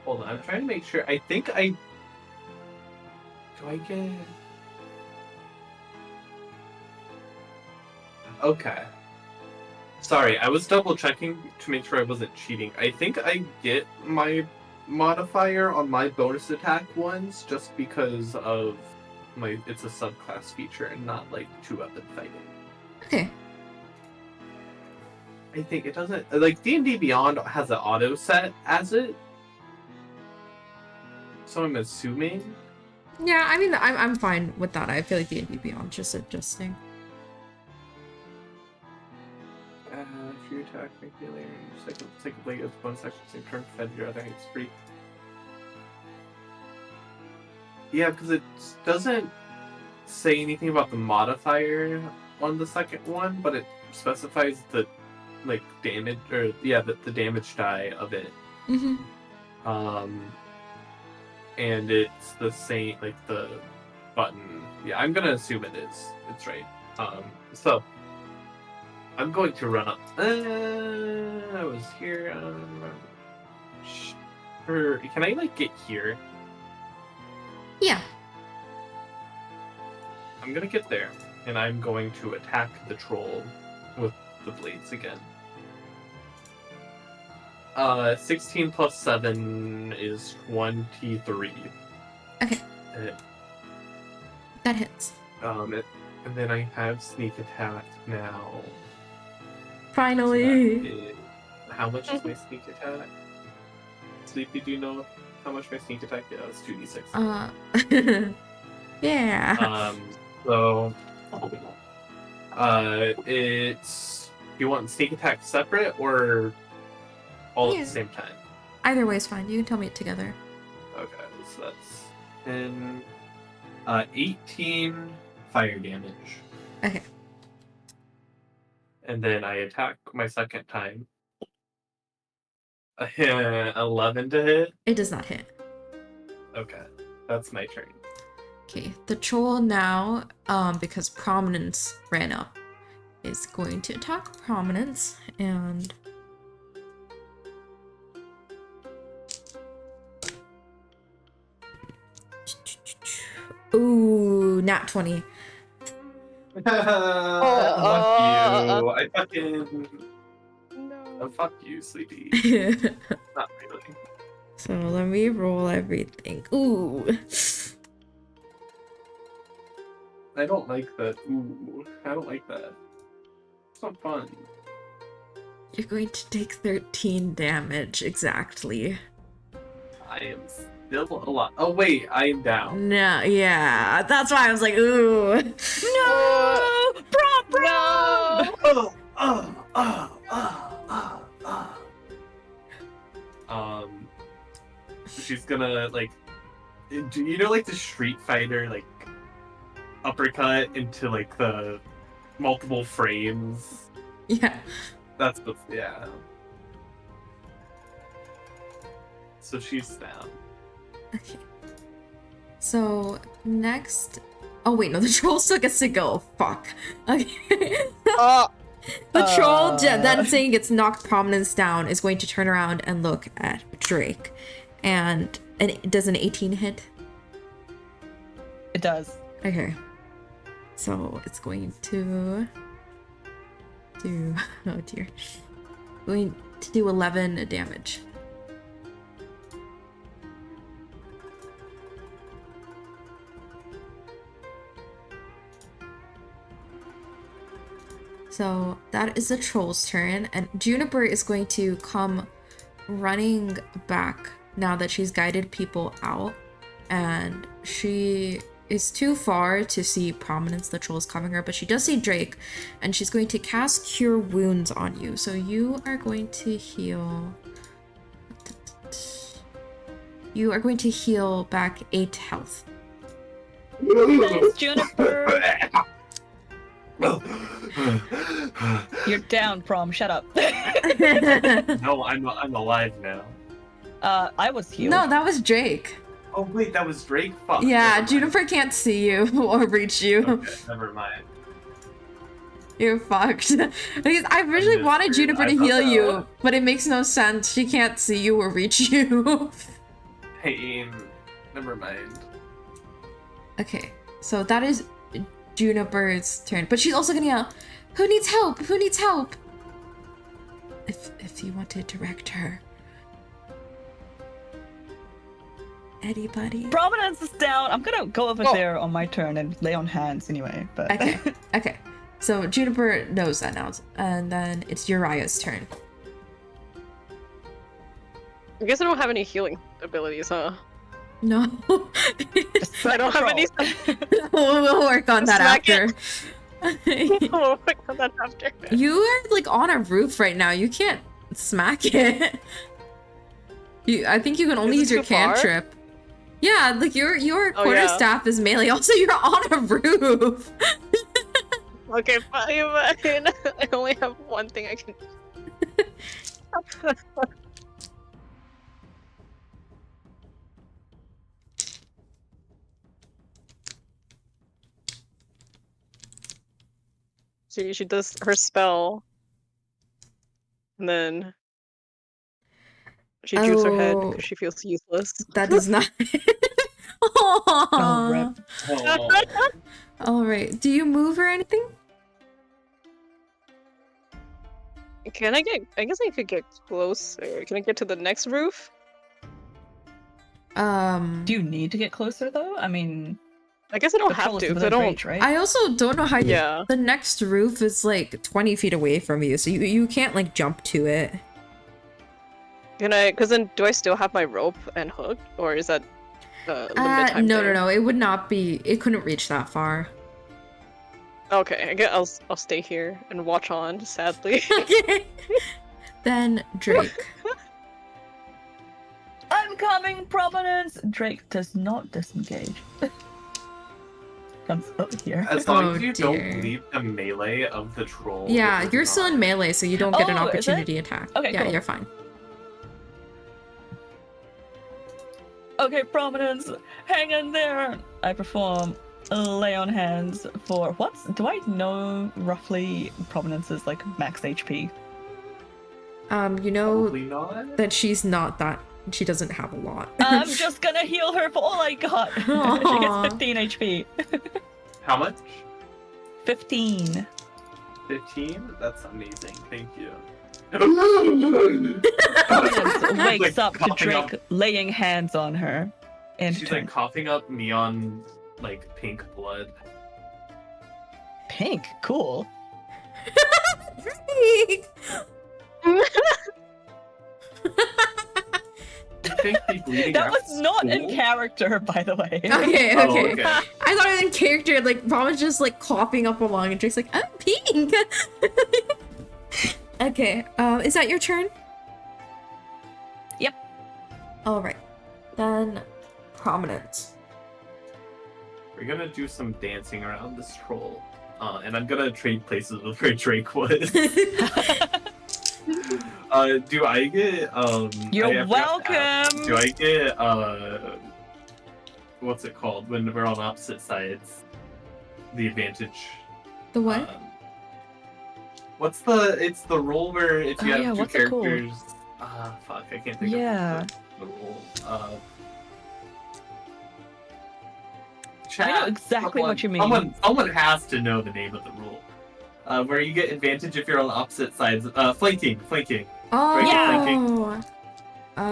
Hold on. I'm trying to make sure. I think I. Do I get? Okay. Sorry, I was double checking to make sure I wasn't cheating. I think I get my modifier on my bonus attack ones just because of my. It's a subclass feature and not like 2-weapon fighting. Okay. I think it doesn't like D&D Beyond has an auto set as it. So I'm assuming. Yeah, I mean, I'm fine with that. I feel like D&D Beyond just adjusting. If you attack, make the layer, second blade as bonus action, same turn, fed your other hate's free. Yeah, because it doesn't say anything about the modifier on the second one, but it specifies the like damage or the damage die of it. Mm-hmm. And it's the same like the button. Yeah, I'm gonna assume it is. It's right. So I'm going to run up. I was here. Sure. Can I like get here? Yeah. I'm gonna get there, and I'm going to attack the troll with the blades again. 16 plus 7 is 23. Okay. That hits. And then I have sneak attack now. Finally. How much is my sneak attack? Sleepy, do you know how much my sneak attack is? It's 2d6. Yeah. So it's, you want sneak attack separate or all at the same time? Either way is fine. You can tell me it together. Okay, so that's 10, 18 fire damage. Okay. And then I attack my second time. 11 to hit. It does not hit. Okay, that's my turn. Okay, the troll now, because Prominence ran up, is going to attack Prominence, and ooh, nat 20. Fuck you. I fucking... No. Oh, fuck you, Sleepy. Not really. So let me roll everything. Ooh. I don't like that. Ooh, I don't like that. It's not fun. You're going to take 13 damage exactly. I am still a lot. Oh wait, I am down. No, yeah, that's why I was like, ooh. No! Brom! No! She's gonna like, do you know like the Street Fighter like uppercut into like the multiple frames? Yeah. That's the yeah. So she's down. Okay. So next. Oh wait, no, the troll still gets to go. Fuck. Okay. The troll then saying it's knocked Prominence down is going to turn around and look at Drake, and does an 18 hit? It does. Okay. So it's going to do, oh dear, going to do 11 damage. So that is the troll's turn, and Juniper is going to come running back now that she's guided people out, and she is too far to see Prominence, the troll, is covering her, but she does see Drake, and she's going to cast Cure Wounds on you. So you are going to heal. You are going to heal back 8 health. Thanks, Juniper. You're down, Prom. Shut up. No, I'm alive now. I was healed. No, that was Drake. Oh wait, that was Drake. Fuck. Yeah, never mind. Juniper can't see you or reach you. Okay, never mind. You're fucked. Because I originally just wanted weird. Juniper I to thought heal that you, was- but it makes no sense. She can't see you or reach you. Hey, never mind. Okay, so that is Juniper's turn, but she's also gonna yell, "Who needs help? Who needs help?" If you want to direct her. Anybody? Prominence is down. I'm gonna go over Oh. there on my turn and lay on hands anyway. But Okay, okay. So Juniper knows that now, and then it's Uriah's turn. I guess I don't have any healing abilities, huh? No. I don't have any. We'll work on that Smack after. We'll work on that after. You are like on a roof right now. You can't smack it. I think you can only use Is it your too far? cantrip. Yeah, like your Oh, quarterstaff is melee. Also, you're on a roof. Okay, fine. I only have one thing I can. She does her spell, and then she shoots her head Oh. because she feels useless. That does not. Oh, Aww. rip. Oh, All right. Do you move or anything? Can I get? I guess I could get closer. Can I get to the next roof? Do you need to get closer though? I mean, I guess I don't the have troll is to. 'Cause I within don't. reach, right? I also don't know how you. Yeah. The next roof is like 20 feet away from you, so you can't like jump to it. Can I? Because then, do I still have my rope and hook, or is that limited time? No, thing? no. It would not be. It couldn't reach that far. Okay, I guess I'll stay here and watch on. Sadly. Okay. Then Drake. I'm coming, Prominence! Drake does not disengage. Comes over here. as long Oh, as you dear. don't leave the melee of the troll. Yeah, it you're does still in not- melee, so you don't get an Oh, is it? opportunity attack. Okay, yeah, cool. you're fine. Okay, Prominence, hang in there! I perform lay on hands for do I know roughly Prominence's like max HP? You know Probably not. that she's not that. She doesn't have a lot. I'm just gonna heal her for all I got. She Aw. gets 15 HP. How much? 15. 15? That's amazing. Thank you. Prominence wakes Like, up to coughing Drake up- laying hands on her. And She's like coughing up neon, like pink blood. pink, cool. You think the bleeding That out was not in cool? character, by the way. Okay, Oh, okay. okay. I thought it was in character, like Mom was just like coughing up along and Drake's like, I'm pink. Okay, is that your turn? Yep. Alright. Then Prominence. We're gonna do some dancing around this troll. And I'm gonna trade places with where Drake was. Do I get You're I forgot to ask. welcome. Do I get what's it called when we're on opposite sides? The advantage. The what? What's the? It's the role where if you Oh, have yeah, two what's it called? characters. Fuck, I can't think Yeah. of the role. I know exactly what you mean. Someone has to know the name of the rule. Where you get advantage if you're on opposite sides. Flanking. Oh. Yeah. I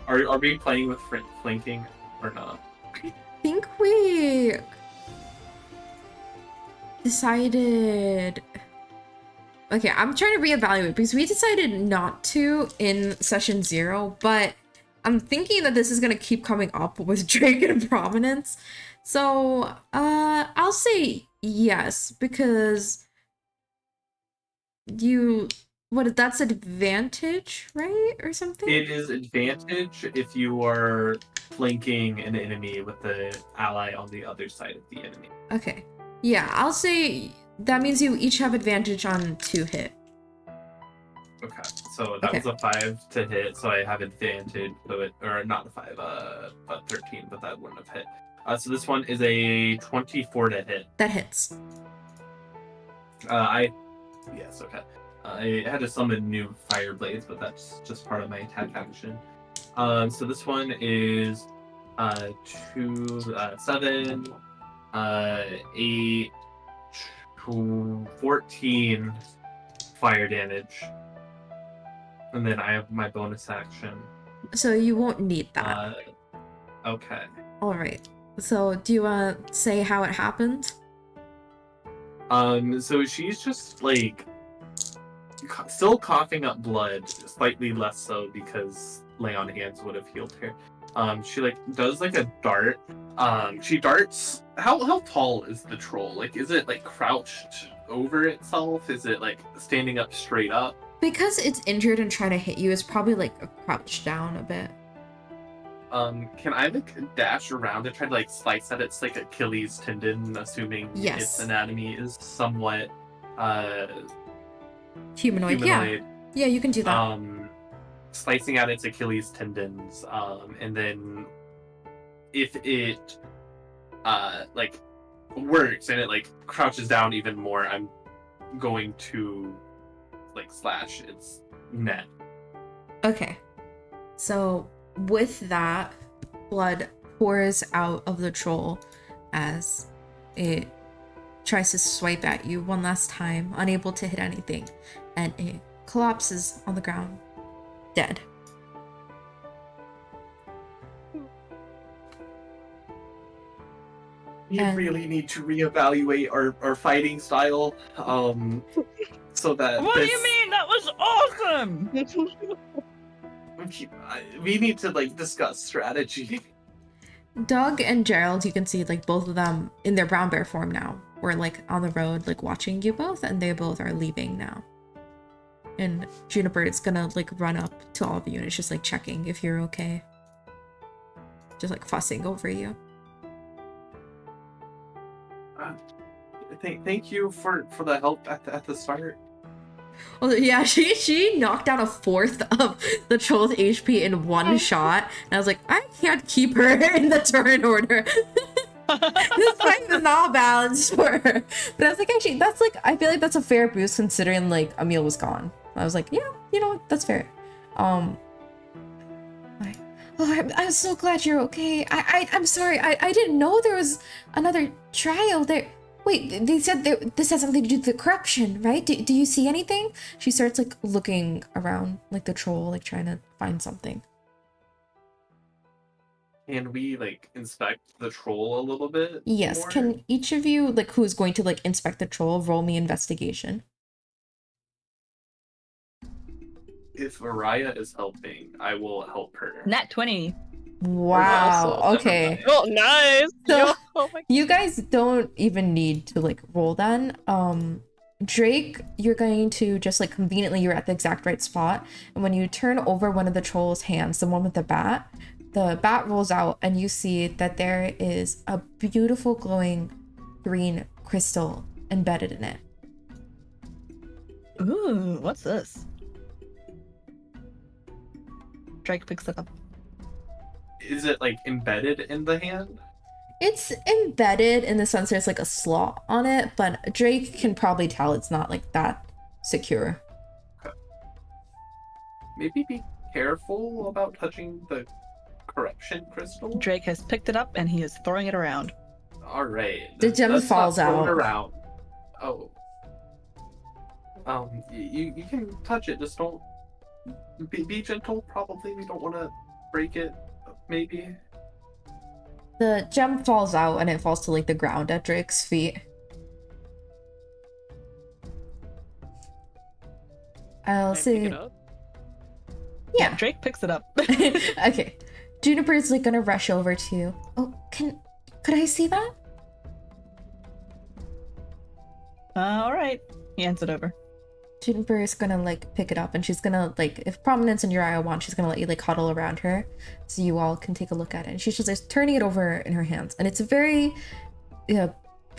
Are we playing with flanking or not? think we decided. Okay, I'm trying to reevaluate because we decided not to in session 0, but I'm thinking that this is gonna keep coming up with Drake and Prominence. So, I'll say yes, because that's advantage, right? Or something? It is advantage if you are flanking an enemy with the ally on the other side of the enemy. Okay. Yeah, I'll say that means you each have advantage on 2 hit. Okay, so that Okay. was a 5 to hit, so I have advantage, or not a 5, but 13, but that wouldn't have hit. So this one is a 24 to hit. That hits. Yes, okay. I had to summon new fire blades, but that's just part of my attack action. So this one is 2, 7, 8, 14 fire damage. And then I have my bonus action. So you won't need that. Okay. Alright. So do you want to say how it happened? So she's just like still coughing up blood, slightly less so because lay on hands would have healed her. She like does like a dart. She darts. How tall is the troll? Like, is it like crouched over itself? Is it like standing up straight up? Because it's injured and trying to hit you, it's probably like a crouch down a bit. Can I like dash around and try to like slice at its like Achilles tendon, assuming Yes. its anatomy is somewhat Humanoid. humanoid? Yeah, you can do that. Slicing at its Achilles tendons, and then if it like works and it like crouches down even more, I'm going to like slash its neck. Okay. So with that, blood pours out of the troll as it tries to swipe at you one last time, unable to hit anything, and it collapses on the ground, dead. We And- really need to reevaluate our fighting style, so that What do you mean? That was awesome! we need to like discuss strategy. Doug and Gerald, you can see like both of them in their brown bear form now. We're like on the road, like watching you both, and they both are leaving now. And Juniper is gonna like run up to all of you and it's just like checking if you're okay. Just like fussing over you. Thank you for the help at the start. Oh yeah, she knocked down a fourth of the troll's HP in one shot. And I was like, I can't keep her in the turn order. This fight is not balanced for her. But I was like, actually, that's like, I feel like that's a fair boost considering like Emil was gone. I was like, yeah, you know what, that's fair. I'm so glad you're okay. I'm sorry, I didn't know there was another trial there. Wait, they said this has something to do with the corruption, right? Do you see anything? She starts like looking around like the troll, like trying to find something. Can we like inspect the troll a little bit? Yes, more? can each of you, like who's going to like inspect the troll, roll me investigation? If Araya is helping, I will help her. Nat 20. Wow, Awesome. okay. Oh, nice. So- Yo, oh my You guys don't even need to like roll then. Drake, you're going to just like conveniently, you're at the exact right spot. And when you turn over one of the troll's hands, the one with the bat rolls out and you see that there is a beautiful glowing green crystal embedded in it. Ooh, what's this? Drake picks it up. Is it like embedded in the hand? It's embedded in the sense there's like a slot on it, but Drake can probably tell it's not like that secure. Maybe be careful about touching the corruption crystal. Drake has picked it up and he is throwing it around. All right. The gem Let's not falls throw it out. around. Oh. You can touch it. Just don't be gentle. Probably we don't want to break it. Maybe. The gem falls out and it falls to like the ground at Drake's feet. I'll Can I pick say, it up? yeah. Drake picks it up. Okay. Juniper's like gonna rush over to you. Oh, could I see that? All right. He hands it over. Juniper is gonna like pick it up and she's gonna like, if Prominence and Uriah want, she's gonna let you like huddle around her so you all can take a look at it. And she's just like turning it over in her hands. And it's a very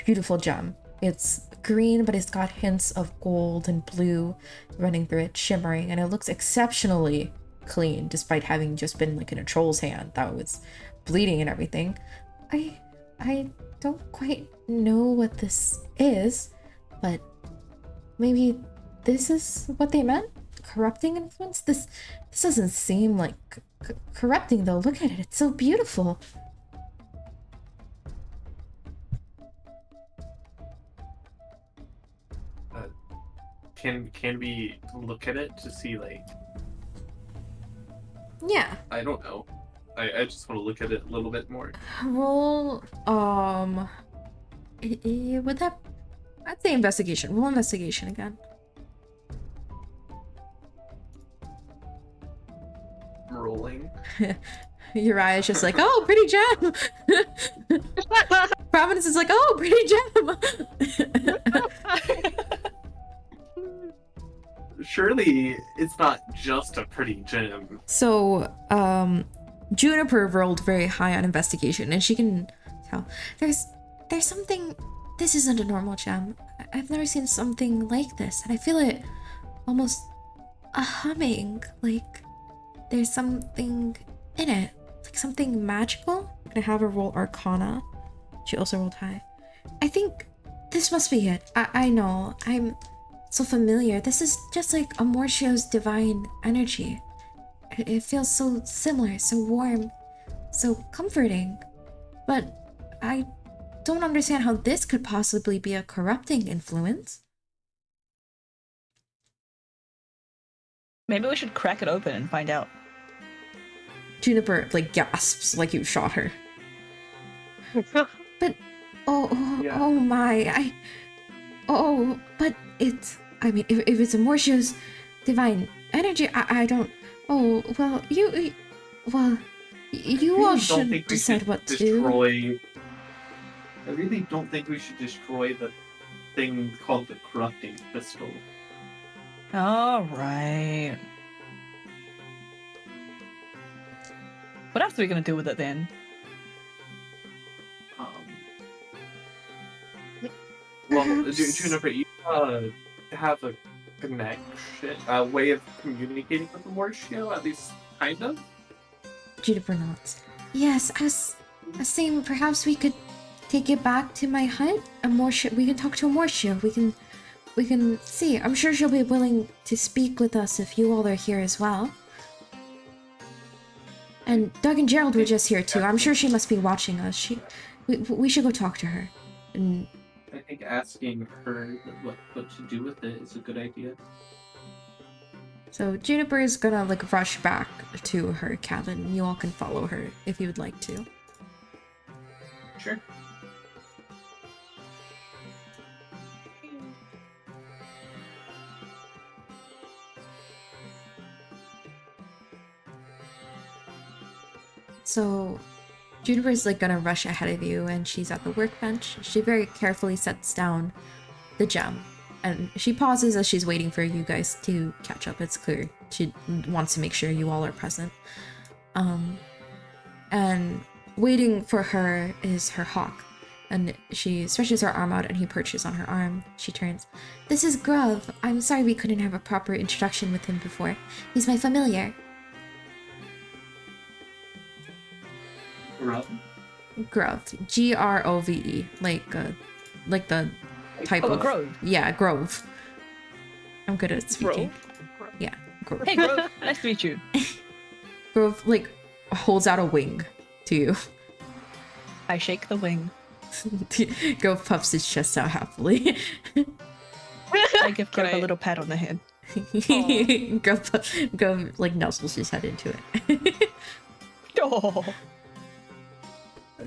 beautiful gem. It's green, but it's got hints of gold and blue running through it, shimmering, and it looks exceptionally clean despite having just been like in a troll's hand that was bleeding and everything. I don't quite know what this is, but maybe this is what they meant? Corrupting influence? This doesn't seem like corrupting though. Look at it, it's so beautiful. Can we look at it to see like Yeah. I don't know. I just want to look at it a little bit more. Roll would that I'd say investigation. Roll investigation again. I'm rolling. Uriah's just like, oh, pretty gem. Providence is like, oh, pretty gem. Surely it's not just a pretty gem. So, Juniper rolled very high on investigation, and she can tell there's something. This isn't a normal gem. I've never seen something like this, and I feel it almost a humming. Like there's something in it, like something magical. I'm gonna have her roll Arcana. She also rolled high. I think this must be it. I know. I'm so familiar. This is just like Amortio's divine energy. It feels so similar, so warm, so comforting. But I don't understand how this could possibly be a corrupting influence. Maybe we should crack it open and find out. Juniper like gasps like you shot her. But Yeah. oh my, but it's, I mean, if it's Amortio's divine energy, I don't. Oh well, you all Don't should think we decide should what to do. destroy. I really don't think we should destroy the thing called the corrupting crystal. All right. What else are we gonna do with it then? Well, Perhaps- Juniper, you have a connection, a way of communicating with Amortio, at least kind of. Juniper nods. Yes, I was saying perhaps we could take it back to my hut. Amortio, we can talk to Amortio. We can see. I'm sure she'll be willing to speak with us if you all are here as well. And Doug and Gerald were just here too. I'm sure she must be watching us. We should go talk to her. And I think asking her what to do with it is a good idea. so Juniper is gonna like rush back to her cabin. You all can follow her if you would like to. Sure. So Juniper's like gonna rush ahead of you, and she's at the workbench. She very carefully sets down the gem, and she pauses as she's waiting for you guys to catch up. It's clear she wants to make sure you all are present. And waiting for her is her hawk, and she stretches her arm out, and he perches on her arm. She turns. This is Grove. I'm sorry we couldn't have a proper introduction with him before. He's my familiar. Grove? Grove, Grove, like the type Oh, a of grove. Yeah, Grove. I'm good at speaking. Grove? Yeah, Grove. Hey, Grove. Nice to meet you. Grove like holds out a wing to you. I shake the wing. Grove puffs his chest out happily. I give Grove a Great. little pat on the head. Grove like nuzzles his head into it. Oh.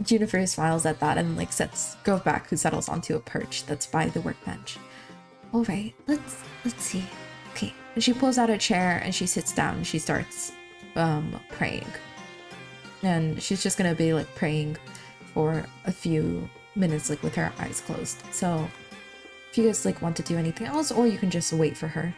Juniper smiles at that and like sets Grove back, who settles onto a perch that's by the workbench. All right, let's see. Okay, and she pulls out a chair and she sits down and she starts praying. And she's just gonna be like praying for a few minutes, like with her eyes closed. So if you guys like want to do anything else, or you can just wait for her.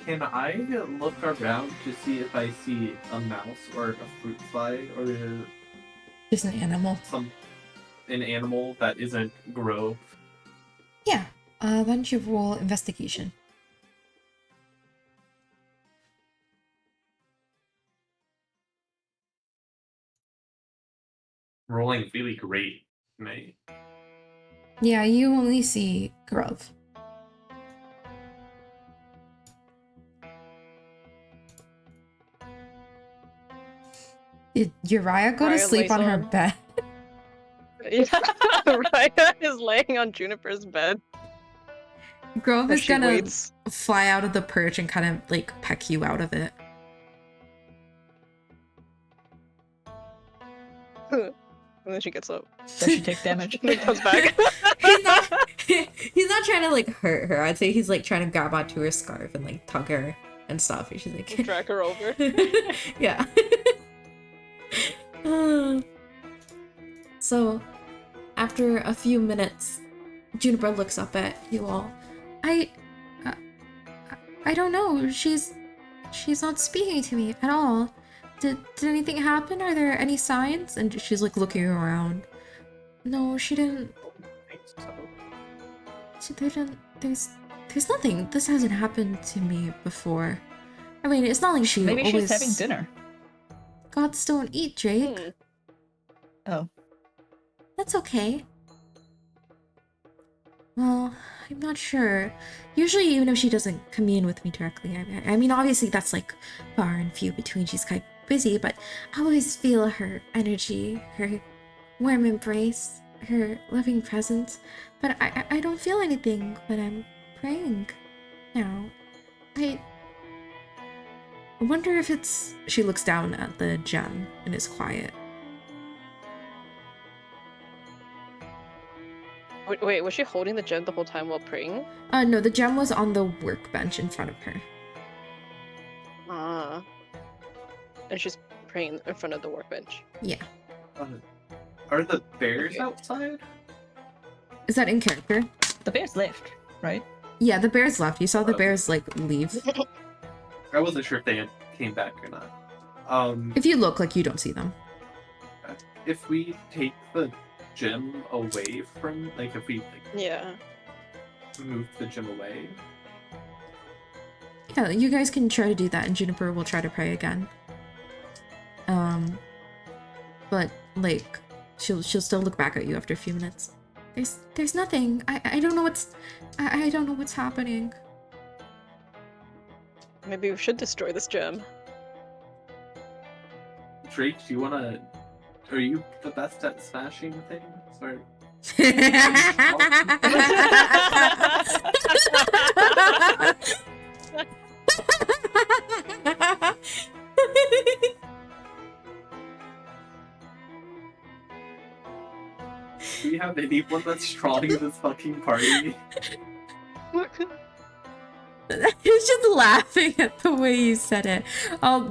Can I look around to see if I see a mouse or a fruit fly or Just an animal. An animal that isn't Grove? Yeah. Why don't you roll investigation? Rolling really great tonight. Yeah, you only see Grove. Did Uriah go to Uriah sleep lays on her on. bed? Yeah, Raya is laying on Juniper's bed. Grove as is she gonna waits. fly out of the perch and kind of like peck you out of it. And then she gets up. Does she take damage? And then comes back. he's not trying to like hurt her. I'd say he's like trying to grab onto her scarf and like tug her and stuff. And she's like Drag her over. yeah. So after a few minutes, Juniper looks up at you all. I don't know. She's not speaking to me at all. Did anything happen? Are there any signs? And she's like looking around. No, she didn't. She didn't. There's nothing. This hasn't happened to me before. I mean, it's not like she Maybe always... she's having dinner. Gods don't eat, Drake. Hmm. Oh. That's okay. Well, I'm not sure. Usually, even if she doesn't commune with me directly, I mean, obviously that's like far and few between. She's quite busy, but I always feel her energy, her warm embrace, her loving presence. But I don't feel anything when I'm praying now. I wonder if it's... She looks down at the gem and is quiet. Wait, was she holding the gem the whole time while praying? No, the gem was on the workbench in front of her. Ah. And she's praying in front of the workbench. Yeah. Are the bears Okay. outside? Is that in character? The bear's left, right? Yeah, the bears left. You saw the bears, like, leave. I wasn't sure if they had came back or not. If you look, like, you don't see them. If we take the gem away from, like, if we like Yeah. move the gem away, Yeah, you guys can try to do that, and Juniper will try to pray again. But, like, she'll still look back at you after a few minutes. There's nothing. I don't know what's... I don't know what's happening. Maybe we should destroy this gem. Drake, do you wanna? Are you the best at smashing things? Or do you have anyone that's strong in this fucking party? He's just laughing at the way you said it.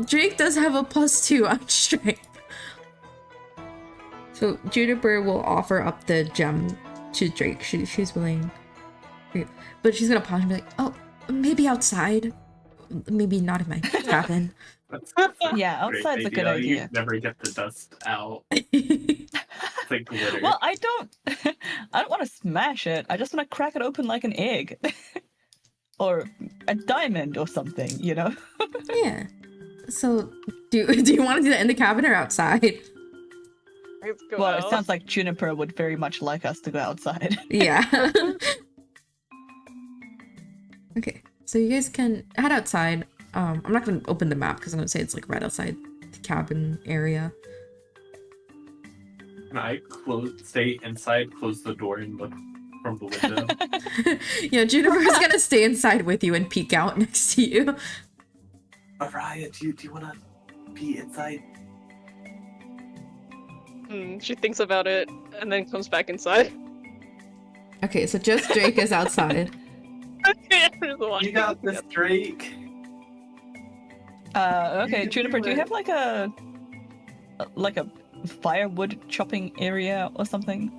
Drake does have a +2 on strength. So Juniper will offer up the gem to Drake. She's willing. But she's gonna pause and be like, oh, maybe outside. Maybe not in my cabin. That's Yeah, a great outside's a good idea. You never get the dust out. It's like glitter. Well, I don't want to smash it. I just want to crack it open like an egg. Or a diamond or something, you know? Yeah. So do you want to do that in the cabin or outside? Let's go Well, it out. sounds like Juniper would very much like us to go outside. Yeah. Okay, so you guys can head outside. I'm not gonna open the map because I'm gonna say it's like right outside the cabin area. Can I stay inside, close the door, and look from the window? Yeah, Juniper's gonna stay inside with you and peek out next to you. Araya, do you want to be inside? She thinks about it and then comes back inside. Okay, so just Drake is outside. You got this, Drake. Okay, You Juniper, do you it. have like a firewood chopping area or something?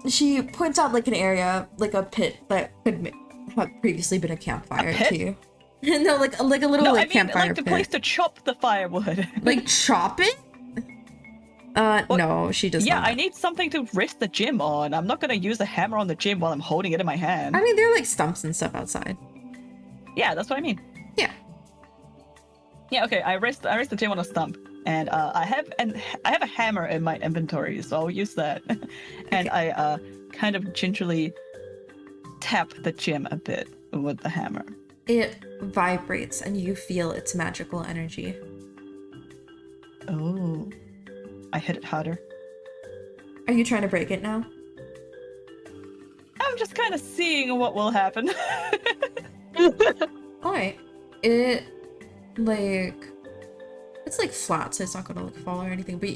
She points out like an area, like a pit that could have previously been a campfire pit? to you. No, like a little No, like I mean campfire like the pit. place to chop the firewood. Like chop it? No, she does Yeah, not. I need something to rest the gym on. I'm not gonna use a hammer on the gym while I'm holding it in my hand. I mean, there are like stumps and stuff outside. Yeah, that's what I mean. Yeah. Yeah, okay. I rest the gym on a stump, and I have a hammer in my inventory, so I'll use that. And I kind of gingerly tap the gym a bit with the hammer. It vibrates and you feel its magical energy. Oh, I hit it harder. Are you trying to break it now? I'm just kind of seeing what will happen. Alright. It, like... It's, like, flat, so it's not gonna, like, fall or anything, but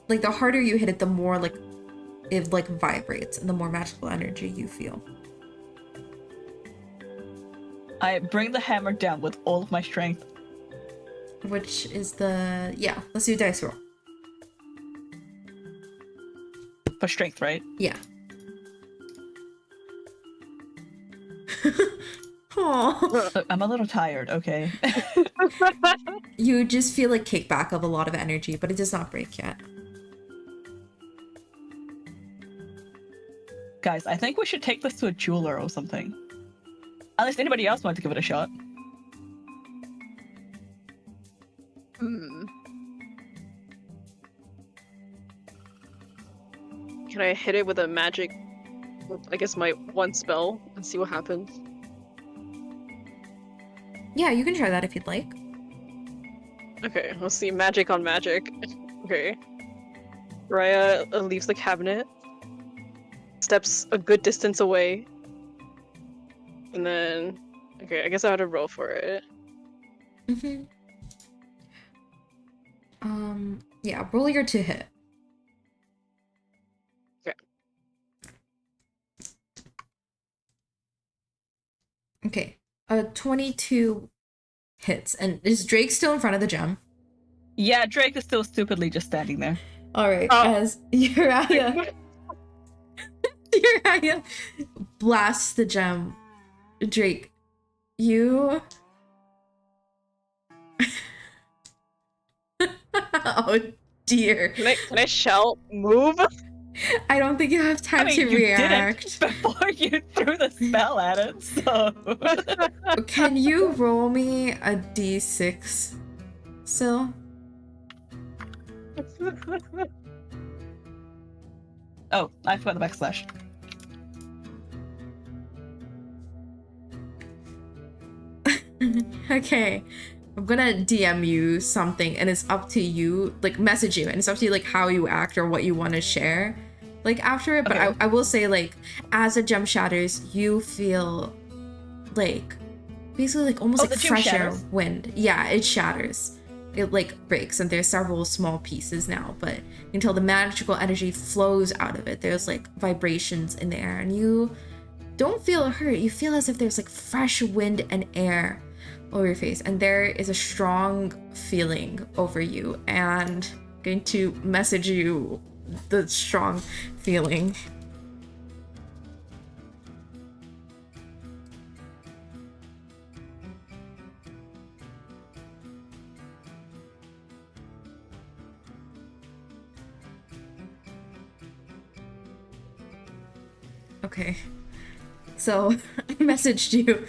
like the harder you hit it, the more like it like vibrates and the more magical energy you feel. I bring the hammer down with all of my strength. Which is the let's do dice roll. For strength, right? Yeah. Aw. Look, I'm a little tired, okay? You just feel like kickback of a lot of energy, but it does not break yet. Guys, I think we should take this to a jeweler or something. Unless anybody else wants to give it a shot. Hmm. Can I hit it with a magic, I guess my one spell, and see what happens? Yeah, you can try that if you'd like. Okay, let's see. Magic on magic. Okay. Raya leaves the cabinet, steps a good distance away, and then... Okay, I guess I have to roll for it. Mm-hmm. Yeah, roll your to hit. Okay. Okay. 22 hits. And is Drake still in front of the gem? Yeah, Drake is still stupidly just standing there. Alright, Oh. as Uriah blasts the gem. Drake, you... Oh dear. Can I shout, move? I don't think you have time I mean, to you react. did it before you threw the spell at it, so... Can you roll me a d6, Syl? Oh, I forgot the backslash. Okay. I'm gonna DM you something and it's up to you, like message you, and it's up to you like how you act or what you want to share like after it. But Okay. I will say, like, as a gem shatters, you feel like basically like almost Oh, like the gem fresh air shatters? wind. Yeah, it shatters. It like breaks and there's several small pieces now, but until the magical energy flows out of it, there's like vibrations in the air and you don't feel hurt. You feel as if there's like fresh wind and air over your face, and there is a strong feeling over you, and I'm going to message you the strong feeling. Okay. So I messaged you.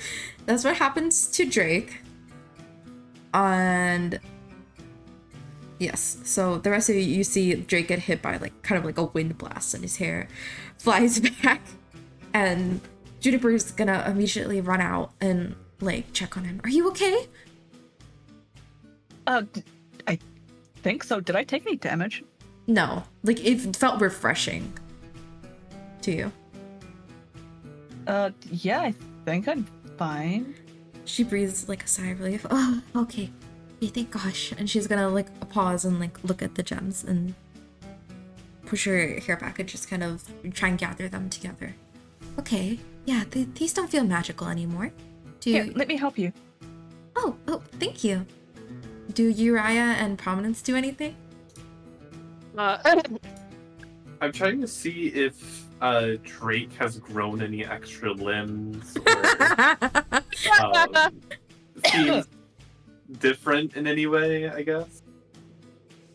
That's what happens to Drake. And yes, so the rest of you see Drake get hit by like kind of like a wind blast and his hair flies back. And Juniper's gonna immediately run out and like check on him. Are you okay? I think so. Did I take any damage? No, like it felt refreshing to you. Yeah, I think I'm fine. She breathes like a sigh of relief. Oh, okay. Okay, thank gosh. And she's gonna like pause and like look at the gems and push her hair back and just kind of try and gather them together. Okay, yeah, these don't feel magical anymore. Do Here, you? let me help you. Oh, thank you. Do Uriah and Prominence do anything? I'm trying to see if Drake has grown any extra limbs or seems different in any way, I guess.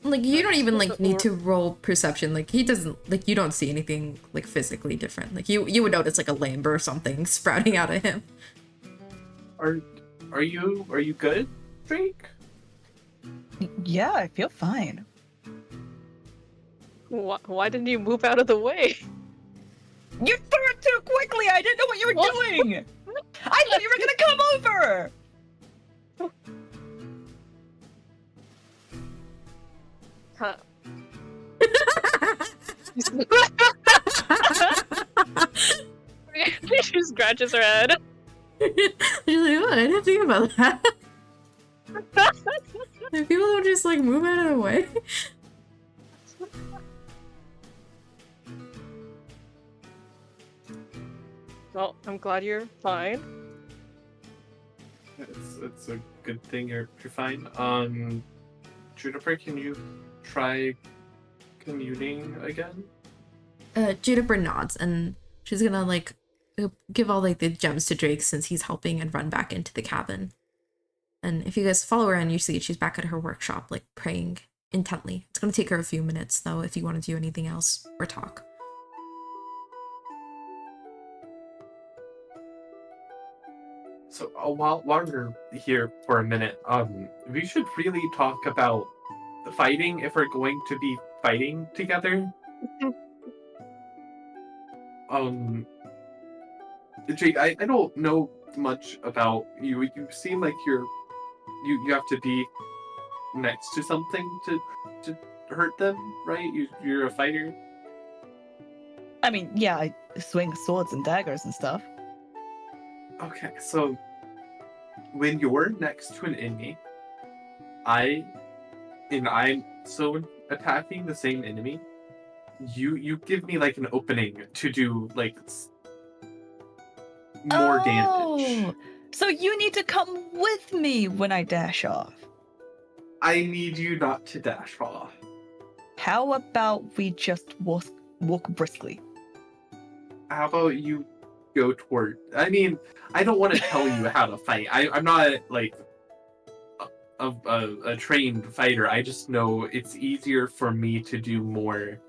Like, you don't even like need to roll perception. Like, he doesn't, like, you don't see anything like physically different. Like, you would notice like a limb or something sprouting out of him. Are you good, Drake? Yeah, I feel fine. Why didn't you move out of the way? You threw it too quickly! I didn't know what you were What? doing! I thought you were gonna come over! Huh. She scratches her head. She's like, oh, I didn't think about that. Like, people don't just like move out of the way. Well, I'm glad you're fine. It's a good thing you're fine. Juniper, can you try commuting again? Juniper nods, and she's gonna like give all like the gems to Drake since he's helping and run back into the cabin. And if you guys follow her and you see she's back at her workshop, like praying intently. It's gonna take her a few minutes though if you want to do anything else or talk. So while we're here for a minute, we should really talk about the fighting if we're going to be fighting together. Jake, I don't know much about you. You seem like you have to be next to something to hurt them, right? You're a fighter. I mean, yeah, I swing swords and daggers and stuff. Okay, so when you're next to an enemy, I'm so attacking the same enemy, you give me like an opening to do like more damage. So you need to come with me when I dash off. I need you not to dash off. How about we just walk briskly? How about you go toward? I mean, I don't want to tell you how to fight. I'm not like a trained fighter. I just know it's easier for me to do more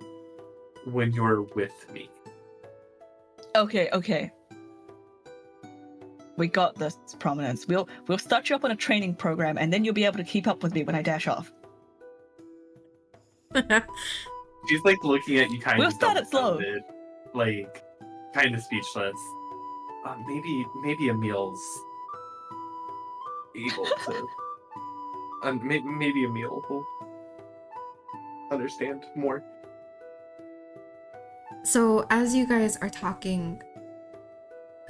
when you're with me. Okay. We got this, Prominence. We'll start you up on a training program, and then you'll be able to keep up with me when I dash off. She's like looking at you kind We'll of start it slow. dumbfounded, like kind of speechless. Maybe Emil's able to. Maybe Emil will understand more. So as you guys are talking,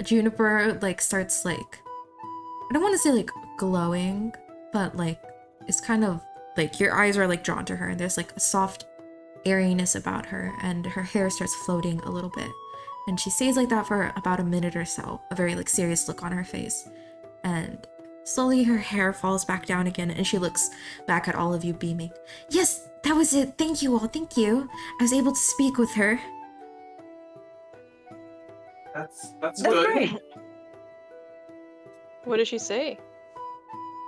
Juniper like starts like, I don't want to say like glowing, but like it's kind of like your eyes are like drawn to her, and there's like a soft airiness about her, and her hair starts floating a little bit, and she stays like that for about a minute or so, a very like serious look on her face, and slowly her hair falls back down again, and she looks back at all of you beaming. Yes, that was it. Thank you all. Thank you. I was able to speak with her. That's That's good. great. What did she say?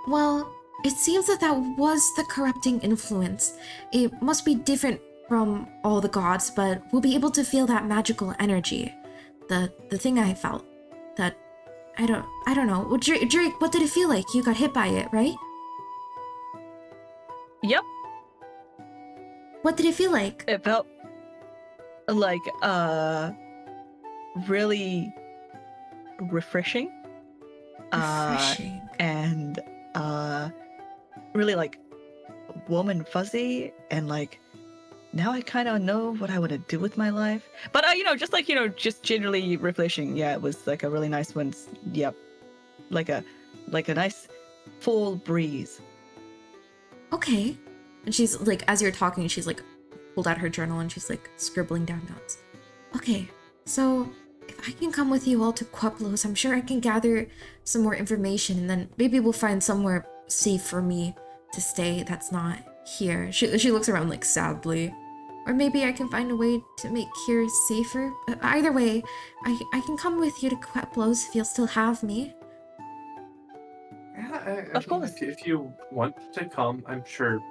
Well, it seems that was the corrupting influence. It must be different from all the gods, but we'll be able to feel that magical energy. The thing I felt. That I don't know. Well, Drake, what did it feel like? You got hit by it, right? Yep. What did it feel like? It felt like really refreshing. Refreshing. And really like warm and fuzzy, and like now I kind of know what I want to do with my life. But just generally refreshing. Yeah, it was like a really nice one. Yep, like a nice fall breeze. Okay. And she's like, as you're talking, she's like pulled out her journal and she's like scribbling down notes. Okay, so if I can come with you all to Queplos, I'm sure I can gather some more information, and then maybe we'll find somewhere safe for me to stay that's not here. She looks around like sadly. Or maybe I can find a way to make here safer. Either way, I can come with you to Queplos if you'll still have me. Yeah, Of course. If you want to come, I'm sure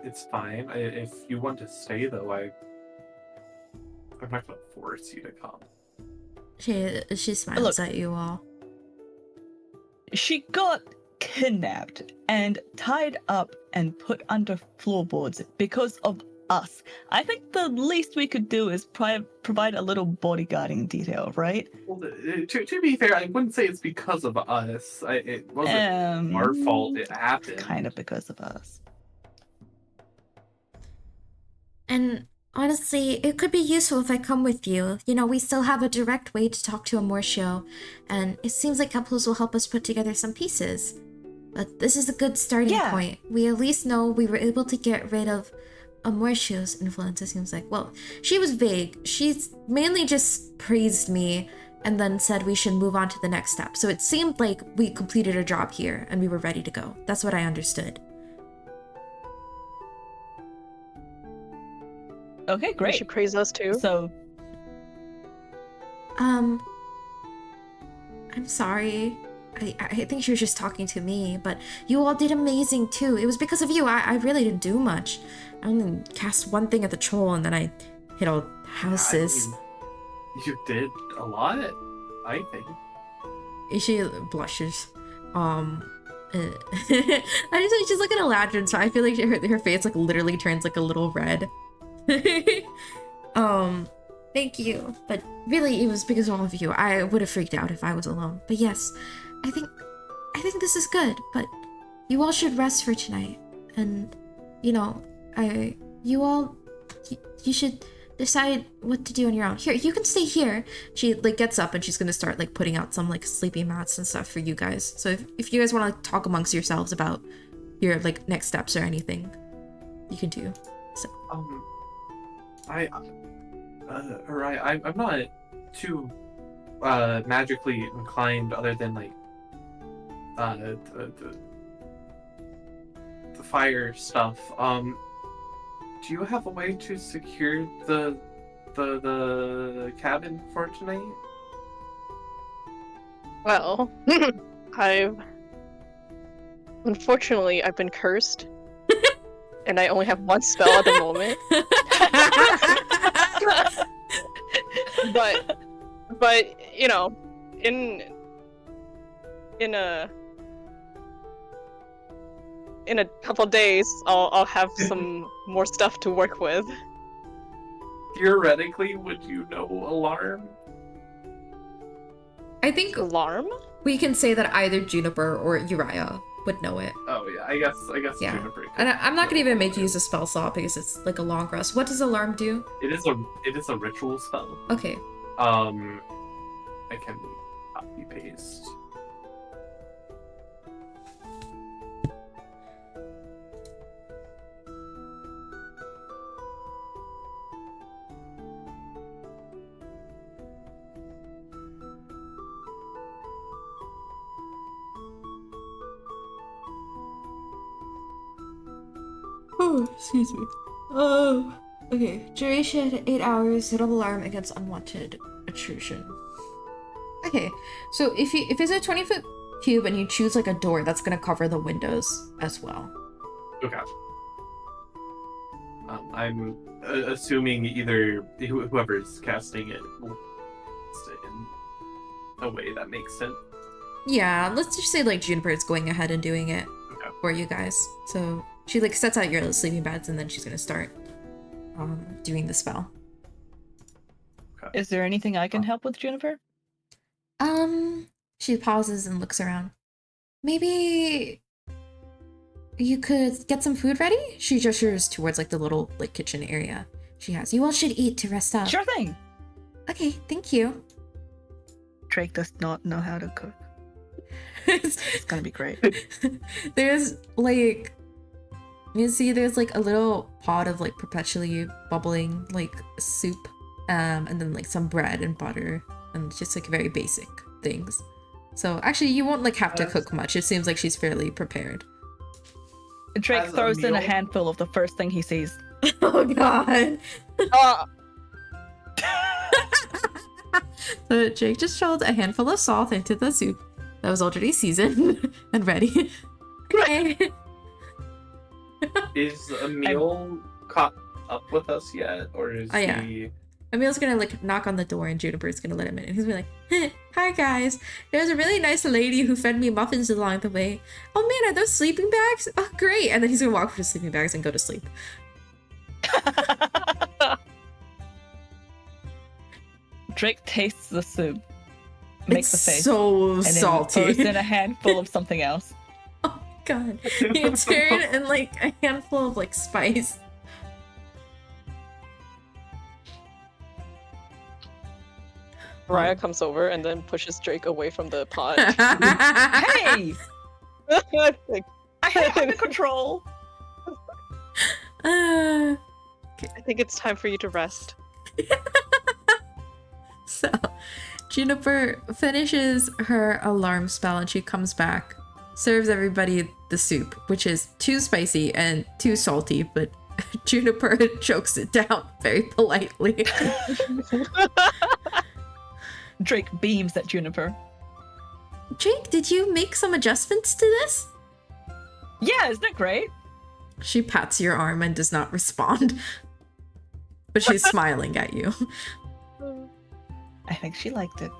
it's fine. If you want to stay, though, I'm not gonna force you to come. She smiles Look. at you all. She got kidnapped and tied up and put under floorboards because of us. I think the least we could do is provide a little bodyguarding detail, right? Well, to be fair, I wouldn't say it's because of us. It wasn't our fault. It happened. Kind of because of us. And honestly, it could be useful if I come with you. You know, we still have a direct way to talk to Amortio, and it seems like Queplos will help us put together some pieces. But this is a good starting point. We at least know we were able to get rid of Amortio's influence, it seems like. Well, she was vague. She's mainly just praised me and then said we should move on to the next step. So it seemed like we completed a job here and we were ready to go. That's what I understood. Okay, You great. should praise us too. So, I'm sorry. I think she was just talking to me, but you all did amazing too. It was because of you. I really didn't do much. I only cast one thing at the troll and then I hit all houses. I mean, you did a lot, I think. She blushes. I just she's looking at Ladrin, so I feel like her face like literally turns like a little red. Thank you, but really it was because of all of you. I would have freaked out if I was alone. But yes, I think this is good. But you all should rest for tonight, and you know, you should decide what to do on your own. Here, you can stay here. She like gets up and she's gonna start like putting out some like sleeping mats and stuff for you guys. So if you guys want to like, talk amongst yourselves about your like next steps or anything, you can do. So I'm not too magically inclined, other than like the fire stuff. Do you have a way to secure the cabin for tonight? Well, unfortunately I've been cursed, and I only have one spell at the moment. but you know, in a couple days, I'll have some more stuff to work with. Theoretically, would you know alarm? I think Alarm? we can say that either Juniper or Uriah would know it. Oh yeah, I guess Yeah. Juniper could And I'm not gonna know even make you alarm. use a spell slot because it's like a long rest. What does alarm do? It is a ritual spell. Okay. I can copy paste. Oh, excuse me. Oh, okay. Duration 8 hours. Hit alarm against unwanted intrusion. Okay, so if it's a 20-foot cube and you choose like a door, that's gonna cover the windows as well. Okay. I'm assuming either whoever's casting it will cast it in a way that makes sense. Yeah, let's just say like Juniper is going ahead and doing it Okay. for you guys. So she like sets out your sleeping beds and then she's gonna start doing the spell. is there anything I can help with, Juniper? She pauses and looks around. Maybe you could get some food ready? She gestures towards like the little like kitchen area she has. You all should eat to rest up. Sure thing. Okay, thank you. Drake does not know how to cook. It's gonna be great. There's like, you see there's like a little pot of like perpetually bubbling like soup, and then like some bread and butter and just like very basic things. So actually you won't like have to cook much. It seems like she's fairly prepared. Drake As a throws in a meal? handful of the first thing he sees. Oh god. So Jake just shoved a handful of salt into the soup that was already seasoned and ready. Okay. Is Emil caught up with us yet, or is Oh, yeah. he? Emil's gonna like knock on the door and Juniper's gonna let him in. And he's gonna be like, "Hi guys, there's a really nice lady who fed me muffins along the way. Oh man, are those sleeping bags? Oh great!" And then he's gonna walk for the sleeping bags and go to sleep. Drake tastes the soup, makes It's a face, so and then salty. throws in a handful of something else. Oh god, you turn and like a handful of like spice. Mariah comes over and then pushes Drake away from the pot. Hey, Like, I have under control. Uh, I think it's time for you to rest. so Juniper finishes her alarm spell and she comes back, serves everybody the soup, which is too spicy and too salty, but Juniper chokes it down very politely. Drake beams at Juniper. Jake, did you make some adjustments to this? Yeah, isn't it great? She pats your arm and does not respond, but she's smiling at you. I think she liked it.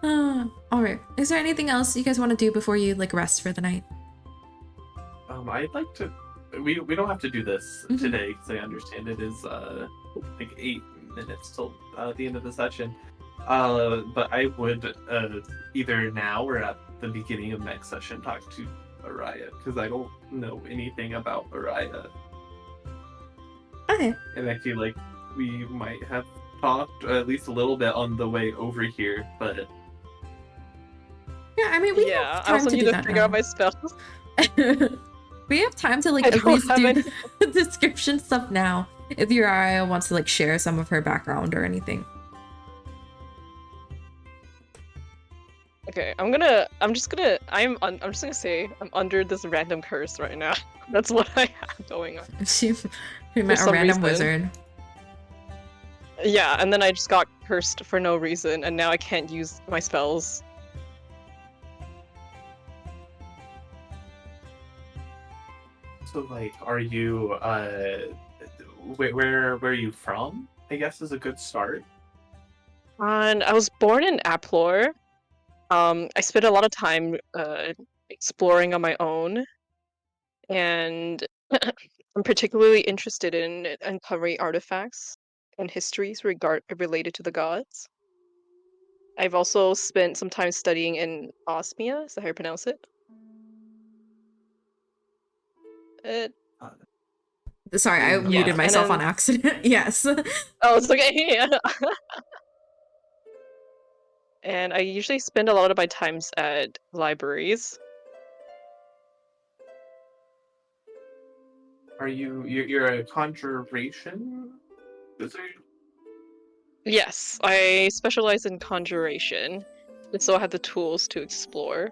All right. Is there anything else you guys want to do before you like rest for the night? I'd like to. We don't have to do this Mhm. today because I understand it is like 8 minutes till the end of the session. But I would either now or at the beginning of next session talk to Araya because I don't know anything about Araya, Okay. and I feel like we might have talked at least a little bit on the way over here, but Yeah, I mean, we Yeah, have I time also to need do to that figure out now. my spells. We have time to like I at don't least have do any- the description stuff now. If Uriah wants to like share some of her background or anything. Okay, I'm just gonna say I'm under this random curse right now. That's what I have going on. She met a some random reason. wizard. Yeah, and then I just got cursed for no reason, and now I can't use my spells. so like, are you where are you from? I guess is a good start. And I was born in Aplor. I spent a lot of time exploring on my own, and I'm particularly interested in uncovering artifacts and histories related to the gods. I've also spent some time studying in Osmia. Is that how you pronounce it? Sorry, I Yeah, muted and myself then- on accident. Yes. Oh, it's okay. Yeah. And I usually spend a lot of my times at libraries. Are you're a conjuration wizard? Yes, I specialize in conjuration, and so I have the tools to explore.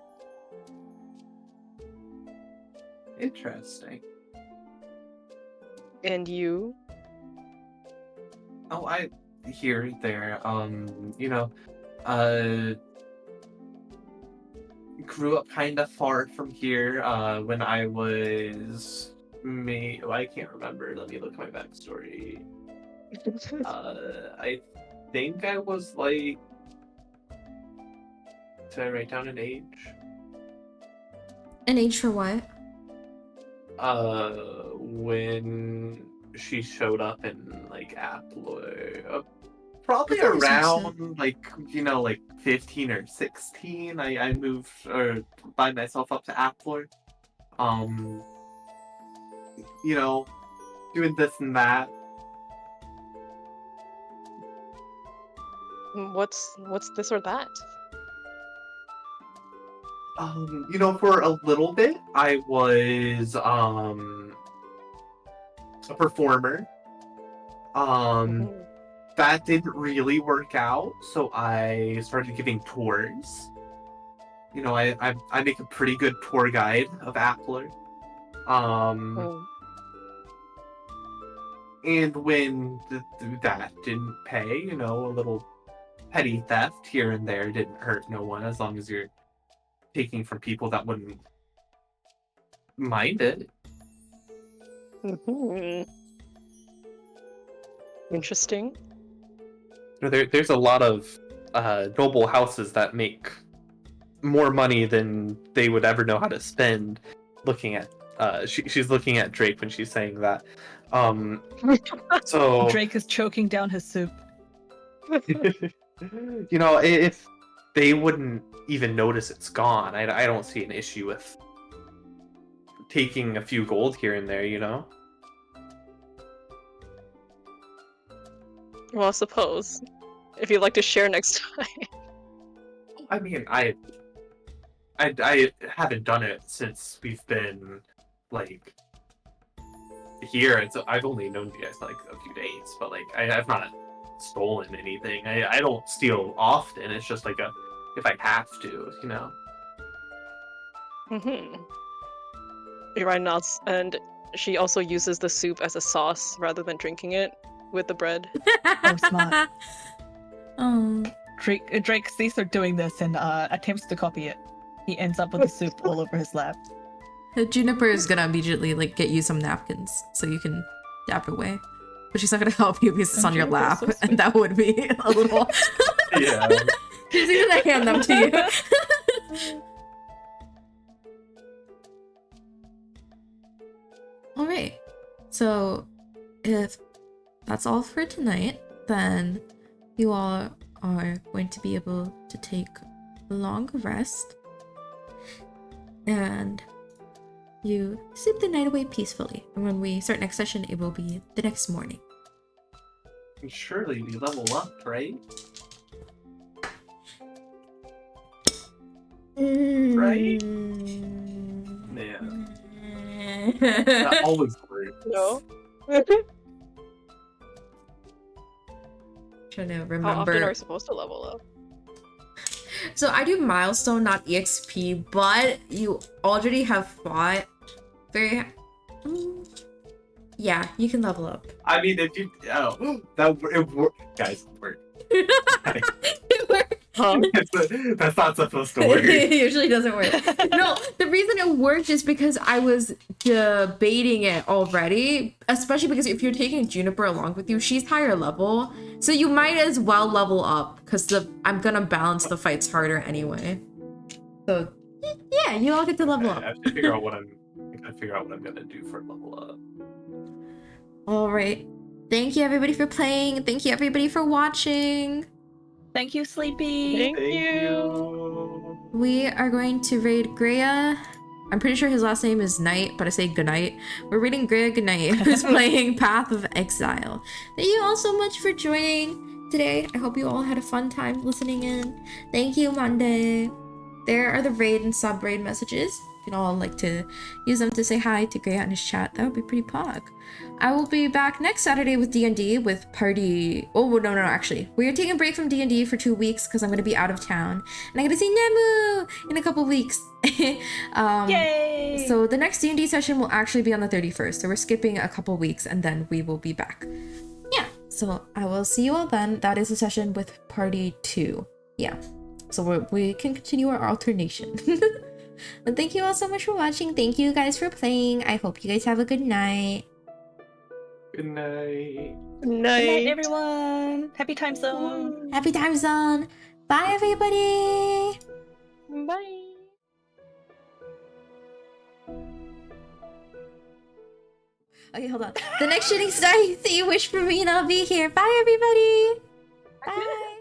Interesting. And you? Oh, I here there. Grew up kind of far from here. When I was I can't remember. Let me look at my backstory. I think I was like. Did I write down an age? An age for what? When she showed up in like Apple, probably I thought it was around like 15 or 16. I moved or by myself up to Appler. Doing this and that. What's this or that? For a little bit, I was a performer. Mhm. That didn't really work out, so I started giving tours. I make a pretty good tour guide of Appler. Oh. And when that didn't pay, a little petty theft here and there didn't hurt no one as long as you're taking from people that wouldn't mind it. Mhm. Interesting. There's a lot of noble houses that make more money than they would ever know how to spend. Looking at she's looking at Drake when she's saying that. So Drake is choking down his soup. if they wouldn't even notice it's gone, I don't see an issue with taking a few gold here and there. Well, I suppose. If you'd like to share next time. I mean, I haven't done it since we've been like here. I've only known you guys like a few days, but like I've not stolen anything. I don't steal often. It's just like if I have to, you know. Mm-hmm. Irai nods, and she also uses the soup as a sauce rather than drinking it with the bread. Oh, smart. Oh. Drake sees her doing this and attempts to copy it. He ends up with the soup all over his lap. Juniper is gonna immediately like get you some napkins so you can dab away. But she's not gonna help you because it's Oh, on your Juniper's lap, so and that would be a little. Yeah. She's gonna hand them to you. All right. So, if that's all for tonight, then you all are going to be able to take a long rest, and you sleep the night away peacefully. And when we start next session, it will be the next morning. Surely we level up, right? Right? Yeah. That always works. No. Trying to How remember. often are we supposed to level up? So I do milestone, not EXP, but you already have fought very. Yeah, you can level up. I mean, if you guys, it worked. It worked. Huh? That's not supposed to work. It usually doesn't work. No, the reason it worked is because I was debating it already, especially because if you're taking Juniper along with you, she's higher level, so you might as well level up because I'm gonna balance the fights harder anyway. So yeah, you all get to level I up. have to figure out what I'm. I gotta figure out what I'm gonna do for level up. All right. Thank you everybody for playing. Thank you everybody for watching. Thank you, Sleepy. Thank you. We are going to raid Greya. I'm pretty sure his last name is Knight, but I say goodnight. We're raiding Greya Goodnight, who's playing Path of Exile. Thank you all so much for joining today. I hope you all had a fun time listening in. Thank you, Monday. There are the raid and sub-raid messages. You can all like to use them to say hi to Greya in his chat. That would be pretty pog. I will be back next Saturday with D&D with party. Oh, no, actually. We are taking a break from D&D for 2 weeks because I'm going to be out of town. And I'm going to see Nemu in a couple weeks. Yay! So the next D&D session will actually be on the 31st. So we're skipping a couple weeks and then we will be back. Yeah, so I will see you all then. That is a session with party 2. Yeah, so we can continue our alternation. But thank you all so much for watching. Thank you guys for playing. I hope you guys have a good night. Good night. Good night, everyone. Happy time zone. Happy time zone. Bye, everybody. Bye. Okay, hold on. The next shooting star you wish for me and I'll be here. Bye, everybody. Bye.